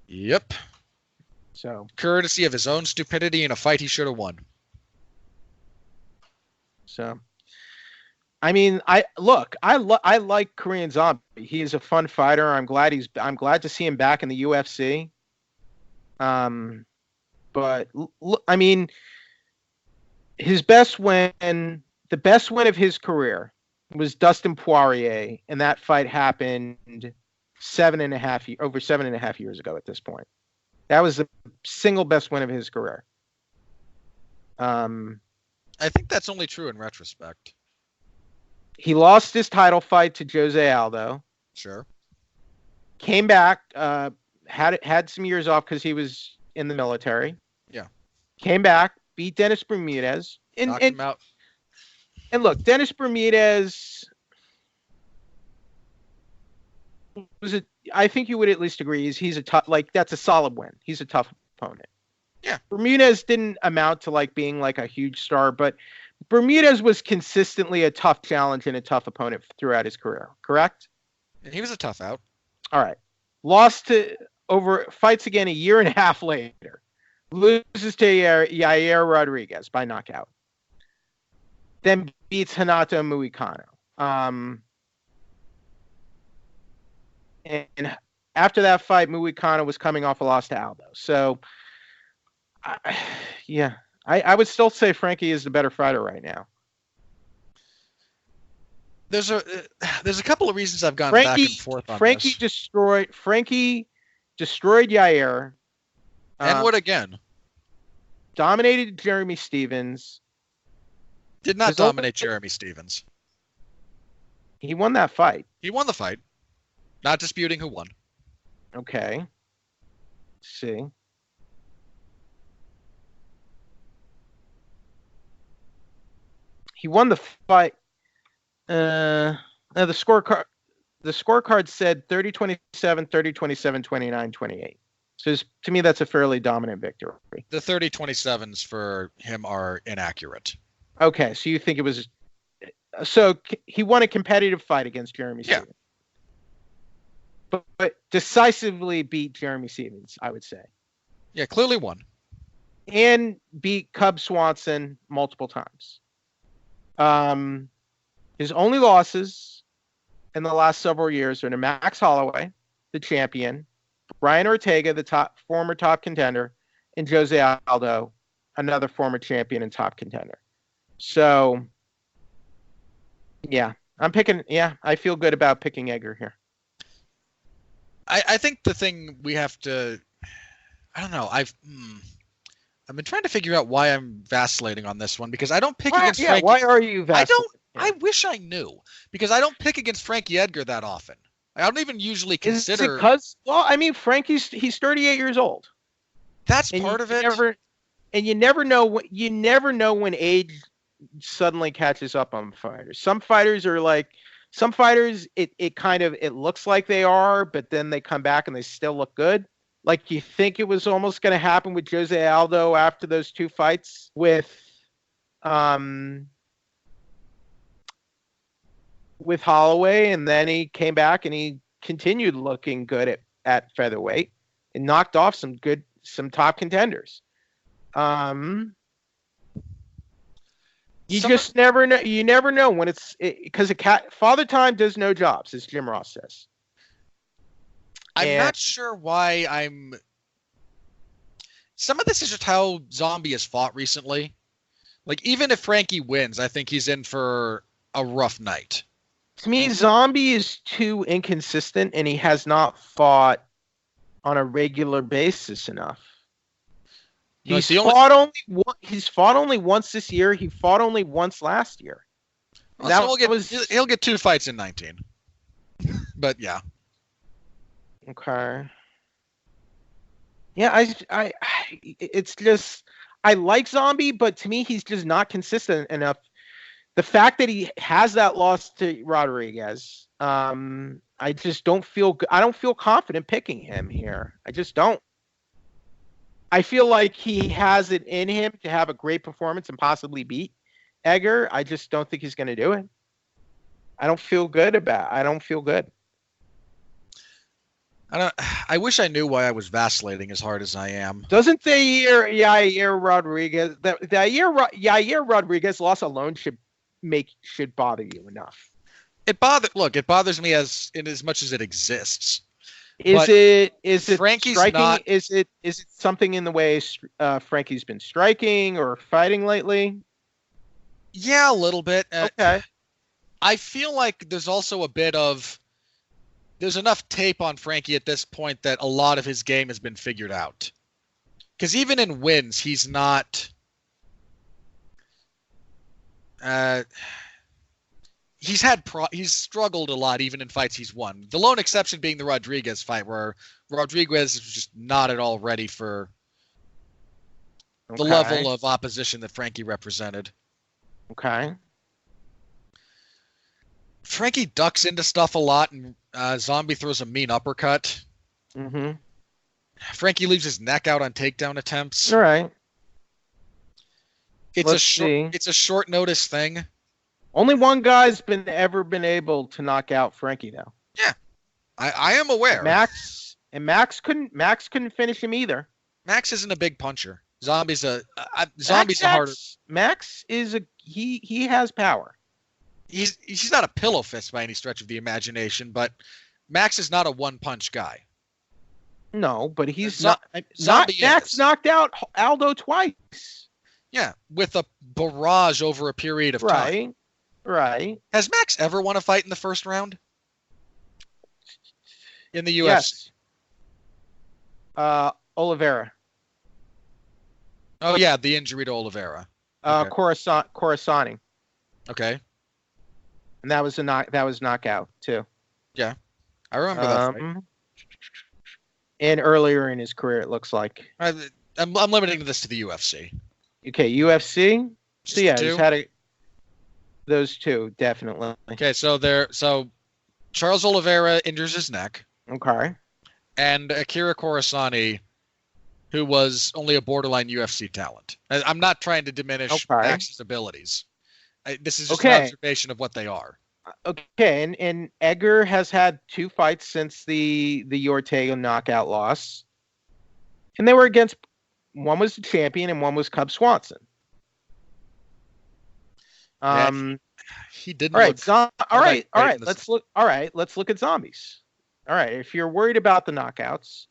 Yep. So courtesy of his own stupidity in a fight he should have won. So, I mean, I like Korean Zombie. He is a fun fighter. I'm glad to see him back in the UFC. But I mean, the best win of his career was Dustin Poirier, and that fight happened over 7.5 years ago at this point. That was the single best win of his career. I think that's only true in retrospect. He lost his title fight to Jose Aldo. Sure. Came back, had some years off because he was in the military. Yeah. Came back, beat Dennis Bermudez. Knocked him out. And look, Dennis Bermudez I think you would at least agree he's a tough, that's a solid win. He's a tough opponent. Yeah. Bermudez didn't amount to being a huge star, but Bermudez was consistently a tough challenge and a tough opponent throughout his career, correct? And he was a tough out. All right. Fights again a year and a half later. Loses to Yair Rodriguez by knockout. Then beats Hanato Muikano. And after that fight, Muikana was coming off a loss to Aldo. So, I would still say Frankie is the better fighter right now. There's a couple of reasons I've gone back and forth on Frankie this. destroyed Yair. And what again? Dominated Jeremy Stevens. Did not dominate Jeremy Stevens. He won that fight. He won the fight. Not disputing who won. Okay. Let's see. He won the fight. The scorecard said 30-27, 30-27, 29-28. So to me, that's a fairly dominant victory. The 30-27s for him are inaccurate. Okay, so you think it was... So he won a competitive fight against Jeremy Stevens. But decisively beat Jeremy Stevens, I would say. Yeah, clearly won. And beat Cub Swanson multiple times. His only losses in the last several years are to Max Holloway, the champion, Brian Ortega, the former top contender, and Jose Aldo, another former champion and top contender. So, yeah, I feel good about picking Edgar here. I think the thing we have to, I don't know, I've been trying to figure out why I'm vacillating on this one, because I don't pick against Frankie. Why are you vacillating? I wish I knew, because I don't pick against Frankie Edgar that often. I don't even usually consider. Is it because? Well, I mean, he's 38 years old. That's part of it. You never know when age suddenly catches up on fighters. Some fighters, it looks like they are, but then they come back and they still look good. Like you think it was almost going to happen with Jose Aldo after those two fights with Holloway, and then he came back and he continued looking good at featherweight and knocked off some top contenders. Just never know. You never know when because father time does no jobs, as Jim Ross says. I'm not sure why some of this is just how Zombie has fought recently. Like, even if Frankie wins, I think he's in for a rough night. To me, Zombie is too inconsistent, and he has not fought on a regular basis enough. He's fought only once this year. He fought only once last year. He'll get 2 fights in 19. But yeah. Okay. Yeah, it's just, I like Zombie, but to me, he's just not consistent enough. The fact that he has that loss to Rodriguez, I just don't feel confident picking him here. I just don't. I feel like he has it in him to have a great performance and possibly beat Edgar. I just don't think he's going to do it. I don't feel good. I wish I knew why I was vacillating as hard as I am. Doesn't the Yair Rodriguez loss alone should bother you enough? It bothers me as much as it exists. Is it Frankie's striking? not, is it something in the way Frankie's been striking or fighting lately? Yeah, a little bit. Okay. I feel like there's also a bit of, there's enough tape on Frankie at this point that a lot of his game has been figured out. Because even in wins, he's not. He's struggled a lot even in fights he's won. The lone exception being the Rodriguez fight, where Rodriguez was just not at all ready for the level of opposition that Frankie represented. Okay. Frankie ducks into stuff a lot, and Zombie throws a mean uppercut. Mm-hmm. Frankie leaves his neck out on takedown attempts. All right. It's a short notice thing. Only one guy's ever been able to knock out Frankie, though. Yeah, I am aware. Max couldn't finish him either. Max isn't a big puncher. Zombie's a harder. Max is he has power. He's not a pillow fist by any stretch of the imagination, but Max is not a one-punch guy. No, but he's Zo- not. Zombie Max is. knocked out Aldo twice. Yeah, with a barrage over a period of time. Right. Has Max ever won a fight in the first round? In the UFC? Yes. Oliveira. Oh, yeah, the injury to Oliveira. Okay. Coruscant. Okay. And that was knockout too. Yeah. I remember that fight. And earlier in his career, it looks like. I'm limiting this to the UFC. Okay, UFC. So yeah, Just he's two? had those two definitely. Okay, so Charles Oliveira injures his neck, Okay. and Akira Kurosani, who was only a borderline UFC talent. I'm not trying to diminish Okay. Max's abilities. This is just Okay. an observation of what they are. Okay, and Edgar has had 2 fights since the Ortega knockout loss, and they were against, one was the champion and one was Cub Swanson. He didn't. All right, look all right. great in this. Let's look. All right, let's look at zombies. All right, if you're worried about the knockouts,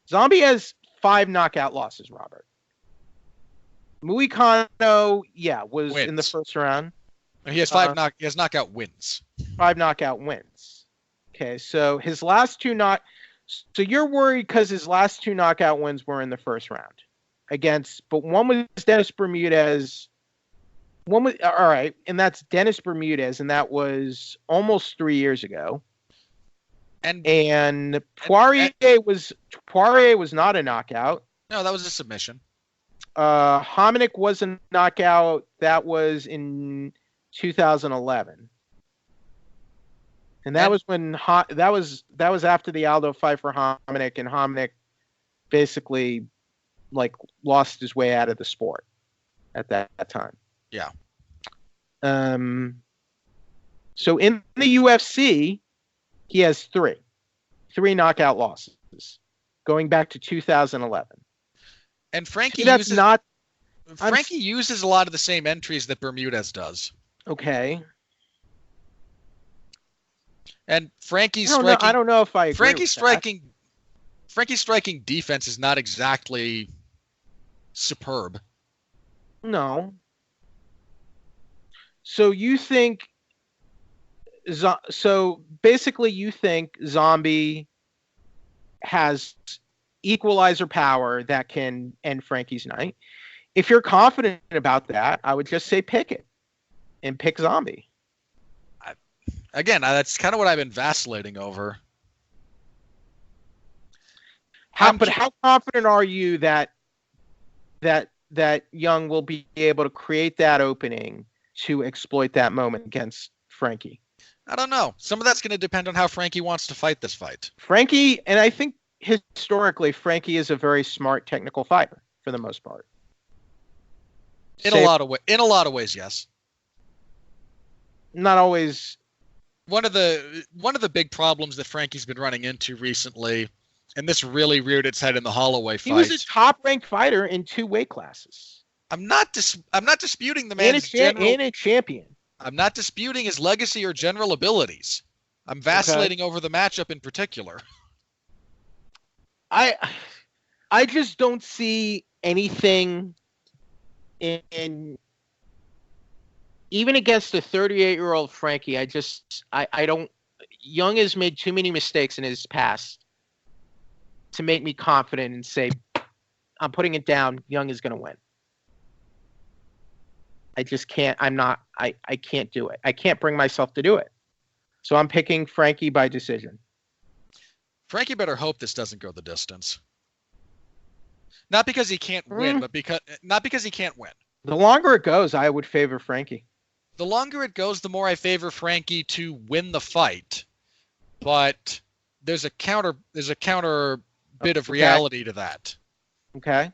Zombie has 5 knockout losses. Robert Muikano, was in the Wins. first round. He has he has knockout wins. 5 knockout wins. Okay, so his last 2 So you're worried because his last 2 knockout wins were in the first round but one was Dennis Bermudez. One was all right, and that's Dennis Bermudez, and that was almost 3 years ago. And Poirier was not a knockout. No, that was a submission. Hominick was a knockout. That was in 2011. And that was when that was after the Aldo fight for Hominick, and Hominick basically lost his way out of the sport at that time. Yeah. So in the UFC, he has 3 knockout losses going back to 2011. And Frankie uses a lot of the same entries that Bermudez does. Okay. And Frankie's I don't know if I agree Frankie's with that. Frankie's striking defense is not exactly superb. No. So you think basically you think Zombie has equalizer power that can end Frankie's night. If you're confident about that, I would just say pick it and pick Zombie. Again, that's kind of what I've been vacillating over. How confident are you that Young will be able to create that opening to exploit that moment against Frankie? I don't know. Some of that's going to depend on how Frankie wants to fight this fight. Frankie, and I think historically, Frankie is a very smart technical fighter for the most part. In a lot of ways, yes. Not always. One of the big problems that Frankie's been running into recently, and this really reared its head in the Holloway fight. He was a top-ranked fighter in 2 weight classes. I'm not disputing the man's general. And a champion. I'm not disputing his legacy or general abilities. I'm vacillating over the matchup in particular. I just don't see anything in even against a 38-year-old Frankie. I don't. Young has made too many mistakes in his past to make me confident and say, I'm putting it down. Young is going to win. I just can't. I can't do it. I can't bring myself to do it. So I'm picking Frankie by decision. Frankie better hope this doesn't go the distance. Not because he can't win, but because he can't win. The longer it goes, I would favor Frankie. The longer it goes, the more I favor Frankie to win the fight. But there's a counter bit of reality to that. Okay.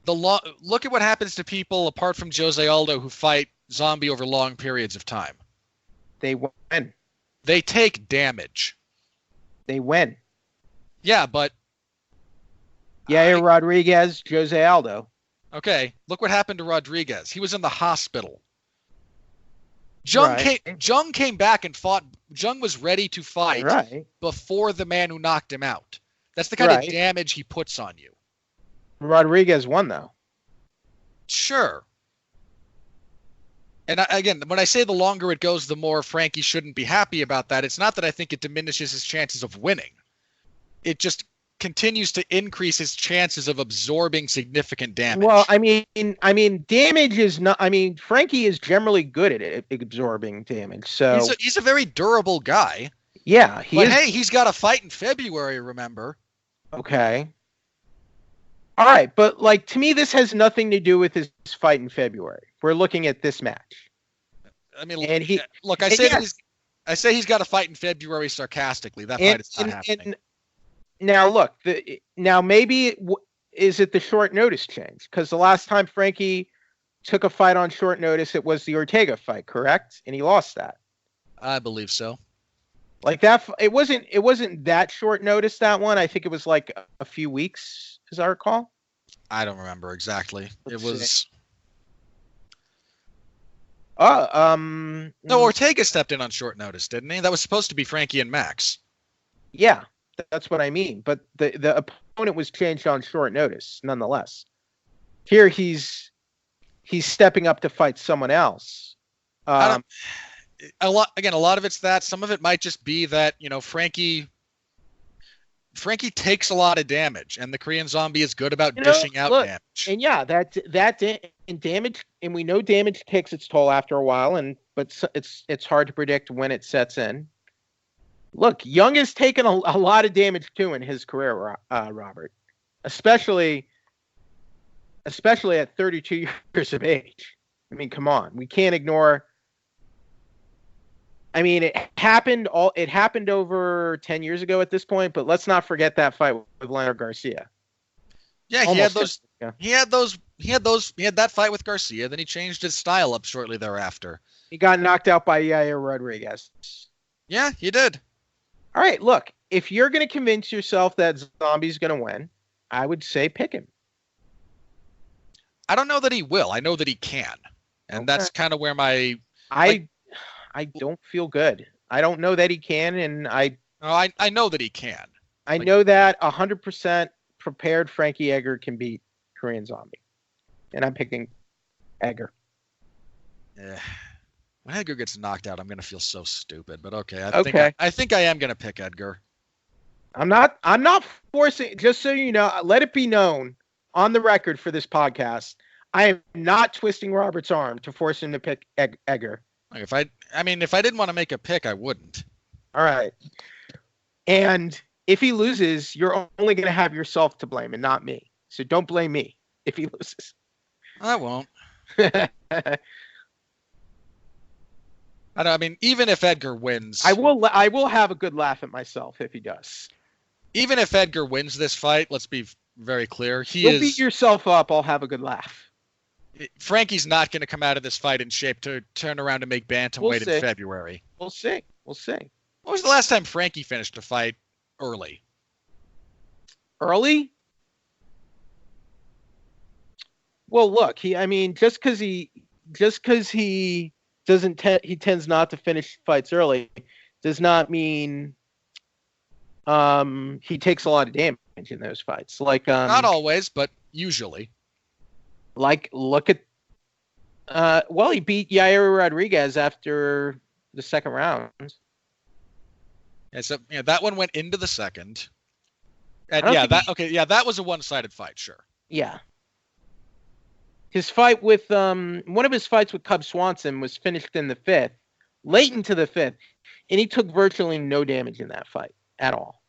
Look at what happens to people apart from Jose Aldo who fight Zombie over long periods of time. They win. They take damage. They win. Yeah, but Yair Rodriguez, Jose Aldo. Okay, look what happened to Rodriguez. He was in the hospital. Jung came back and fought. Jung was ready to fight before the man who knocked him out. That's the kind of damage he puts on you. Rodriguez won, though. Sure. And again, when I say the longer it goes, the more Frankie shouldn't be happy about that. It's not that I think it diminishes his chances of winning. It just continues to increase his chances of absorbing significant damage. Well, I mean, damage is not. I mean, Frankie is generally good at absorbing damage. So he's a very durable guy. Yeah, hey, he's got a fight in February. Remember? Okay. All right, but like to me, this has nothing to do with his fight in February. We're looking at this match. I mean, I say he's got a fight in February sarcastically. That fight is not happening. Now look, maybe is it the short notice change? Because the last time Frankie took a fight on short notice, it was the Ortega fight, correct? And he lost that. I believe so. Like that, it wasn't that short notice, that one. I think it was like a few weeks, as I recall. I don't remember exactly. It was. No, Ortega stepped in on short notice, didn't he? That was supposed to be Frankie and Max. Yeah, that's what I mean. But the opponent was changed on short notice, nonetheless. Here he's stepping up to fight someone else. A lot of it's that. Some of it might just be that, Frankie takes a lot of damage, and the Korean Zombie is good about dishing out damage. And yeah, and damage, and we know damage takes its toll after a while, but it's hard to predict when it sets in. Look, Young has taken a lot of damage too in his career, Robert, especially at 32 years of age. I mean, come on, we can't ignore. I mean, it happened over 10 years ago at this point, but let's not forget that fight with Leonard Garcia. Yeah, he had that fight with Garcia, then he changed his style up shortly thereafter. He got knocked out by Yair Rodriguez. Yeah, he did. All right, look, if you're going to convince yourself that Zombie's going to win, I would say pick him. I don't know that he will. I know that he can. And that's kind of where I don't feel good. I don't know that he can, and I know that he can. I know that 100% prepared Frankie Edgar can beat Korean Zombie, and I'm picking Edgar. Yeah. When Edgar gets knocked out, I'm gonna feel so stupid. But okay, I think I am gonna pick Edgar. I'm not forcing. Just so you know, let it be known on the record for this podcast, I am not twisting Robert's arm to force him to pick Edgar. If I didn't want to make a pick, I wouldn't. All right. And if he loses, you're only going to have yourself to blame and not me. So don't blame me if he loses. I won't. Even if Edgar wins, I will have a good laugh at myself if he does. Even if Edgar wins this fight, let's be very clear. You'll beat yourself up. I'll have a good laugh. Frankie's not going to come out of this fight in shape to turn around and make bantamweight in February. We'll see. When was the last time Frankie finished a fight early? Early? Well, look, just because he tends not to finish fights early does not mean he takes a lot of damage in those fights. Like not always, but usually. Like, look at, he beat Yair Rodriguez after the second round. Yeah, so that one went into the second. And that was a one-sided fight, sure. Yeah. His fight with one of his fights with Cub Swanson was finished in the fifth, late into the fifth, and he took virtually no damage in that fight at all.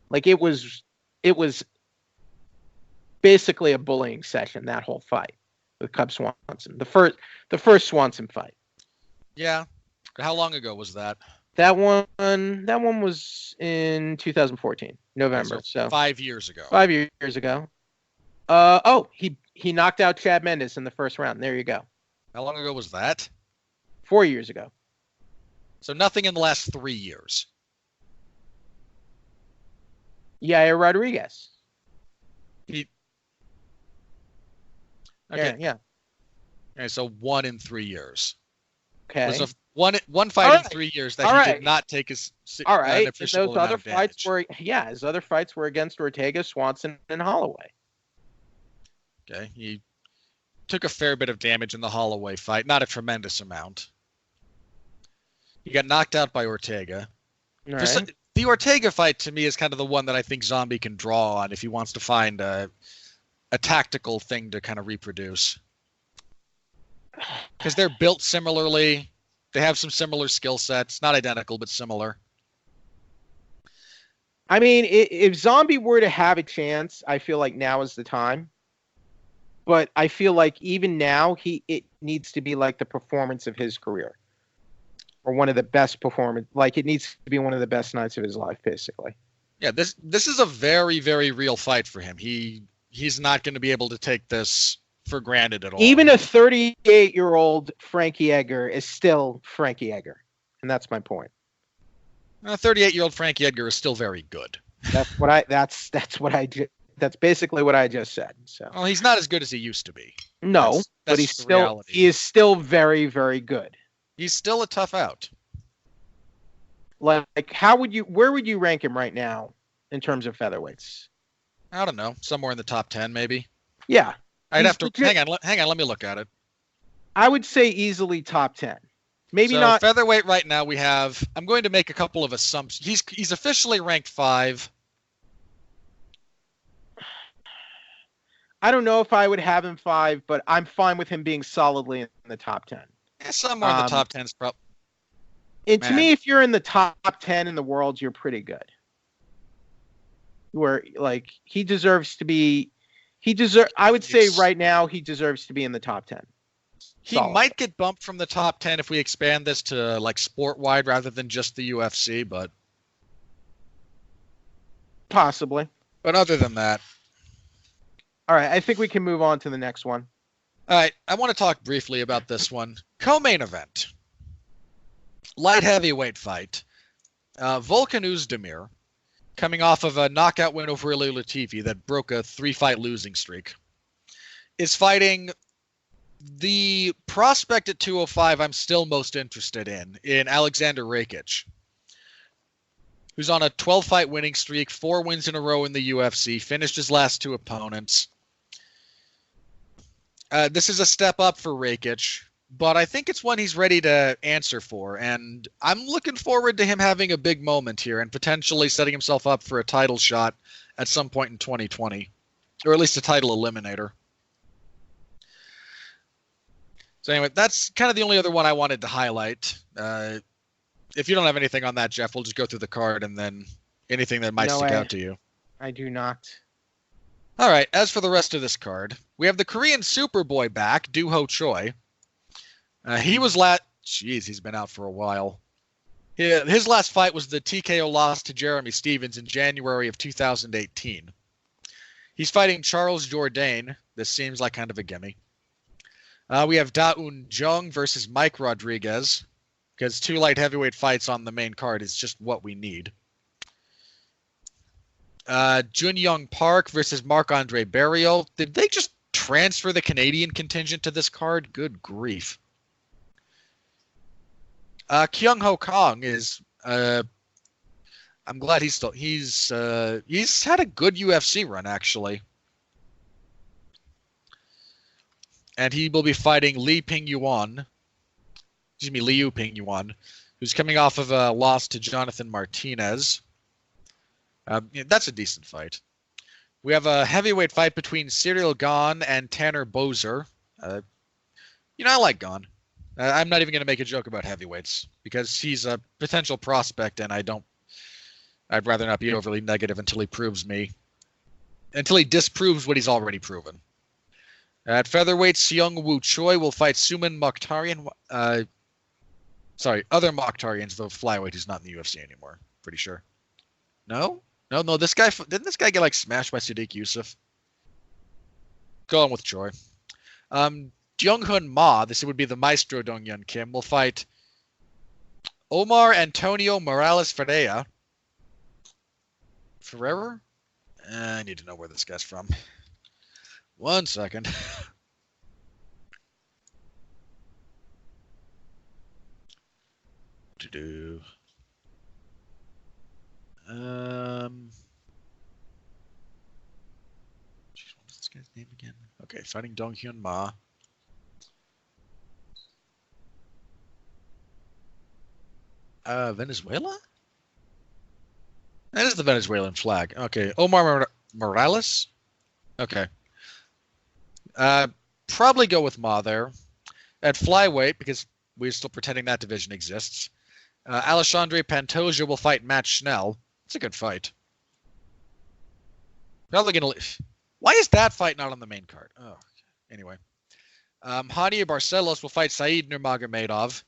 Like it was basically a bullying session, that whole fight with Cub Swanson. The first Swanson fight. Yeah. How long ago was that? That one was in 2014, November. So 5 years ago. 5 years ago. He knocked out Chad Mendes in the first round. There you go. How long ago was that? 4 years ago. So nothing in the last 3 years. Yair Rodriguez. Okay. Yeah. Okay, so 1 in 3 years. Okay. One fight All in right. 3 years that All he right. did not take his All right. an And appreciable those amount other of fights damage. his other fights were against Ortega, Swanson, and Holloway. Okay, he took a fair bit of damage in the Holloway fight, not a tremendous amount. He got knocked out by Ortega. All right. The Ortega fight to me is kind of the one that I think Zombie can draw on if he wants to find a tactical thing to kind of reproduce. Because they're built similarly. They have some similar skill sets. Not identical, but similar. I mean, if Zombie were to have a chance, I feel like now is the time. But I feel like even now, it needs to be like the performance of his career. Or one of the best performance. Like, it needs to be one of the best nights of his life, basically. Yeah, this is a very, very real fight for him. He's not going to be able to take this for granted at all. Even a 38-year-old Frankie Edgar is still Frankie Edgar. And that's my point. A 38-year-old Frankie Edgar is still very good. That's basically what I just said. So. Well, he's not as good as he used to be. No, That's but he is still very, very good. He's still a tough out. Like, where would you rank him right now in terms of featherweights? I don't know, somewhere in the top 10 maybe. Yeah. I'd have to hang on, let me look at it. I would say easily top 10. Maybe so not featherweight right now we have, I'm going to make a couple of assumptions. He's officially ranked 5. I don't know if I would have him 5, but I'm fine with him being solidly in the top 10. Yeah, somewhere in the top 10 is probably. And to me, if you're in the top 10 in the world, you're pretty good. Where, like, he deserves to be. I would say right now he deserves to be in the top 10. He might get bumped from the top 10 if we expand this to like sport wide rather than just the UFC, but possibly. But other than that, all right, I think we can move on to the next one. All right, I want to talk briefly about this one. Co-main event. Light heavyweight fight. Volkan Oezdemir, coming off of a knockout win over Ilir Latifi that broke a 3-fight losing streak, is fighting the prospect at 205 I'm still most interested in Alexander Rakic, who's on a 12-fight winning streak, 4 wins in a row in the UFC, finished his last 2 opponents. This is a step up for Rakic, but I think it's one he's ready to answer for, and I'm looking forward to him having a big moment here and potentially setting himself up for a title shot at some point in 2020, or at least a title eliminator. So anyway, that's kind of the only other one I wanted to highlight. If you don't have anything on that, Jeff, we'll just go through the card and then anything that might stick out to you. I do not. All right, as for the rest of this card, we have the Korean Superboy back, Do-Ho Choi. He was he's been out for a while. His last fight was the TKO loss to Jeremy Stevens in January of 2018. He's fighting Charles Jourdain. This seems like kind of a gimme. We have Da-Un Jung versus Mike Rodriguez, because 2 light heavyweight fights on the main card is just what we need. Jun Young Park versus Marc-Andre Barriault. Did they just transfer the Canadian contingent to this card? Good grief. Kyung Ho Kong is I'm glad he's had a good UFC run actually. And he will be fighting Liu Ping Yuan, who's coming off of a loss to Jonathan Martinez. That's a decent fight. We have a heavyweight fight between Cyril Gane and Tanner Boser. I like Gane. I'm not even going to make a joke about heavyweights because he's a potential prospect, and I'd rather not be overly negative until he disproves what he's already proven. At featherweight, Seung Woo Choi will fight Suman Mokhtarian. Other Mokhtarian's the flyweight who's not in the UFC anymore. Pretty sure. No. This guy didn't get like smashed by Sadiq Youssef? Go on with Choi. Jung-Hoon Ma, this would be the Maestro Dong-Yun Kim, will fight Omar Antonio Morales Ferreira. I need to know where this guy's from. 1 second. To-do. What's this guy's name again? Okay, fighting Dong Hyun Ma. Venezuela? That is the Venezuelan flag. Okay, Omar Morales? Okay. Probably go with Ma there. At flyweight, because we're still pretending that division exists, Alexandre Pantoja will fight Matt Schnell. It's a good fight. Probably gonna. Why is that fight not on the main card? Oh, anyway. Hania Barcelos will fight Said Nurmagomedov.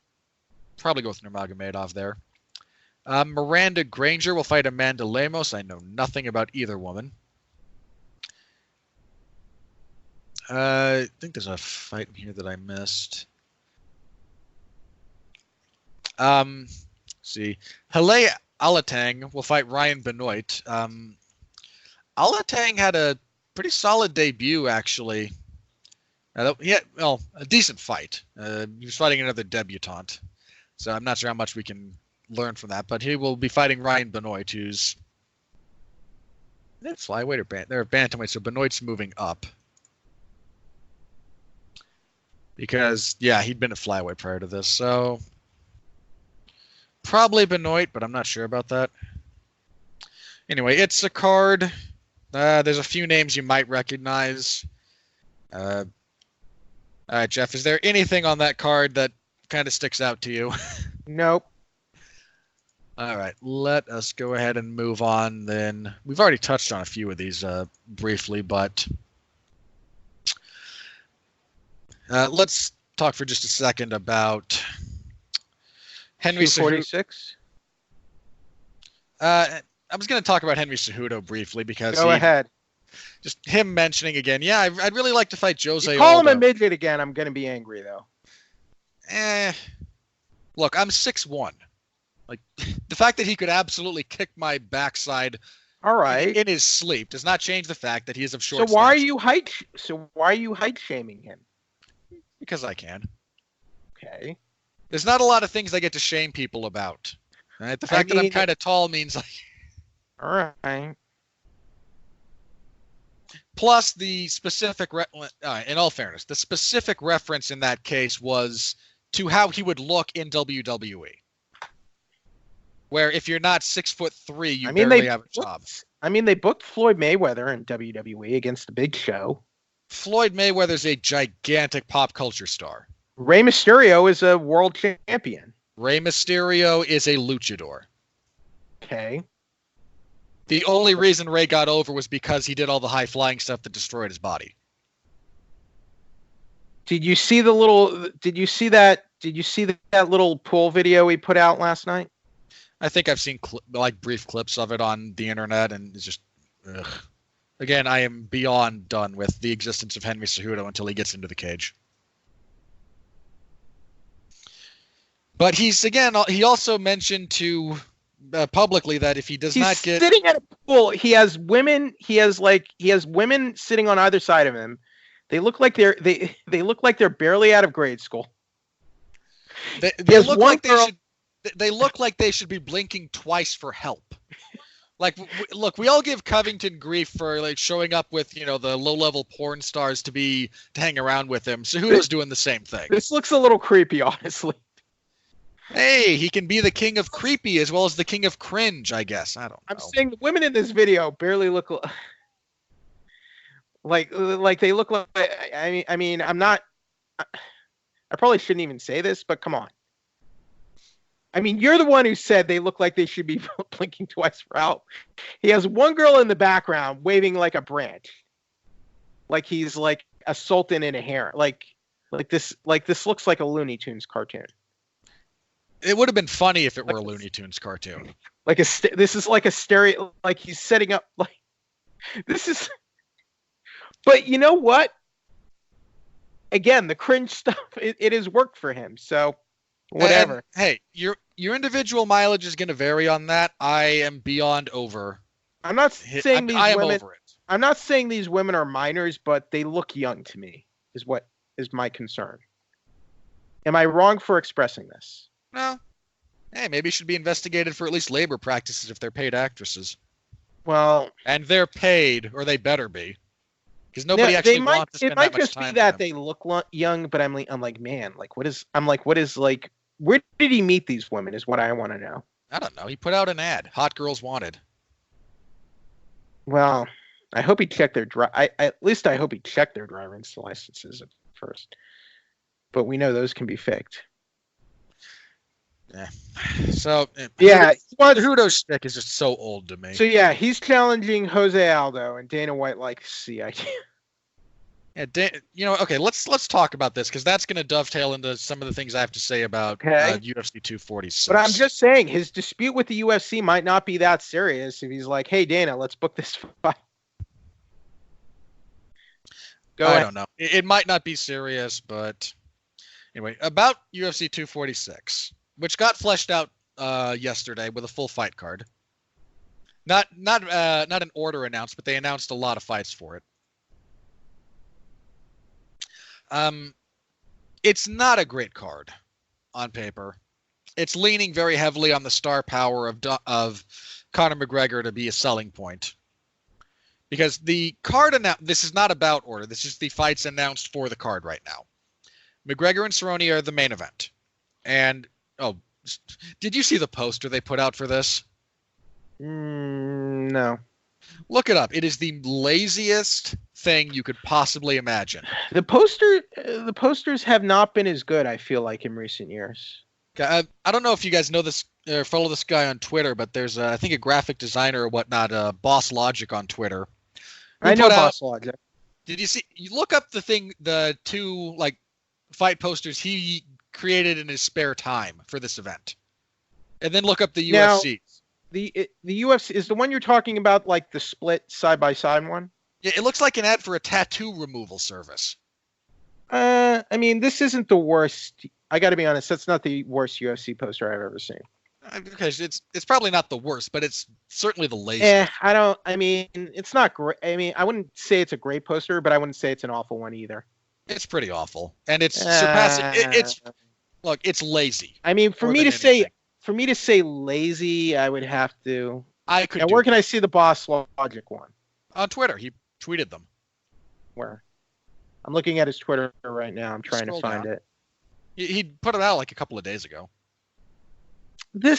Probably go with Nurmagomedov there. Miranda Granger will fight Amanda Lemos. I know nothing about either woman. I think there's a fight in here that I missed. Let's see. Halle Alatang will fight Ryan Benoit. Alatang had a pretty solid debut, actually. He had, well, a decent fight. He was fighting another debutante. So I'm not sure how much we can learn from that. But he will be fighting Ryan Benoit, who's... Is that flyweight or bantamweight? They're bantamweight, so Benoit's moving up. Because, yeah, he'd been a flyweight prior to this, so... Probably Benoit, but I'm not sure about that. Anyway, it's a card. There's a few names you might recognize. All right, Jeff, is there anything on that card that kind of sticks out to you? Nope. All right, let us go ahead and move on then. We've already touched on a few of these briefly, but let's talk for just a second about Henry Cejudo. 46. I was going to talk about Henry Cejudo briefly because Go ahead. Just him mentioning again. Yeah, I'd really like to fight Jose. You call Aldo. him a midget again, I'm going to be angry though. Look, I'm 6'1". Like the fact that he could absolutely kick my backside, all right, in his sleep does not change the fact that he is of short. So why are you height shaming him? Because I can. Okay. There's not a lot of things I get to shame people about. Right? The fact that I'm kind of tall means like. All right. Plus, the specific, in all fairness, the specific reference in that case was to how he would look in WWE. Where if you're not 6'3", you barely have a job. They booked Floyd Mayweather in WWE against the Big Show. Floyd Mayweather's a gigantic pop culture star. Rey Mysterio is a world champion. Rey Mysterio is a luchador. Okay. The only reason Rey got over was because he did all the high flying stuff that destroyed his body. Did you see that little pool video he put out last night? I think I've seen brief clips of it on the internet, and it's just, ugh. Again, I am beyond done with the existence of Henry Cejudo until he gets into the cage. But he also mentioned to publicly that if he does not get sitting at a pool, he has women sitting on either side of him. They look like they're barely out of grade school. They look like they should be blinking twice for help. Like, look, we all give Covington grief for like showing up with, the low-level porn stars to hang around with him. Cejudo's doing the same thing. This looks a little creepy, honestly. Hey, he can be the king of creepy as well as the king of cringe, I guess. I don't know. I'm saying the women in this video barely look like they look like. I'm not. I probably shouldn't even say this, but come on. You're the one who said they look like they should be blinking twice for help. He has one girl in the background waving like a branch, like he's like a sultan in a harem. Like this looks like a Looney Tunes cartoon. It would have been funny if it were a Looney Tunes cartoon. This is like a stereo. Like he's setting up. Like this is. But you know what? Again, the cringe stuff. It has worked for him. So. Whatever. And, hey, your individual mileage is going to vary on that. I am beyond over. I'm not saying these I am women. over it. I'm not saying these women are minors, but they look young to me. Is what is my concern. Am I wrong for expressing this? No. Hey, maybe should be investigated for at least labor practices if they're paid actresses. Well, And they're paid, or they better be, because nobody actually wants to spend it might that much just time be with that them. they look young, but I'm like, man, like, what is like, where did he meet these women is what I want to know. I don't know. He put out an ad. Hot girls wanted. Well, I hope he checked their at least I hope he checked their driver's licenses at first. But we know those can be faked. Yeah. So yeah, Cejudo's shtick is just so old to me. So yeah, he's challenging Jose Aldo, and Dana White likes the idea. Yeah, okay, let's talk about this because that's going to dovetail into some of the things I have to say about UFC 246. But I'm just saying, his dispute with the UFC might not be that serious if he's like, "Hey, Dana, let's book this fight." I don't know. It might not be serious, but anyway, about UFC 246, which got fleshed out yesterday with a full fight card. Not an order announced, but they announced a lot of fights for it. It's not a great card on paper. It's leaning very heavily on the star power of Conor McGregor to be a selling point. Because the card this is not about order. This is the fights announced for the card right now. McGregor and Cerrone are the main event. And did you see the poster they put out for this? No. Look it up. It is the laziest thing you could possibly imagine. The posters have not been as good, I feel like, in recent years. I don't know if you guys know this or follow this guy on Twitter, but there's I think a graphic designer or whatnot, Boss Logic on Twitter. I know Boss Logic. Did you see? You look up the two fight posters he created in his spare time for this event, and then look up the UFC. The UFC is the one you're talking about, like the split side by side one. Yeah, it looks like an ad for a tattoo removal service. I mean, this isn't the worst. I got to be honest, that's not the worst UFC poster I've ever seen. Okay, it's probably not the worst, but it's certainly the laziest. I mean, it's not great. I mean, I wouldn't say it's a great poster, but I wouldn't say it's an awful one either. It's pretty awful, and it's surpassing. It's lazy. I mean, for me to say lazy, I would have to. And where can I see the Boss Logic one? On Twitter, he tweeted them. Where? I'm looking at his Twitter right now. I'm trying to find it. He put it out like a couple of days ago. The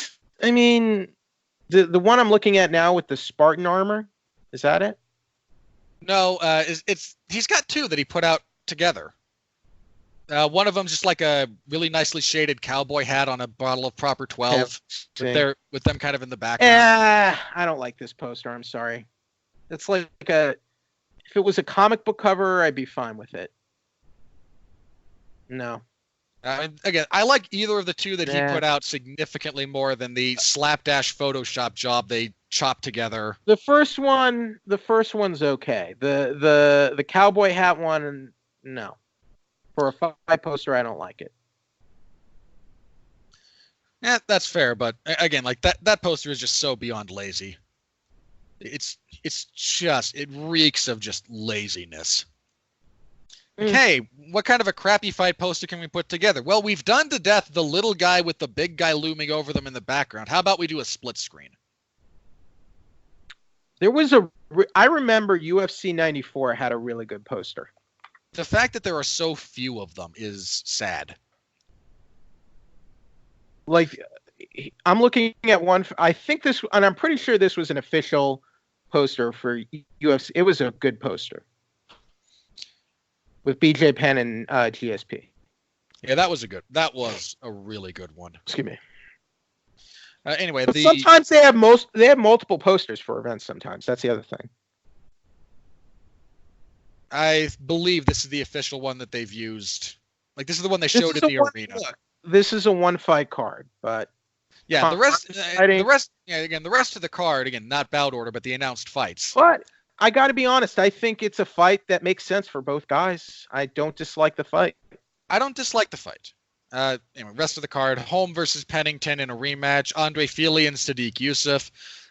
one I'm looking at now with the Spartan armor, is that it? No, he's got two that he put out together. One of them's just like a really nicely shaded cowboy hat on a bottle of proper 12 with them kind of in the background. I don't like this poster. I'm sorry. It's like if it was a comic book cover, I'd be fine with it. No. Again, I like either of the two that he put out significantly more than the slapdash Photoshop job they chopped together. The first one's okay. The cowboy hat one, no. For a fight poster, I don't like it. Yeah, that's fair, but again, like that poster is just so beyond lazy. It reeks of just laziness. Okay, what kind of a crappy fight poster can we put together? Well, we've done to death the little guy with the big guy looming over them in the background. How about we do a split screen? I remember UFC 94 had a really good poster. The fact that there are so few of them is sad. Like, I'm looking at one. I think this, and I'm pretty sure this was an official poster for UFC. It was a good poster with BJ Penn and GSP. Yeah, that was a really good one. Excuse me. Anyway, sometimes they have multiple posters for events. Sometimes that's the other thing. I believe this is the official one that they've used. Like, this is the one they showed at the arena. This is a one fight card, but yeah, the rest of the card, again, not bout order, but the announced fights. But I got to be honest, I think it's a fight that makes sense for both guys. I don't dislike the fight. I don't dislike the fight. Anyway, rest of the card: Holm versus Pennington in a rematch. Andre Fili and Sadiq Youssef.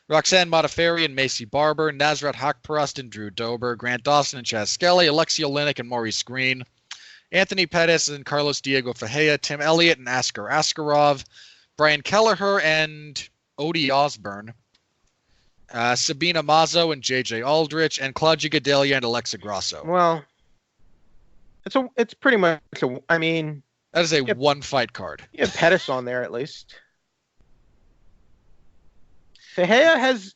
Roxanne Modafferi and Macy Barber, Nasrat Haqparast and Drew Dober, Grant Dawson and Chaz Skelly, Alexei Oleinik and Maurice Green, Anthony Pettis and Carlos Diego Fajea, Tim Elliott and Askar Askarov, Brian Kelleher and Odie Osborne. Sabina Mazo and JJ Aldrich, and Claudia Gadelha and Alexa Grasso. Well, it's pretty much I mean, that is a one-fight card. You have Pettis on there at least. Fahea has,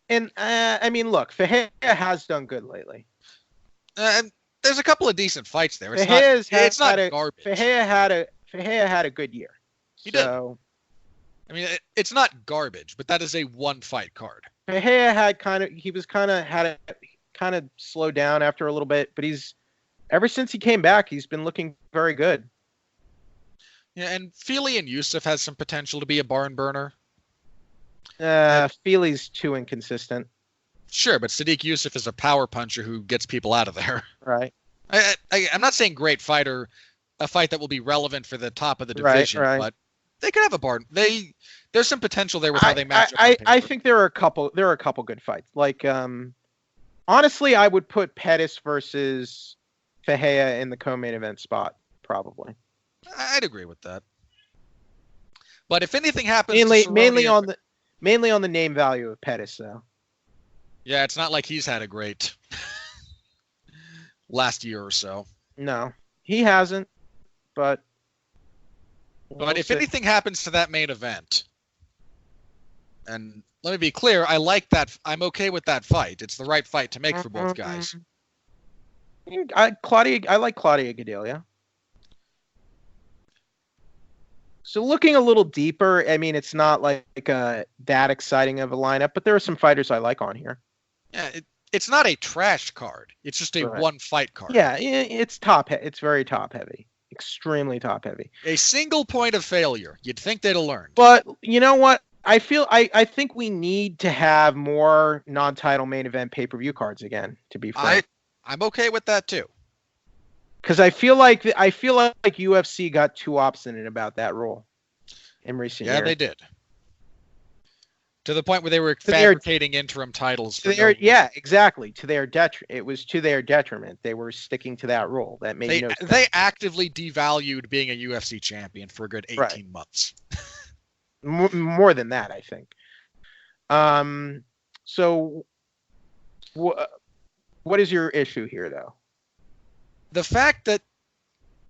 and I mean, look, Fahea has done good lately. And there's a couple of decent fights there. It's not garbage. Fahea had a good year. He did. I mean, it's not garbage, but that is a one-fight card. Fahea had kind of slowed down after a little bit, but ever since he came back, he's been looking very good. Yeah, and Feely and Yusuf has some potential to be a barn burner. Feely's too inconsistent. Sure, but Sadiq Yusuf is a power puncher who gets people out of there. Right. I'm not saying great fight or a fight that will be relevant for the top of the division, right. But they could have a barn. There's some potential there with how they match up. I think there are a couple good fights. Like, honestly, I would put Pettis versus Fahea in the co-main event spot, probably. I'd agree with that. But if anything happens, mainly on the name value of Pettis, though. Yeah, it's not like he's had a great last year or so. No, he hasn't. But if anything happens to that main event, and let me be clear, I like that. I'm okay with that fight. It's the right fight to make for both guys. I like Claudia Gadelha. So looking a little deeper, I mean, it's not like that exciting of a lineup, but there are some fighters I like on here. Yeah, it's not a trash card. It's just a one-fight card. Yeah, it's very top heavy. Extremely top heavy. A single point of failure. You'd think they'd have learned. But you know what? I think we need to have more non-title main event pay-per-view cards again, to be frank. I'm okay with that too. Because I feel like UFC got too obstinate about that rule in recent years. Yeah, they did. To the point where they were fabricating interim titles. Yeah, exactly. It was to their detriment. They were sticking to that rule. That made no sense. They actively devalued being a UFC champion for a good 18 months. More than that, I think. So, what is your issue here, though? The fact that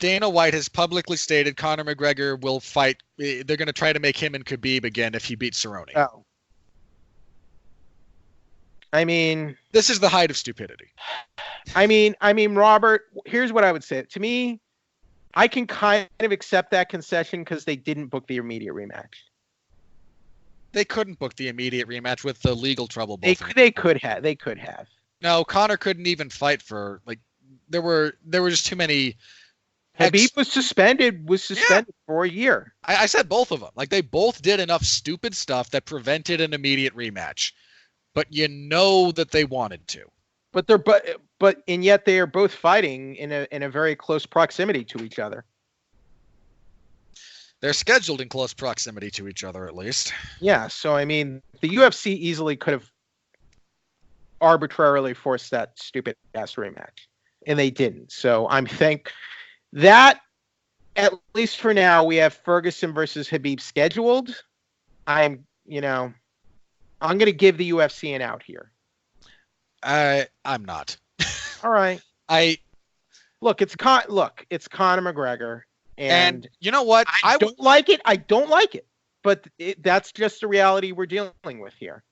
Dana White has publicly stated Conor McGregor will fight. They're going to try to make him and Khabib again if he beats Cerrone. Oh. I mean, this is the height of stupidity. I mean, Robert, here's what I would say. To me, I can kind of accept that concession because they didn't book the immediate rematch. They couldn't book the immediate rematch with the legal trouble. They could have. No, Conor couldn't even fight for there were just too many. Khabib was suspended for a year. I said both of them. They both did enough stupid stuff that prevented an immediate rematch. But that they wanted to. And yet they are both fighting in a very close proximity to each other. They're scheduled in close proximity to each other, at least. Yeah, so I mean, the UFC easily could have arbitrarily forced that stupid ass rematch, and they didn't. So I'm thankful that at least for now we have Ferguson versus Khabib scheduled. I'm going to give the UFC an out here. I'm not. All right. It's Conor McGregor, and you know what? I don't like it. I don't like it, but that's just the reality we're dealing with here.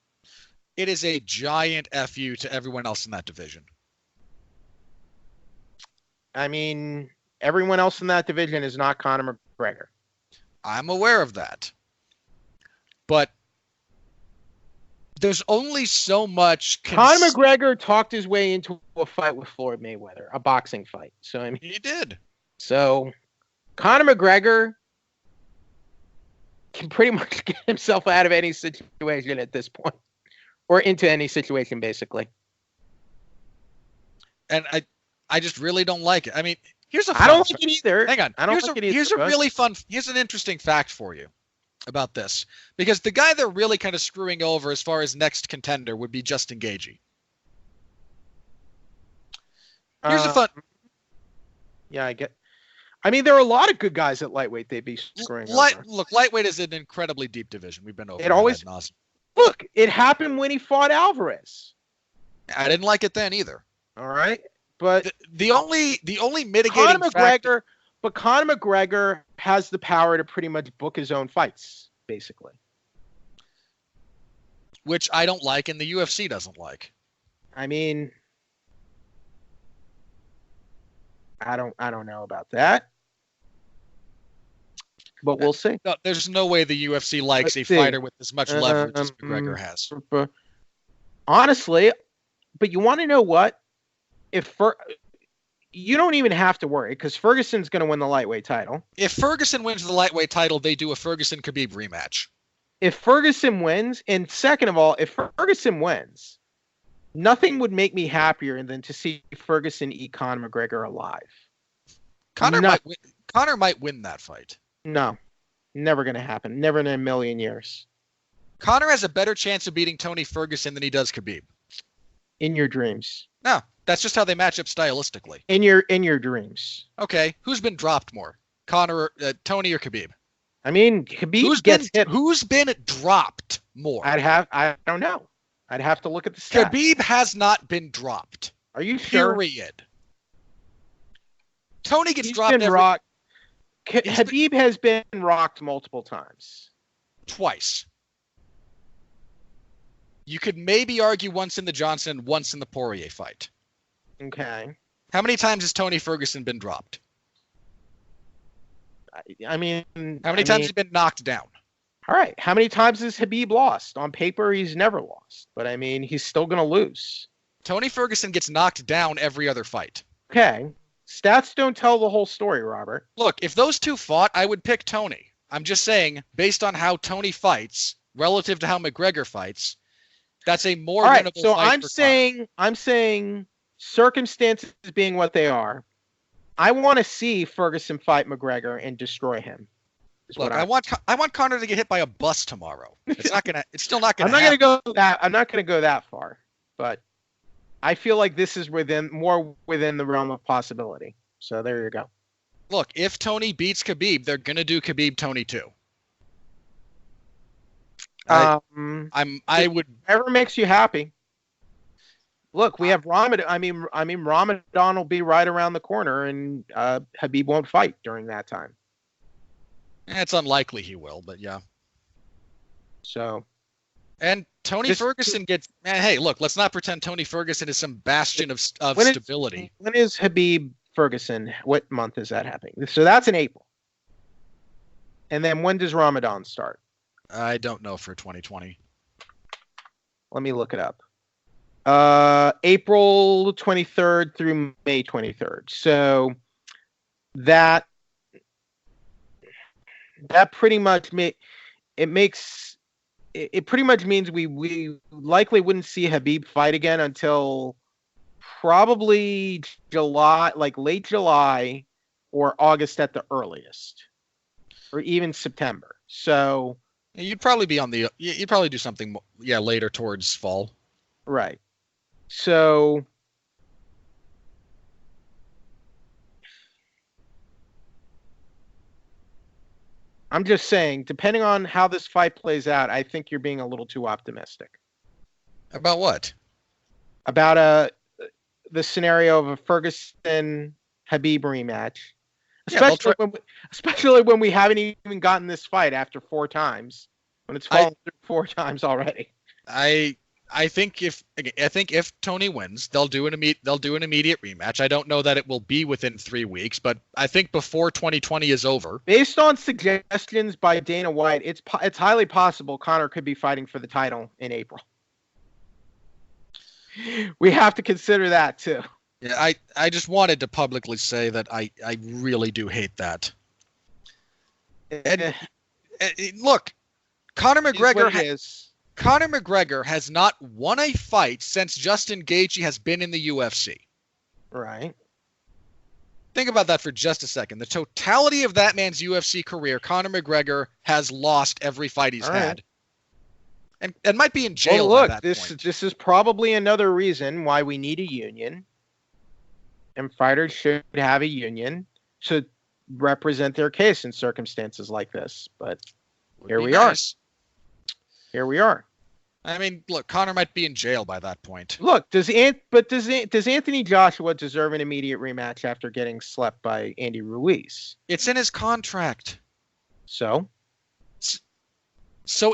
It is a giant FU to everyone else in that division. I mean, everyone else in that division is not Conor McGregor. I'm aware of that, but there's only so much. Conor McGregor talked his way into a fight with Floyd Mayweather, a boxing fight. So I mean, he did. So Conor McGregor can pretty much get himself out of any situation at this point, or into any situation, basically. And I just really don't like it. I mean, I don't like it either. Hang on. Here's an interesting fact for you about this, because the guy they're really kind of screwing over as far as next contender would be Justin Gaethje. Here's a fun. Yeah, I mean, there are a lot of good guys at lightweight they'd be screwing over. Look, lightweight is an incredibly deep division. We've been over It always- ad nauseam. Look, it happened when he fought Alvarez. I didn't like it then either. All right, but The only mitigating Conor factor, McGregor has the power to pretty much book his own fights, basically. which I don't like and the UFC doesn't like. I mean, I don't know about that, but we'll see. No, there's no way the UFC likes Let's a see. fighter with as much leverage as McGregor has. Honestly, but you want to know what? You don't even have to worry because Ferguson's going to win the lightweight title. If Ferguson wins the lightweight title, they do a Ferguson-Khabib rematch. If Ferguson wins, and second of all, if Ferguson wins, nothing would make me happier than to see Ferguson eat Conor McGregor alive. Conor might win that fight. No, never going to happen. Never in a million years. Conor has a better chance of beating Tony Ferguson than he does Khabib. In your dreams. No, that's just how they match up stylistically. In your dreams. Okay, who's been dropped more, Conor, Tony, or Khabib? I mean, Khabib gets hit. Who's been dropped more? I don't know. I'd have to look at the stats. Khabib has not been dropped. Are you sure? Period. Tony gets He's dropped been rocked. Khabib has been rocked multiple times. Twice. You could maybe argue once in the Johnson, once in the Poirier fight. Okay. How many times has Tony Ferguson been dropped? I mean, How many times has he been knocked down? All right. How many times has Khabib lost? On paper, he's never lost. But I mean, he's still going to lose. Tony Ferguson gets knocked down every other fight. Okay. Stats don't tell the whole story, Robert. Look, if those two fought, I would pick Tony. I'm just saying, based on how Tony fights, relative to how McGregor fights, that's a more All right. winnable So fight for Conor. I'm saying circumstances being what they are, I want to see Ferguson fight McGregor and destroy him. Look, I want Conor to get hit by a bus tomorrow. It's still not gonna. I'm not gonna go that far, but I feel like this is more within the realm of possibility. So there you go. Look, if Tony beats Khabib, they're gonna do Khabib Tony too. I would. Whatever makes you happy. Look, we have Ramadan. I mean, Ramadan will be right around the corner, and Khabib won't fight during that time. It's unlikely he will, but yeah. So. And Tony Ferguson gets. Man, hey, look, let's not pretend Tony Ferguson is some bastion of stability. When is Khabib Ferguson? What month is that happening? So that's in April. And then when does Ramadan start? I don't know for 2020. Let me look it up. April 23rd through May 23rd. So that pretty much it pretty much means we likely wouldn't see Khabib fight again until probably July, like late July or August at the earliest, or even September. So you'd probably be you'd probably do something later towards fall. Right. So I'm just saying, depending on how this fight plays out, I think you're being a little too optimistic. About what? About the scenario of a Ferguson Khabib rematch, especially when we haven't even gotten this fight after 4 times, when it's fallen through 4 times already. I think if Tony wins, they'll do an immediate rematch. I don't know that it will be within 3 weeks, but I think before 2020 is over. Based on suggestions by Dana White, it's highly possible Conor could be fighting for the title in April. We have to consider that too. Yeah, I just wanted to publicly say that I really do hate that. And look, Conor McGregor has not won a fight since Justin Gaethje has been in the UFC. Right. Think about that for just a second. The totality of that man's UFC career, Conor McGregor has lost every fight he's had. And might be in jail. Well, look, at that point. This is probably another reason why we need a union. And fighters should have a union. So represent their case in circumstances like this. But Would here be we nice. Here we are. I mean, look, Conor might be in jail by that point. Look, does Anthony Joshua deserve an immediate rematch after getting slept by Andy Ruiz? It's in his contract. So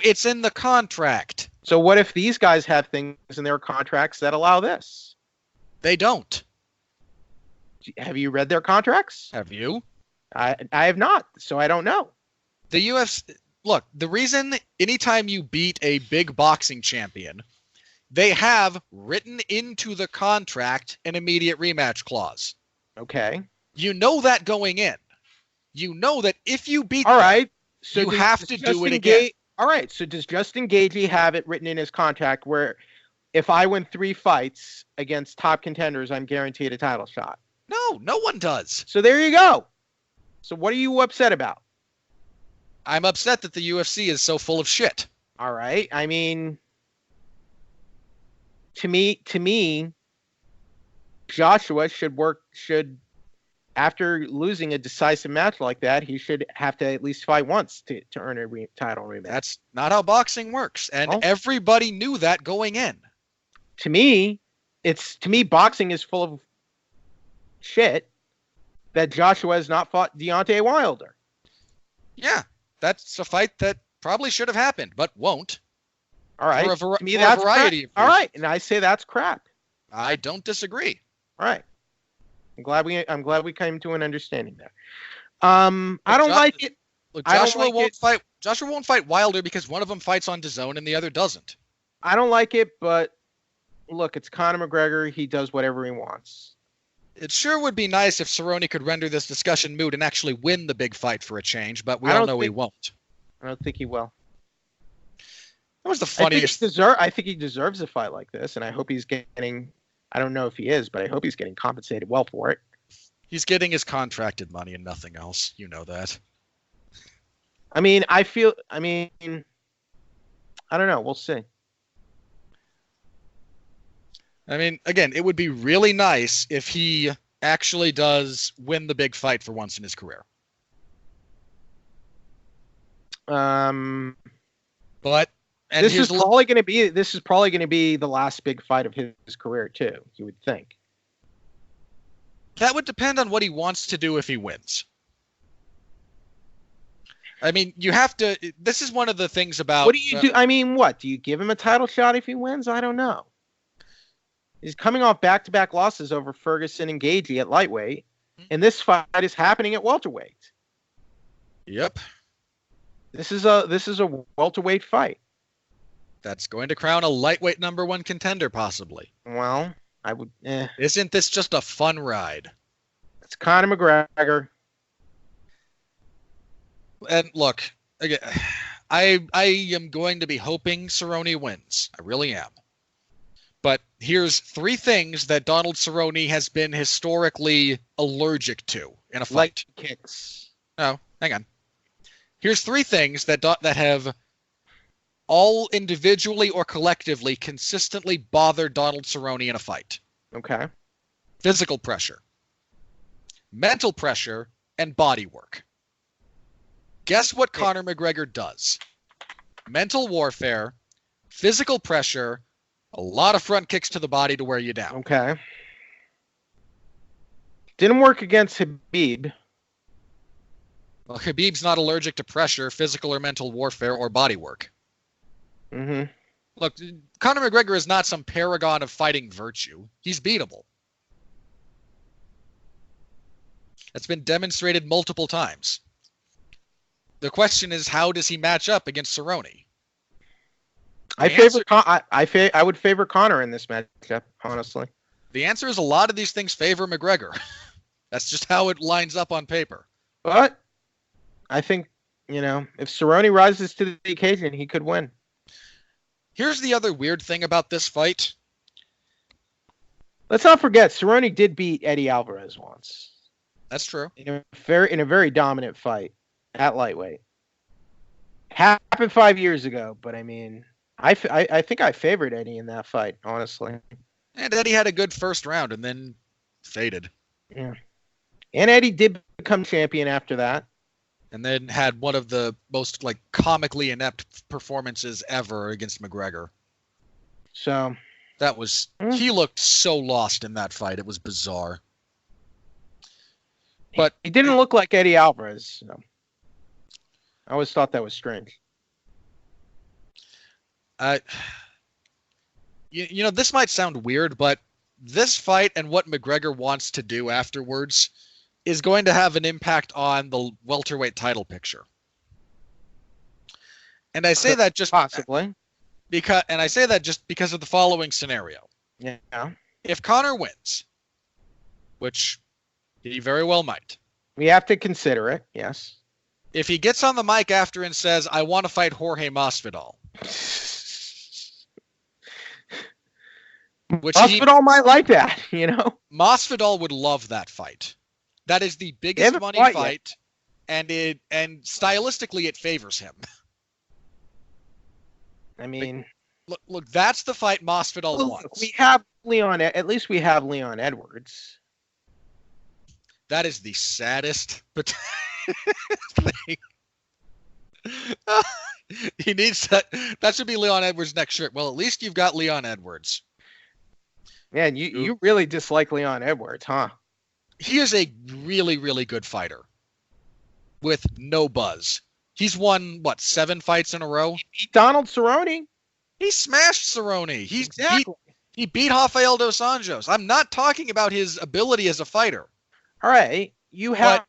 it's in the contract. So what if these guys have things in their contracts that allow this? They don't. Have you read their contracts? Have you? I have not, so I don't know. The UFC, look, the reason anytime you beat a big boxing champion, they have written into the contract an immediate rematch clause. Okay. You know that going in. You know that if you beat All them, right. So you have to do it again. All right. So does Justin Gaethje have it written in his contract where if I win 3 fights against top contenders, I'm guaranteed a title shot? No, no one does. So there you go. So what are you upset about? I'm upset that the UFC is so full of shit. All right. I mean, to me, Joshua should after losing a decisive match like that, he should have to at least fight once to earn a title rematch. That's not how boxing works, and everybody knew that going in. To me, boxing is full of shit that Joshua has not fought Deontay Wilder. Yeah, that's a fight that probably should have happened, but won't. All right. For a variety of reasons. All right, and I say that's crap. I don't disagree. All right. I'm glad we came to an understanding there. I don't like it. Look, Joshua won't fight Wilder because one of them fights on DAZN and the other doesn't. I don't like it, but look, it's Conor McGregor. He does whatever he wants. It sure would be nice if Cerrone could render this discussion moot and actually win the big fight for a change, but we all know he won't. I don't think he will. That was the funniest. I think he deserves a fight like this, and I hope he's getting. I don't know if he is, but I hope he's getting compensated well for it. He's getting his contracted money and nothing else. You know that. I mean, I don't know. We'll see. I mean, again, it would be really nice if he actually does win the big fight for once in his career. But this is probably going to be the last big fight of his career too. You would think. That would depend on what he wants to do if he wins. I mean, you have to. This is one of the things about. What do you do? I mean, what do you give him a title shot if he wins? I don't know. He's coming off back-to-back losses over Ferguson and Gaethje at lightweight, and this fight is happening at welterweight. Yep. This is a welterweight fight. That's going to crown a lightweight #1 contender, possibly. Well, I would. Isn't this just a fun ride? It's Conor McGregor. And look, again, I am going to be hoping Cerrone wins. I really am. But here's 3 things that Donald Cerrone has been historically allergic to in a fight. Leg kicks. No, hang on. Here's 3 things that have all individually or collectively consistently bothered Donald Cerrone in a fight. Okay. Physical pressure, mental pressure, and body work. Guess what Conor McGregor does? Mental warfare, physical pressure, a lot of front kicks to the body to wear you down. Okay. Didn't work against Khabib. Well, Khabib's not allergic to pressure, physical or mental warfare, or body work. Mm-hmm. Look, Conor McGregor is not some paragon of fighting virtue. He's beatable. That's been demonstrated multiple times. The question is, how does he match up against Cerrone? I would favor Conor in this matchup, honestly. The answer is a lot of these things favor McGregor. That's just how it lines up on paper. But I think, if Cerrone rises to the occasion, he could win. Here's the other weird thing about this fight. Let's not forget, Cerrone did beat Eddie Alvarez once. That's true. In a very dominant fight at lightweight. Happened 5 years ago, but I mean, I think I favored Eddie in that fight, honestly. And Eddie had a good first round and then faded. Yeah. And Eddie did become champion after that. And then had one of the most like comically inept performances ever against McGregor. So that was he looked so lost in that fight. It was bizarre. But he didn't look like Eddie Alvarez. So. I always thought that was strange. You know, this might sound weird, but this fight and what McGregor wants to do afterwards is going to have an impact on the welterweight title picture. And I say that just possibly because of the following scenario. Yeah. If Conor wins, which he very well might. We have to consider it, yes. If he gets on the mic after and says, I want to fight Jorge Masvidal. Masvidal might like that, you know? Masvidal would love that fight. That is the biggest money fight, and stylistically it favors him. I mean, look, that's the fight Masvidal wants. We have Leon. At least we have Leon Edwards. That is the saddest thing. He needs that. That should be Leon Edwards' next shirt. Well, at least you've got Leon Edwards. Man, you really dislike Leon Edwards, huh? He is a really, really good fighter with no buzz. He's won, 7 fights in a row? He beat Donald Cerrone. He smashed Cerrone. Exactly. He beat Rafael dos Anjos. I'm not talking about his ability as a fighter. All right. You have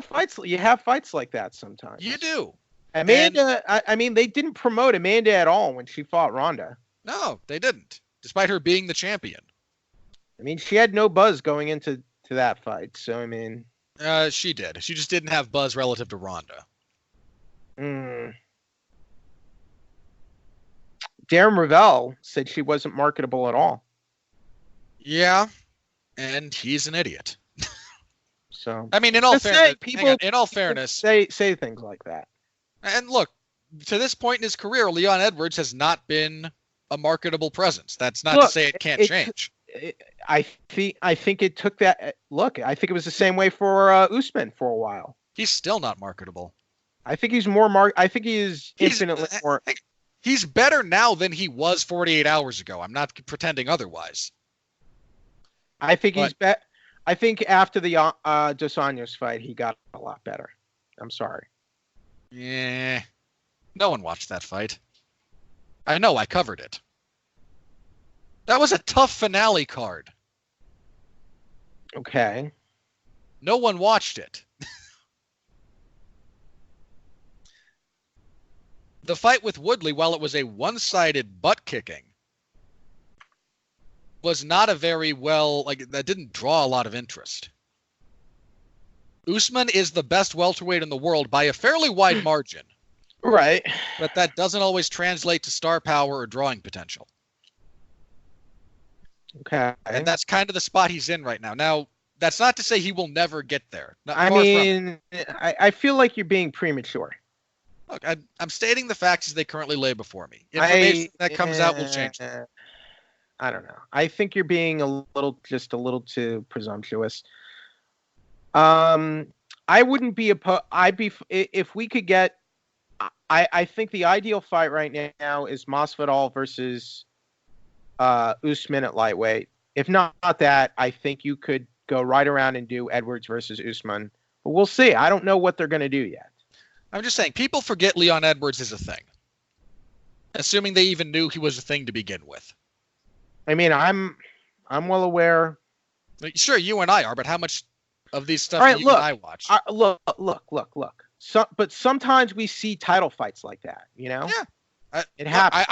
fights like that sometimes. You do. Amanda, I mean, they didn't promote Amanda at all when she fought Ronda. No, they didn't, despite her being the champion. I mean, she had no buzz going into that fight. So, I mean... she did. She just didn't have buzz relative to Ronda. Darren Ravel said she wasn't marketable at all. Yeah, and he's an idiot. So I mean, in all fairness, say things like that. And look, to this point in his career, Leon Edwards has not been a marketable presence. That's not to say it can't change. I think it took that look. I think it was the same way for Usman for a while. He's still not marketable. I think he's more I think he is infinitely more. He's better now than he was 48 hours ago. I'm not pretending otherwise. I think he's better. I think after the Dos Anjos fight, he got a lot better. I'm sorry. Yeah. No one watched that fight. I know, I covered it. That was a tough finale card. Okay. No one watched it. The fight with Woodley, while it was a one-sided butt kicking, was not a very that didn't draw a lot of interest. Usman is the best welterweight in the world by a fairly wide margin. Right. But that doesn't always translate to star power or drawing potential. Okay. And that's kind of the spot he's in right now. Now, that's not to say he will never get there. I feel like you're being premature. Look, I'm stating the facts as they currently lay before me. Information that comes out will change. I don't know. I think you're being a little too presumptuous. I wouldn't be if we could get. I think the ideal fight right now is Masvidal versus Usman at lightweight. If not that, I think you could go right around and do Edwards versus Usman. But we'll see. I don't know what they're going to do yet. I'm just saying, people forget Leon Edwards is a thing, assuming they even knew he was a thing to begin with. I mean, I'm well aware. Sure, you and I are, but how much of these stuff right, do you and I watch? Look. But sometimes we see title fights like that, you know? Yeah. It happens.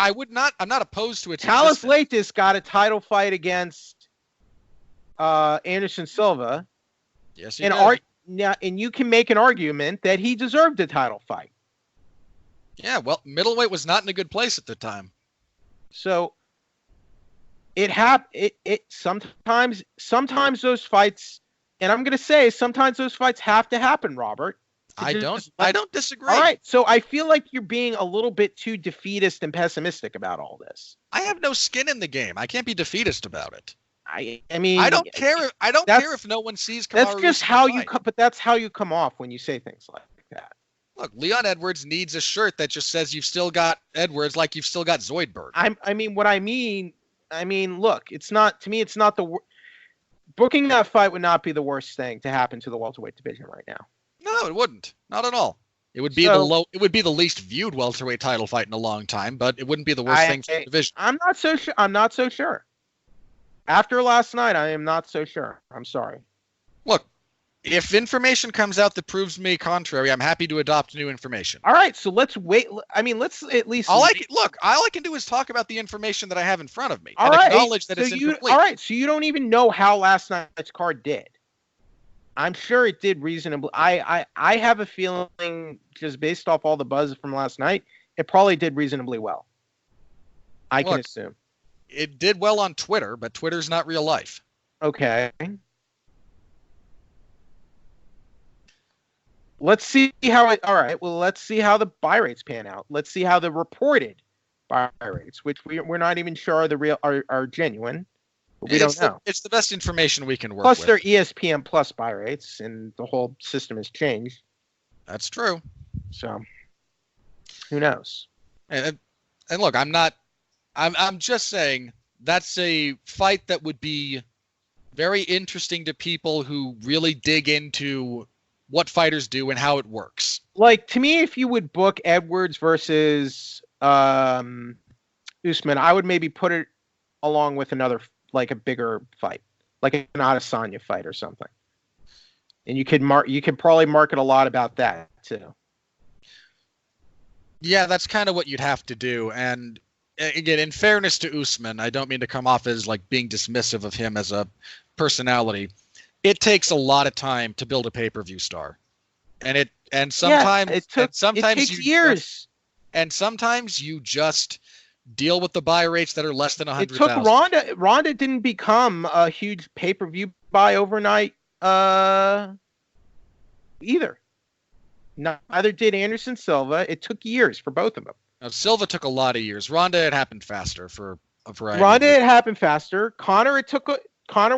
I'm not opposed to it. Talis Leitis got a title fight against Anderson Silva. Yes, he did. And you can make an argument that he deserved a title fight. Yeah, well, middleweight was not in a good place at the time. So it sometimes those fights, and I'm going to say sometimes those fights have to happen, Robert. I don't disagree. All right, so I feel like you're being a little bit too defeatist and pessimistic about all this. I have no skin in the game. I can't be defeatist about it. I mean, I don't care. I don't care if no one sees Kamaru. That's just how you. fight. But that's how you come off when you say things like that. Look, Leon Edwards needs a shirt that just says you've still got Edwards, like you've still got Zoidberg. Look, it's not, to me, it's not booking that fight would not be the worst thing to happen to the welterweight division right now. No, it wouldn't. Not at all. It would be it would be the least viewed welterweight title fight in a long time, but it wouldn't be the worst thing for the division. I'm not so sure. After last night, I am not so sure. I'm sorry. Look, if information comes out that proves me contrary, I'm happy to adopt new information. All right, so let's wait. I mean, let's at least all I can do is talk about the information that I have in front of me and acknowledge that it's incomplete. All right, so you don't even know how last night's card did. I'm sure it did reasonably. I have a feeling, just based off all the buzz from last night, it probably did reasonably well. I can assume. It did well on Twitter, but Twitter's not real life. Okay. Let's see how it. All right. Well, let's see how the buy rates pan out. Let's see how the reported buy rates, which we're not even sure are the real are genuine. But we don't know. It's the best information we can work with. Plus, they're ESPN Plus buy rates, and the whole system has changed. That's true. So, who knows? And look, I'm just saying that's a fight that would be very interesting to people who really dig into what fighters do and how it works. Like, to me, if you would book Edwards versus Usman, I would maybe put it along with another, like a bigger fight, like an Adesanya fight or something. And you could probably market a lot about that too. Yeah, that's kind of what you'd have to do. And again, in fairness to Usman, I don't mean to come off as like being dismissive of him as a personality. It takes a lot of time to build a pay-per-view star, and sometimes it takes years. And sometimes you just deal with the buy rates that are less than 100,000. It took Ronda didn't become a huge pay-per-view buy overnight either. Neither did Anderson Silva. It took years for both of them. Now, Silva took a lot of years. Ronda, it happened faster for a variety. It happened faster. Conor, it took Conor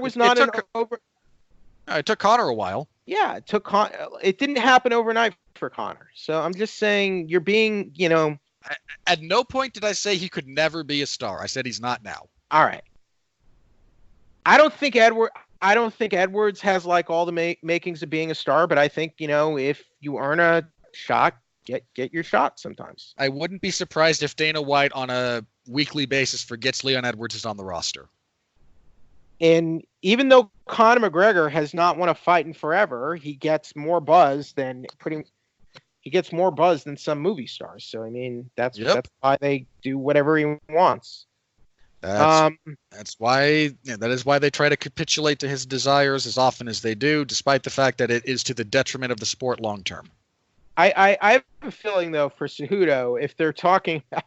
a while. Yeah, it didn't happen overnight for Conor. So I'm just saying you're being, At no point did I say he could never be a star. I said he's not now. All right. I don't think Edwards has like all the makings of being a star, but I think, if you earn a shot, get your shot sometimes. I wouldn't be surprised if Dana White on a weekly basis forgets Leon Edwards is on the roster. And even though Conor McGregor has not won a fight in forever, he gets more buzz than some movie stars. So I mean, that's why they do whatever he wants. That is why they try to capitulate to his desires as often as they do, despite the fact that it is to the detriment of the sport long term. I have a feeling though for Cejudo, if they're talking about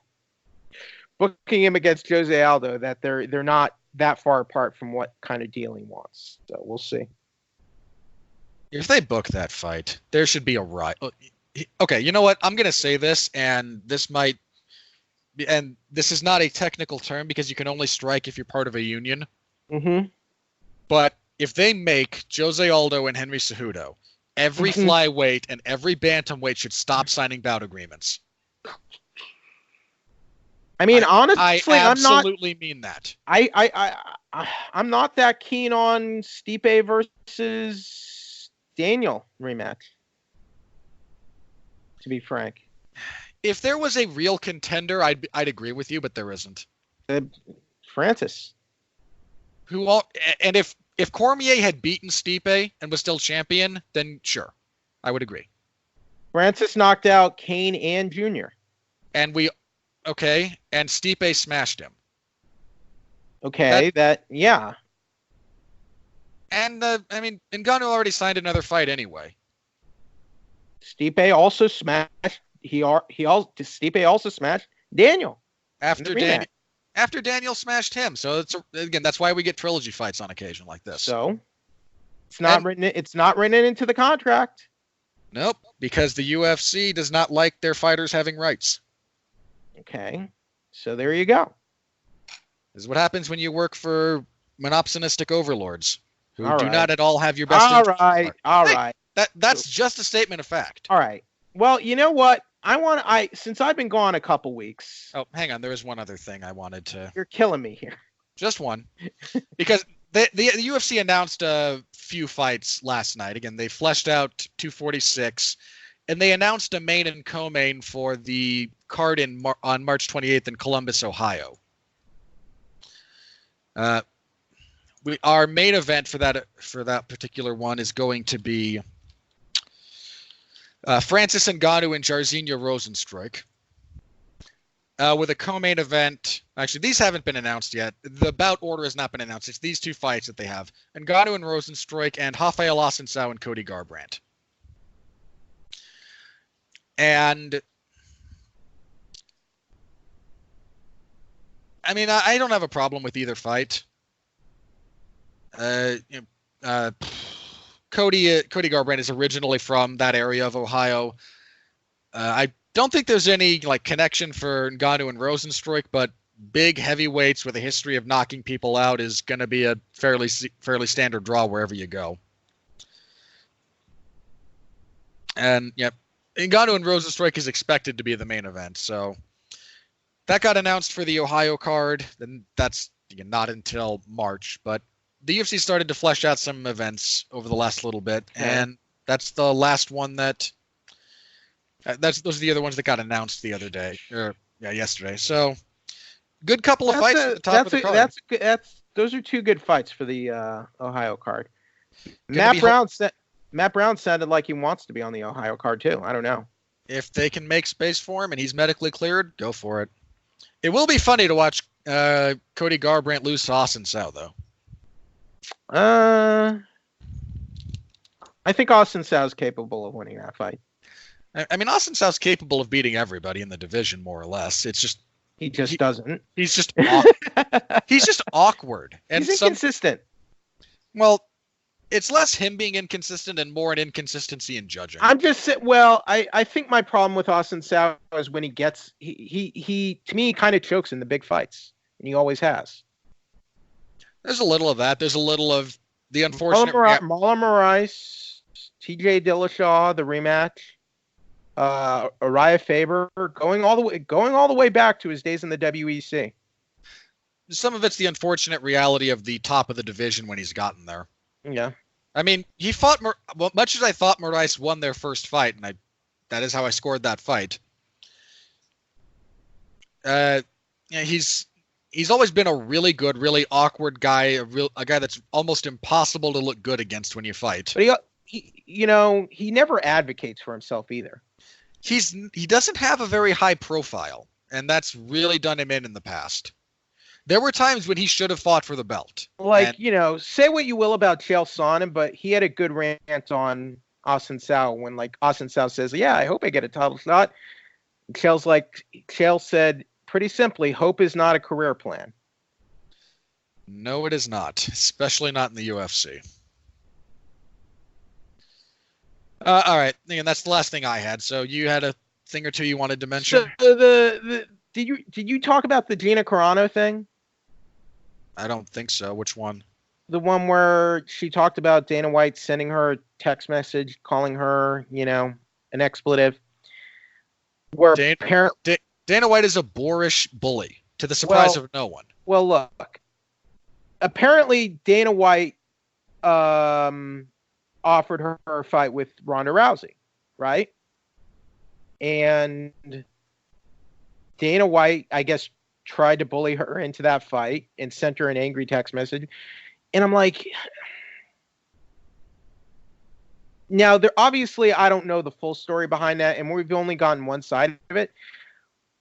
booking him against Jose Aldo, that they're not that far apart from what kind of deal he wants. So we'll see. If they book that fight, there should be a riot. Okay, you know what? I'm going to say this, and this is not a technical term because you can only strike if you're part of a union. Mm-hmm. But if they make Jose Aldo and Henry Cejudo, every flyweight and every bantamweight should stop signing bout agreements. I mean, honestly, I absolutely mean that. I'm not that keen on Stipe versus Daniel rematch, to be frank. If there was a real contender, I'd agree with you, but there isn't. Francis. And if Cormier had beaten Stipe and was still champion, then sure, I would agree. Francis knocked out Kane and Jr. And Stipe smashed him. Okay, yeah. And Ngannou already signed another fight anyway. Stipe also smashed. Stipe also smashed Daniel. After Daniel smashed him. So that's why we get trilogy fights on occasion like this. So it's not written into the contract. Nope, because the UFC does not like their fighters having rights. Okay, so there you go. This is what happens when you work for monopsonistic overlords who All do right. not at all have your best All interests at right. heart. All Hey, right. That's just a statement of fact. All right. Well, you know what? Since I've been gone a couple weeks. Oh, hang on. There is one other thing I wanted to. You're killing me here. Just one, because the UFC announced a few fights last night. Again, they fleshed out 246, and they announced a main and co-main for the card on March 28th in Columbus, Ohio. Our main event for that particular one is going to be Francis Ngannou and Jairzinho Rozenstruik. With a co-main event, actually, these haven't been announced yet. The bout order has not been announced. It's these two fights that they have: Ngannou and Rozenstruik, and Rafael Assuncao and Cody Garbrandt. And I mean, I don't have a problem with either fight. Cody Garbrandt is originally from that area of Ohio. I don't think there's any connection for Ngannou and Rozenstruik, but big heavyweights with a history of knocking people out is going to be a fairly standard draw wherever you go. And Ngannou and Rozenstruik is expected to be the main event, so that got announced for the Ohio card. Then that's not until March, but the UFC started to flesh out some events over the last little bit, and that's the last one that. Those are the other ones that got announced the other day, yesterday. So, good couple of fights at the top of the card. Those are two good fights for the Ohio card. Matt Brown sounded like he wants to be on the Ohio card too. I don't know. If they can make space for him and he's medically cleared, go for it. It will be funny to watch Cody Garbrandt lose to Assuncao, though. I think Assuncao is capable of winning that fight. I mean, Assuncao's capable of beating everybody in the division, more or less. It's just he doesn't. He's just he's just awkward and he's inconsistent. Well, it's less him being inconsistent and more an inconsistency in judging. I think my problem with Assuncao is when he to me kind of chokes in the big fights, and he always has. There's a little of that. There's a little of the unfortunate. Marlon Moraes, T.J. Dillashaw, the rematch. Uriah Faber going all the way back to his days in the WEC. Some of it's the unfortunate reality of the top of the division when he's gotten there. Yeah. I mean, he fought much as I thought Moraes won their first fight, and that is how I scored that fight. He's always been a really good, really awkward guy, a guy that's almost impossible to look good against when you fight. But he never advocates for himself either. He doesn't have a very high profile, and that's really done him in the past. There were times when he should have fought for the belt. Say what you will about Chael Sonnen, but he had a good rant on Assuncao when Assuncao says, "Yeah, I hope I get a title shot." Chael said pretty simply, "Hope is not a career plan." No, it is not, especially not in the UFC. All right, and that's the last thing I had. So you had a thing or two you wanted to mention? So did you talk about the Gina Carano thing? I don't think so. Which one? The one where she talked about Dana White sending her a text message, calling her, an expletive. Where Dana White is a boorish bully, to the surprise of no one. Well, look. Apparently, Dana White offered her a fight with Ronda Rousey, right? And Dana White, I guess, tried to bully her into that fight and sent her an angry text message. And I'm like, now, obviously, I don't know the full story behind that, and we've only gotten one side of it.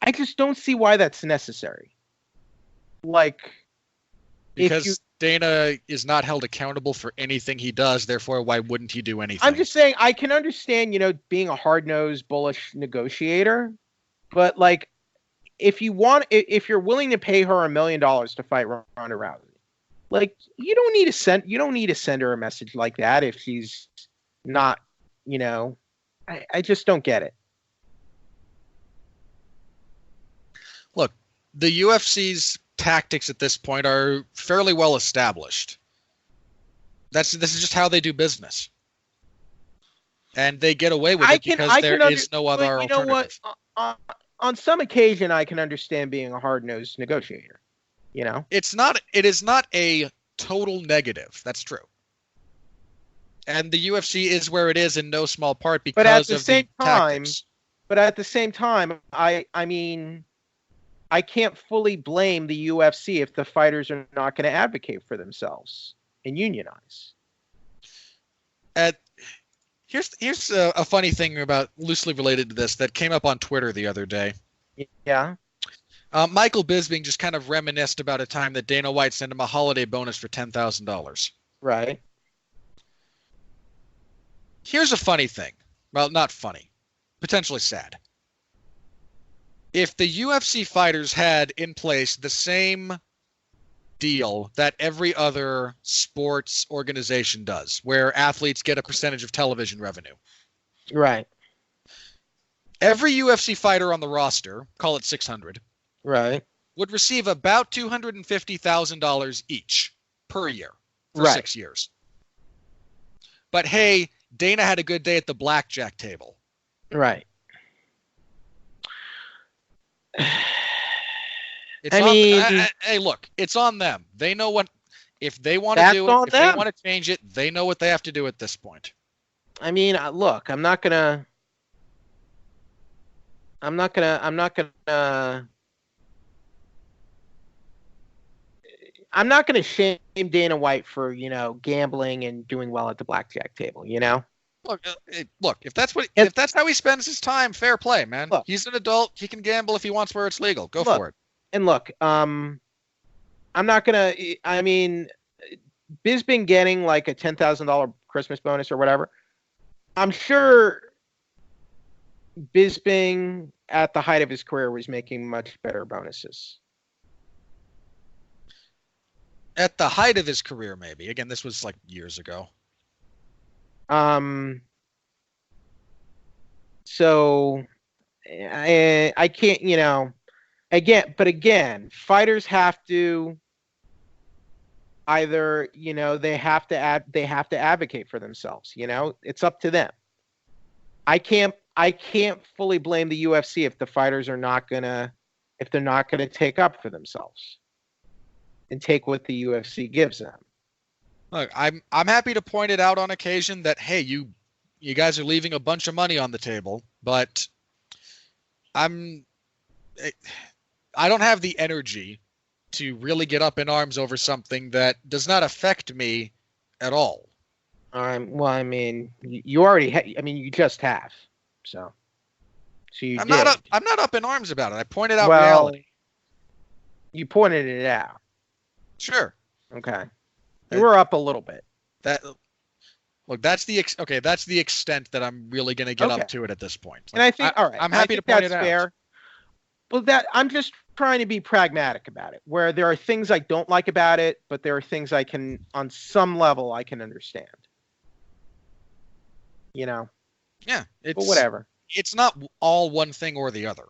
I just don't see why that's necessary. Because Dana is not held accountable for anything he does, therefore, why wouldn't he do anything? I'm just saying, I can understand, being a hard-nosed, bullish negotiator, but if you're willing to pay her $1 million to fight Ronda Rousey, you don't need to send her a message like that if she's not, I just don't get it. Look, the UFC's tactics at this point are fairly well established. This is just how they do business. And they get away with it because there is no other alternative. You know what? On some occasion, I can understand being a hard-nosed negotiator. You know, it is not a total negative. That's true. And the UFC is where it is in no small part because of the tactics. But at the same time, I mean, I can't fully blame the UFC if the fighters are not going to advocate for themselves and unionize. Here's a funny thing about loosely related to this that came up on Twitter the other day. Yeah. Michael Bisping just kind of reminisced about a time that Dana White sent him a holiday bonus for $10,000. Right. Here's a funny thing. Well, not funny. Potentially sad. If the UFC fighters had in place the same deal that every other sports organization does, where athletes get a percentage of television revenue. Right. Every UFC fighter on the roster, call it 600, right, would receive about $250,000 each per year for 6 years. But hey, Dana had a good day at the blackjack table. Right. Hey, look, it's on them. They know what, if they want to do it, if they want to change it, they know what they have to do at this point. I mean, look, I'm not gonna shame Dana White for, gambling and doing well at the blackjack table, Look, if that's how he spends his time, fair play, man. Look, he's an adult. He can gamble if he wants where it's legal. Go for it. And look, I'm not gonna. I mean, Bisping getting like a $10,000 Christmas bonus or whatever. I'm sure Bisping at the height of his career was making much better bonuses. At the height of his career, maybe. Again, this was like years ago. So I can't, again, fighters have to either, they have to advocate for themselves, it's up to them. I can't fully blame the UFC if the fighters are not gonna take up for themselves and take what the UFC gives them. Look, I'm happy to point it out on occasion that, hey, you guys are leaving a bunch of money on the table, but I don't have the energy to really get up in arms over something that does not affect me at all. Well, I mean, you already you just have. So you I'm not up in arms about it. I pointed out reality. You pointed it out. Sure. Okay. You were up a little bit. That's the extent that I'm really going to get up to it at this point. And I think, all right, I'm happy to point it out. Fair. Well, I'm just trying to be pragmatic about it, where there are things I don't like about it, but there are things I can, on some level, I can understand. Yeah. But whatever. It's not all one thing or the other.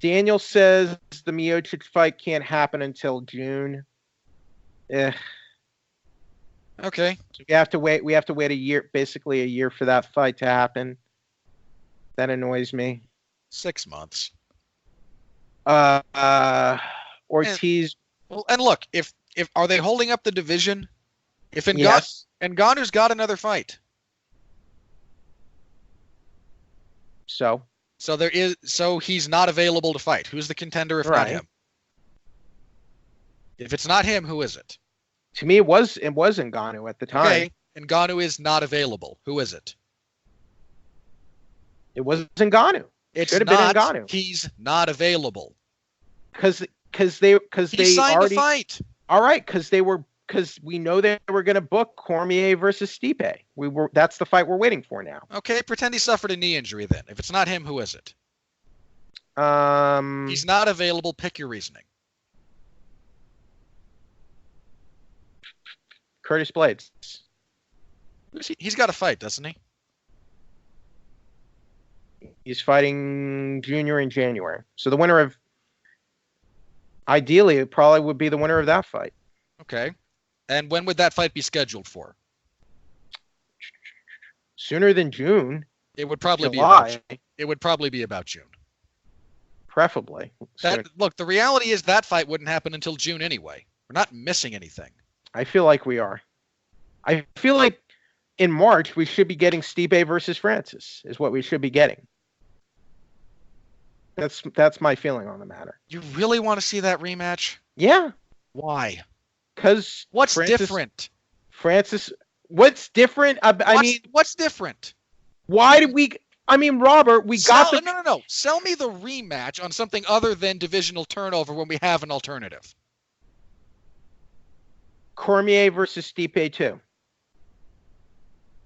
Daniel says the Miocic fight can't happen until June. Okay. We have to wait a year, basically a year, for that fight to happen. That annoys me. 6 months. Ortiz. And look, if are they holding up the division? If Ngannou's got another fight. So he's not available to fight. Who's the contender if not him? If it's not him, who is it? To me, it was Ngannou at the time. Okay, Ngannou is not available. Who is it? It was Ngannou. It should have been Ngannou. He's not available. Because they signed already a fight. All right, because we know they were going to book Cormier versus Stipe. That's the fight we're waiting for now. Okay, pretend he suffered a knee injury then. If it's not him, who is it? He's not available. Pick your reasoning. Curtis Blades. He's got a fight, doesn't he? He's fighting Junior in January. So the winner of, ideally, it probably would be the winner of that fight. Okay. And when would that fight be scheduled for? Sooner than June. It would probably July. It would probably be about June. Preferably. Look, the reality is that fight wouldn't happen until June anyway. We're not missing anything. I feel like we are. I feel like in March we should be getting Stipe versus Francis, is what we should be getting. That's my feeling on the matter. You really want to see that rematch? Yeah. Why? Because what's different? Francis, what's different? I mean, what's different? Why did we? I mean, Robert, No. Sell me the rematch on something other than divisional turnover when we have an alternative. Cormier versus Stipe 2.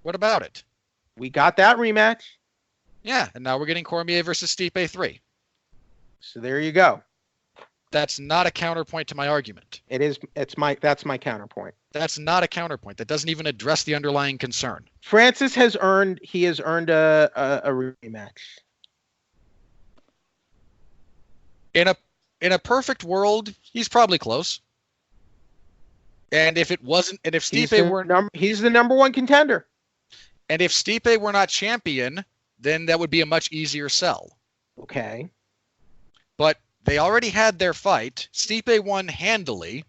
What about it? We got that rematch. Yeah, and now we're getting Cormier versus Stipe 3. So there you go. That's not a counterpoint to my argument. It is. That's my counterpoint. That's not a counterpoint. That doesn't even address the underlying concern. Francis has earned a rematch. In a perfect world, he's probably close. And if Stipe weren't, he's the number one contender. And if Stipe were not champion, then that would be a much easier sell. Okay. But they already had their fight. Stipe won handily.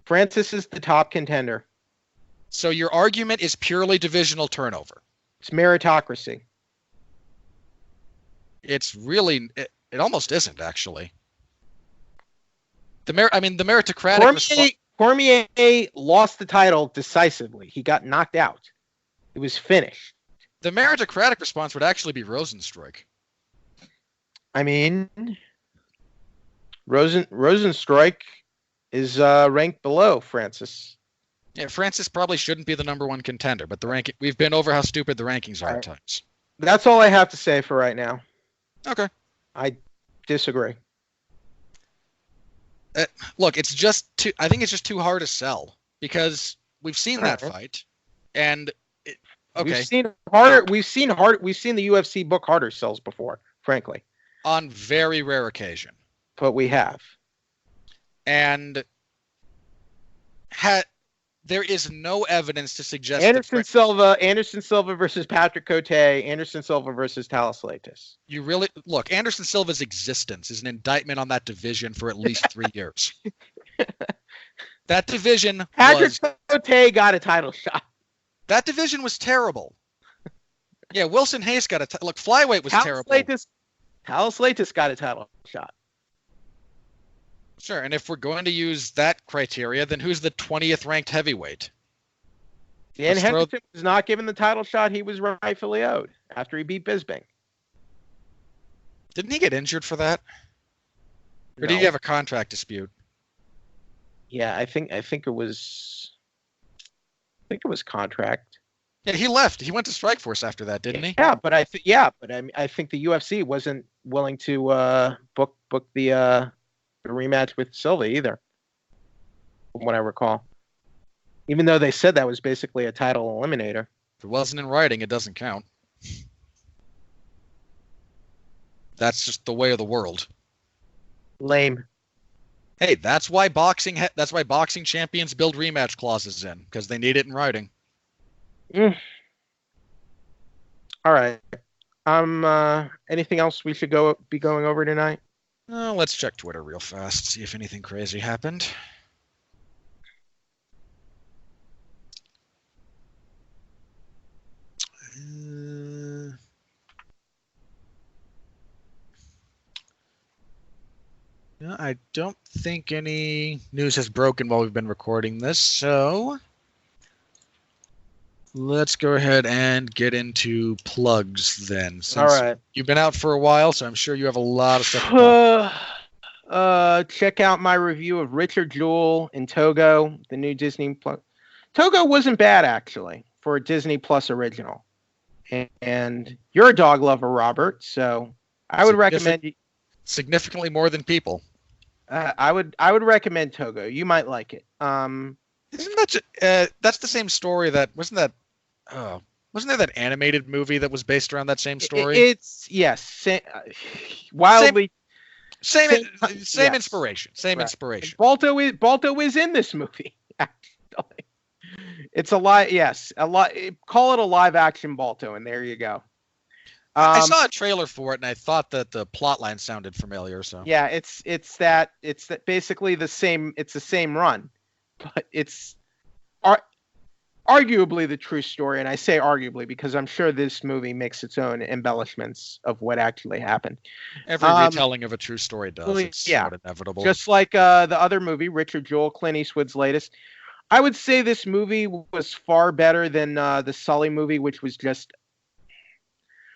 Francis is the top contender. So your argument is purely divisional turnover. It's meritocracy. It's really, it almost isn't actually. The meritocratic. Cormier lost the title decisively. He got knocked out. It was finished. The meritocratic response would actually be Rozenstruik. I mean, Rozenstruik is ranked below Francis. Yeah, Francis probably shouldn't be the number one contender, but the ranking, we've been over how stupid the rankings are at times. That's all I have to say for right now. Okay. I disagree. Look, I think it's just too hard to sell because we've seen that fight, and okay, we've seen the UFC book harder sells before, frankly. On very rare occasion. But we have. And there is no evidence to suggest Anderson Silva versus Patrick Cote, Anderson Silva versus Talis Leites. You really look, Anderson Silva's existence is an indictment on that division for at least 3 years. That division Patrick Cote got a title shot. That division was terrible. Yeah, Wilson Hayes got a look, flyweight was terrible. Talis Leites got a title shot. Sure, and if we're going to use that criteria, then who's the 20th ranked heavyweight? Dan Henderson was not given the title shot he was rightfully owed after he beat Bisping. Didn't he get injured for that? Or did he have a contract dispute? Yeah, I think it was contract. Yeah, he left. He went to Strikeforce after that, didn't he? Yeah, but I think the UFC wasn't willing to book the rematch with Silva either, from what I recall. Even though they said that was basically a title eliminator. If it wasn't in writing, it doesn't count. That's just the way of the world. Lame. Hey, that's why boxing champions build rematch clauses in, because they need it in writing. All right. Anything else we should be going over tonight? Let's check Twitter real fast, see if anything crazy happened. I don't think any news has broken while we've been recording this, so let's go ahead and get into plugs then. Since all right. You've been out for a while, so I'm sure you have a lot of stuff to talk. Check out my review of Richard Jewell in Togo, the new Disney Plus. Togo wasn't bad, actually, for a Disney Plus original. And you're a dog lover, Robert, so I would recommend you. Significantly more than people. I would recommend Togo. You might like it. Isn't that that's the same story that wasn't that? Oh, Wasn't there that animated movie that was based around that same story? It's yes, wildly Same yes. inspiration. Same Right. inspiration. Balto is in this movie. Actually, it's a lot. Yes, a lot. Call it a live action Balto, and there you go. I saw a trailer for it, and I thought that the plot line sounded familiar. So yeah, it's that basically the same. It's the same run, but it's arguably the true story, and I say arguably because I'm sure this movie makes its own embellishments of what actually happened. Every retelling of a true story does. It's somewhat inevitable. Just like the other movie, Richard Jewell, Clint Eastwood's latest. I would say this movie was far better than the Sully movie, which was just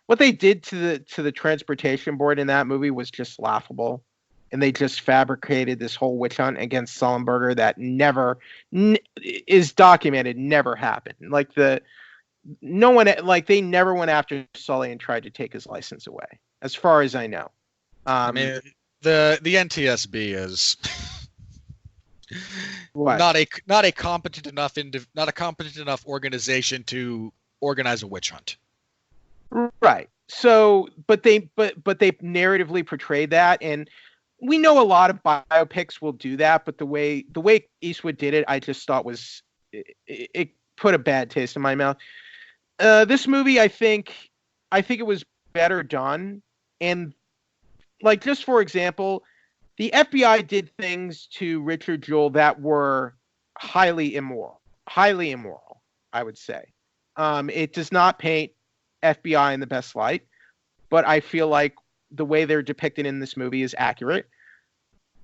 what they did to the transportation board in that movie was just laughable. And they just fabricated this whole witch hunt against Sullenberger that never is documented, never happened. Like they never went after Sully and tried to take his license away, as far as I know. I mean, the NTSB is not a competent enough organization to organize a witch hunt. Right. So, but they narratively portrayed that, and we know a lot of biopics will do that, but the way Eastwood did it, I just thought it put a bad taste in my mouth. This movie, I think it was better done, and like just for example, the FBI did things to Richard Jewell that were highly immoral. I would say. It does not paint FBI in the best light, but I feel like the way they're depicted in this movie is accurate.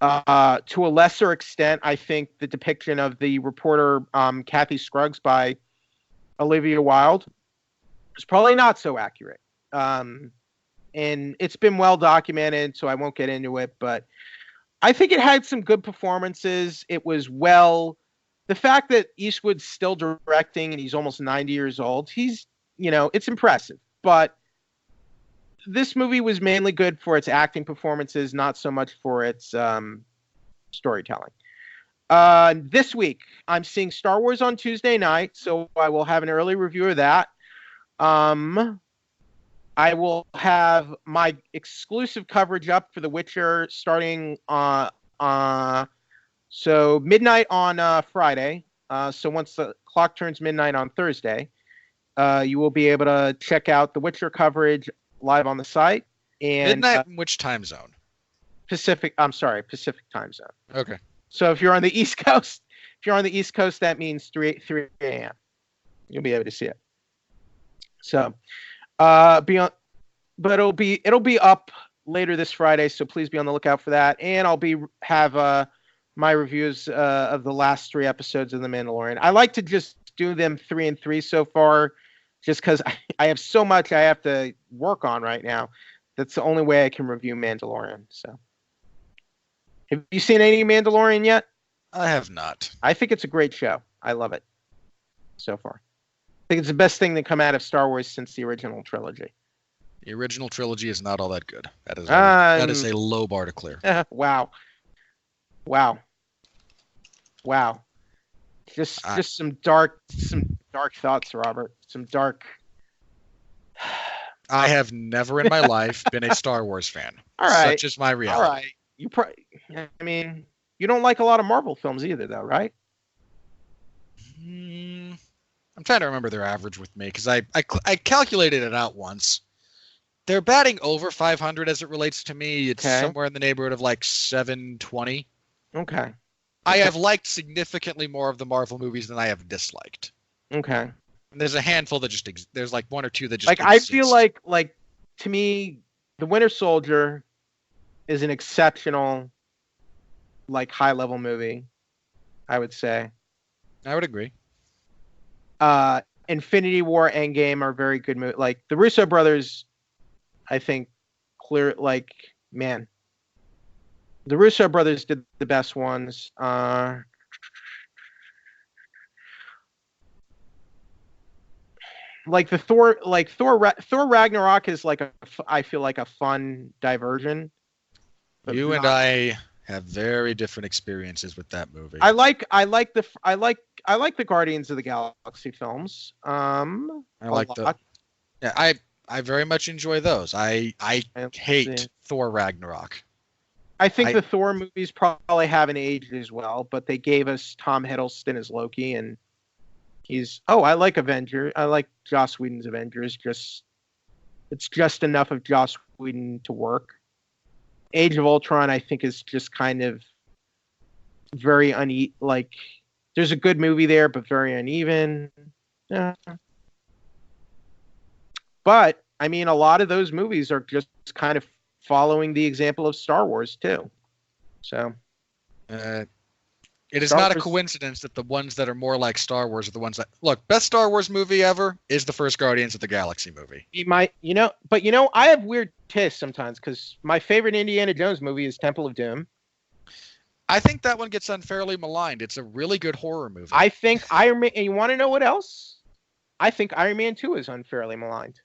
To a lesser extent, I think the depiction of the reporter Kathy Scruggs by Olivia Wilde is probably not so accurate. And it's been well documented, so I won't get into it, but I think it had some good performances. It was the fact that Eastwood's still directing and he's almost 90 years old, it's impressive, but this movie was mainly good for its acting performances, not so much for its storytelling. This week, I'm seeing Star Wars on Tuesday night, so I will have an early review of that. I will have my exclusive coverage up for The Witcher starting so midnight on Friday. So once the clock turns midnight on Thursday, you will be able to check out The Witcher coverage live on the site. And midnight in which time zone? Pacific time zone. Okay. So if you're on the East Coast, that means 3 a.m. You'll be able to see it. So, but it'll be up later this Friday. So please be on the lookout for that. And I'll have my reviews of the last 3 episodes of The Mandalorian. I like to just do them 3 and 3 so far, just because I have so much I have to work on right now. That's the only way I can review Mandalorian. So, have you seen any Mandalorian yet? I have not. I think it's a great show. I love it so far. I think it's the best thing to come out of Star Wars since the original trilogy. The original trilogy is not all that good. That is a low bar to clear. Wow. Just some dark thoughts, Robert. Some dark. I have never in my life been a Star Wars fan. All right. Such is my reality. All right. You don't like a lot of Marvel films either, though, right? I'm trying to remember their average with me because I calculated it out once. They're batting over 500 as it relates to me. It's somewhere in the neighborhood of like 720. Okay. I have liked significantly more of the Marvel movies than I have disliked. Okay. And there's a handful that there's like 1 or 2 that just I feel like to me, The Winter Soldier is an exceptional, high level movie. I would say. I would agree. Infinity War, Endgame are very good movies. Like the Russo brothers, I think, the Russo brothers did the best ones. Thor Ragnarok is I feel like a fun diversion. You and I have very different experiences with that movie. I like the Guardians of the Galaxy films. I like a the lot. Yeah, I very much enjoy those. I hate Thor Ragnarok. I think the Thor movies probably haven't aged as well, but they gave us Tom Hiddleston as Loki, and I like Avenger. I like Joss Whedon's Avengers. It's just enough of Joss Whedon to work. Age of Ultron, I think, is just kind of very uneven. Like, there's a good movie there, but very uneven. Yeah. But I mean, a lot of those movies are just kind of following the example of Star Wars too. So it is not a coincidence that the ones that are more like Star Wars are the ones that look. Best Star Wars movie ever is the first Guardians of the Galaxy movie. I have weird tastes sometimes because my favorite Indiana Jones movie is Temple of Doom. I think that one gets unfairly maligned. It's a really good horror movie. I think Iron Man. And you want to know what else? I think Iron Man 2 is unfairly maligned.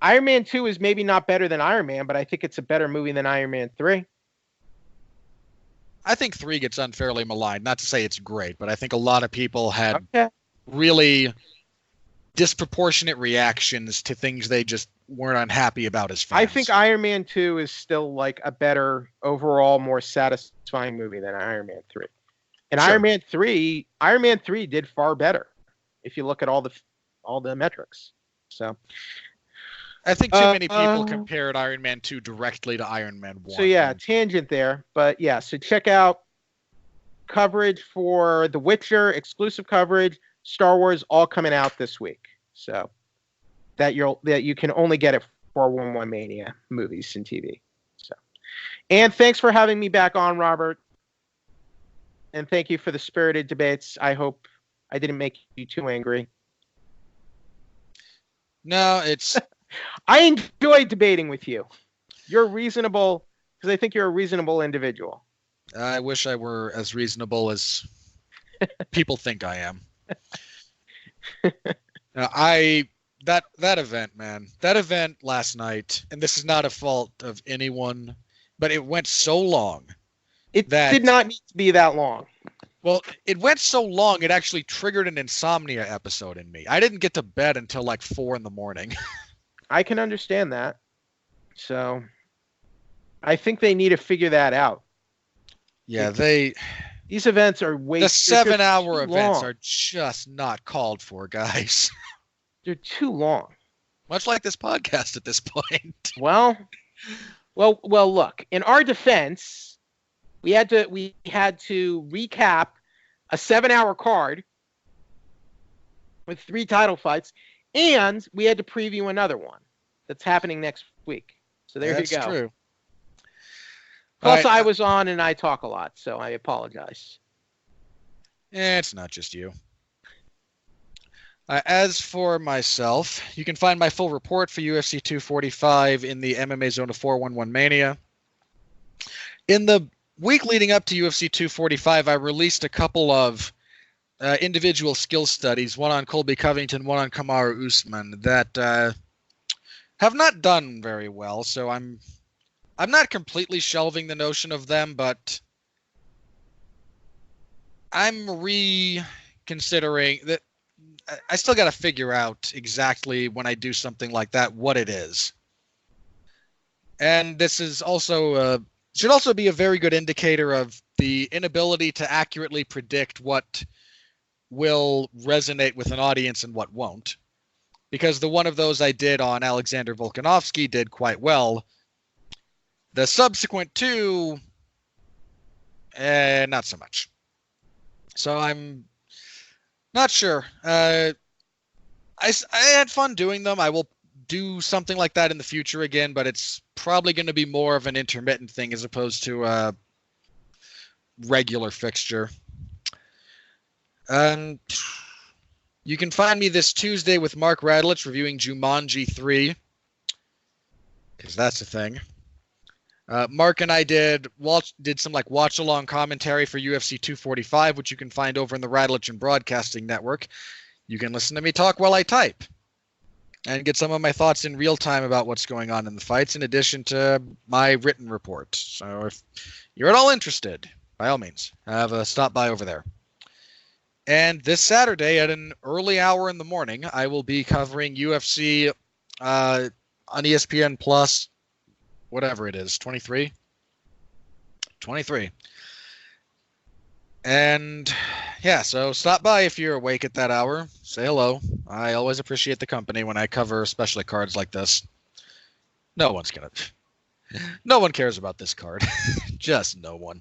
Iron Man 2 is maybe not better than Iron Man, but I think it's a better movie than Iron Man 3. I think 3 gets unfairly maligned. Not to say it's great, but I think a lot of people had really disproportionate reactions to things they just weren't unhappy about as fans. I think Iron Man 2 is still like a better, overall, more satisfying movie than Iron Man 3. And sure. Iron Man 3 did far better if you look at all the metrics. So I think too many people compared Iron Man 2 directly to Iron Man 1. So yeah, tangent there. But yeah, so check out coverage for The Witcher, exclusive coverage, Star Wars, all coming out this week. So that you can only get at 411 Mania movies and TV. So, and thanks for having me back on, Robert. And thank you for the spirited debates. I hope I didn't make you too angry. No, it's... I enjoy debating with you. You're reasonable because I think you're a reasonable individual. I wish I were as reasonable as people think I am. That event, man. That event last night, and this is not a fault of anyone, but it went so long. It did not need to be that long. Well, it went so long, it actually triggered an insomnia episode in me. I didn't get to bed until like 4 a.m. I can understand that. So I think they need to figure that out. Yeah, these events are way the 7-hour events are just not called for, guys. They're too long. Much like this podcast at this point. Well, look, in our defense, we had to recap a 7-hour card with 3 title fights. And we had to preview another one that's happening next week. So there you go. That's true. Plus, I was on and I talk a lot, so I apologize. It's not just you. As for myself, you can find my full report for UFC 245 in the MMA Zone of 411 Mania. In the week leading up to UFC 245, I released a couple of individual skill studies, one on Colby Covington, one on Kamaru Usman, that have not done very well. So I'm not completely shelving the notion of them, but I'm reconsidering that. I still got to figure out exactly when I do something like that what it is. And this is also should also be a very good indicator of the inability to accurately predict what will resonate with an audience and what won't. Because the one of those I did on Alexander Volkanovski did quite well. The subsequent 2, not so much. So I'm not sure. I had fun doing them. I will do something like that in the future again, but it's probably going to be more of an intermittent thing as opposed to a regular fixture. You can find me this Tuesday with Mark Radulich reviewing Jumanji 3, because that's a thing. Mark and I did some like watch along commentary for UFC 245, which you can find over in the Radulich and Broadcasting Network. You can listen to me talk while I type. and get some of my thoughts in real time about what's going on in the fights, in addition to my written report. So if you're at all interested, by all means, have a stop by over there. And this Saturday at an early hour in the morning, I will be covering UFC on ESPN Plus, whatever it is, 23? 23. And yeah, so stop by if you're awake at that hour. Say hello. I always appreciate the company when I cover especially cards like this. No one cares about this card. Just no one.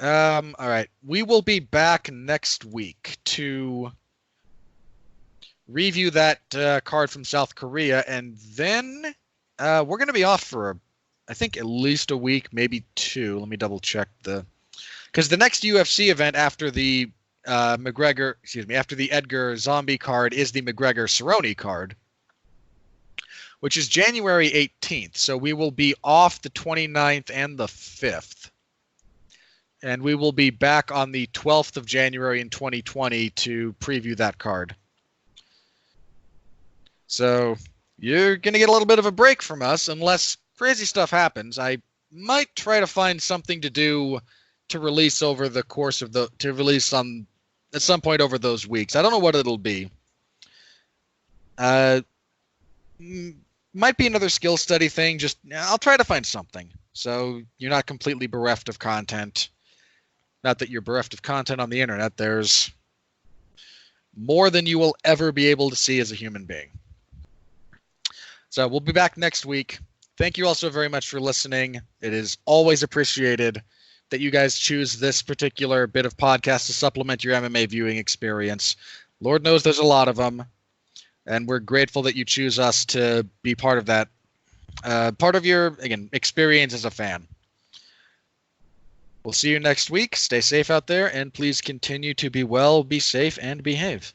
All right. We will be back next week to review that card from South Korea, and then we're going to be off for, I think, at least a week, maybe 2. Let me double check because the next UFC event after the after the Edgar Zombie card is the McGregor Cerrone card, which is January 18th. So we will be off the 29th and the 5th. And we will be back on the 12th of January in 2020 to preview that card. So you're going to get a little bit of a break from us unless crazy stuff happens. I might try to find something to do to release over the course of at some point over those weeks. I don't know what it'll be. Might be another skill study thing. I'll try to find something so you're not completely bereft of content. Not that you're bereft of content on the internet. There's more than you will ever be able to see as a human being. So we'll be back next week. Thank you all so very much for listening. It is always appreciated that you guys choose this particular bit of podcast to supplement your MMA viewing experience. Lord knows there's a lot of them, and we're grateful that you choose us to be part of that, part of your, again, experience as a fan. We'll see you next week. Stay safe out there, and please continue to be well, be safe, and behave.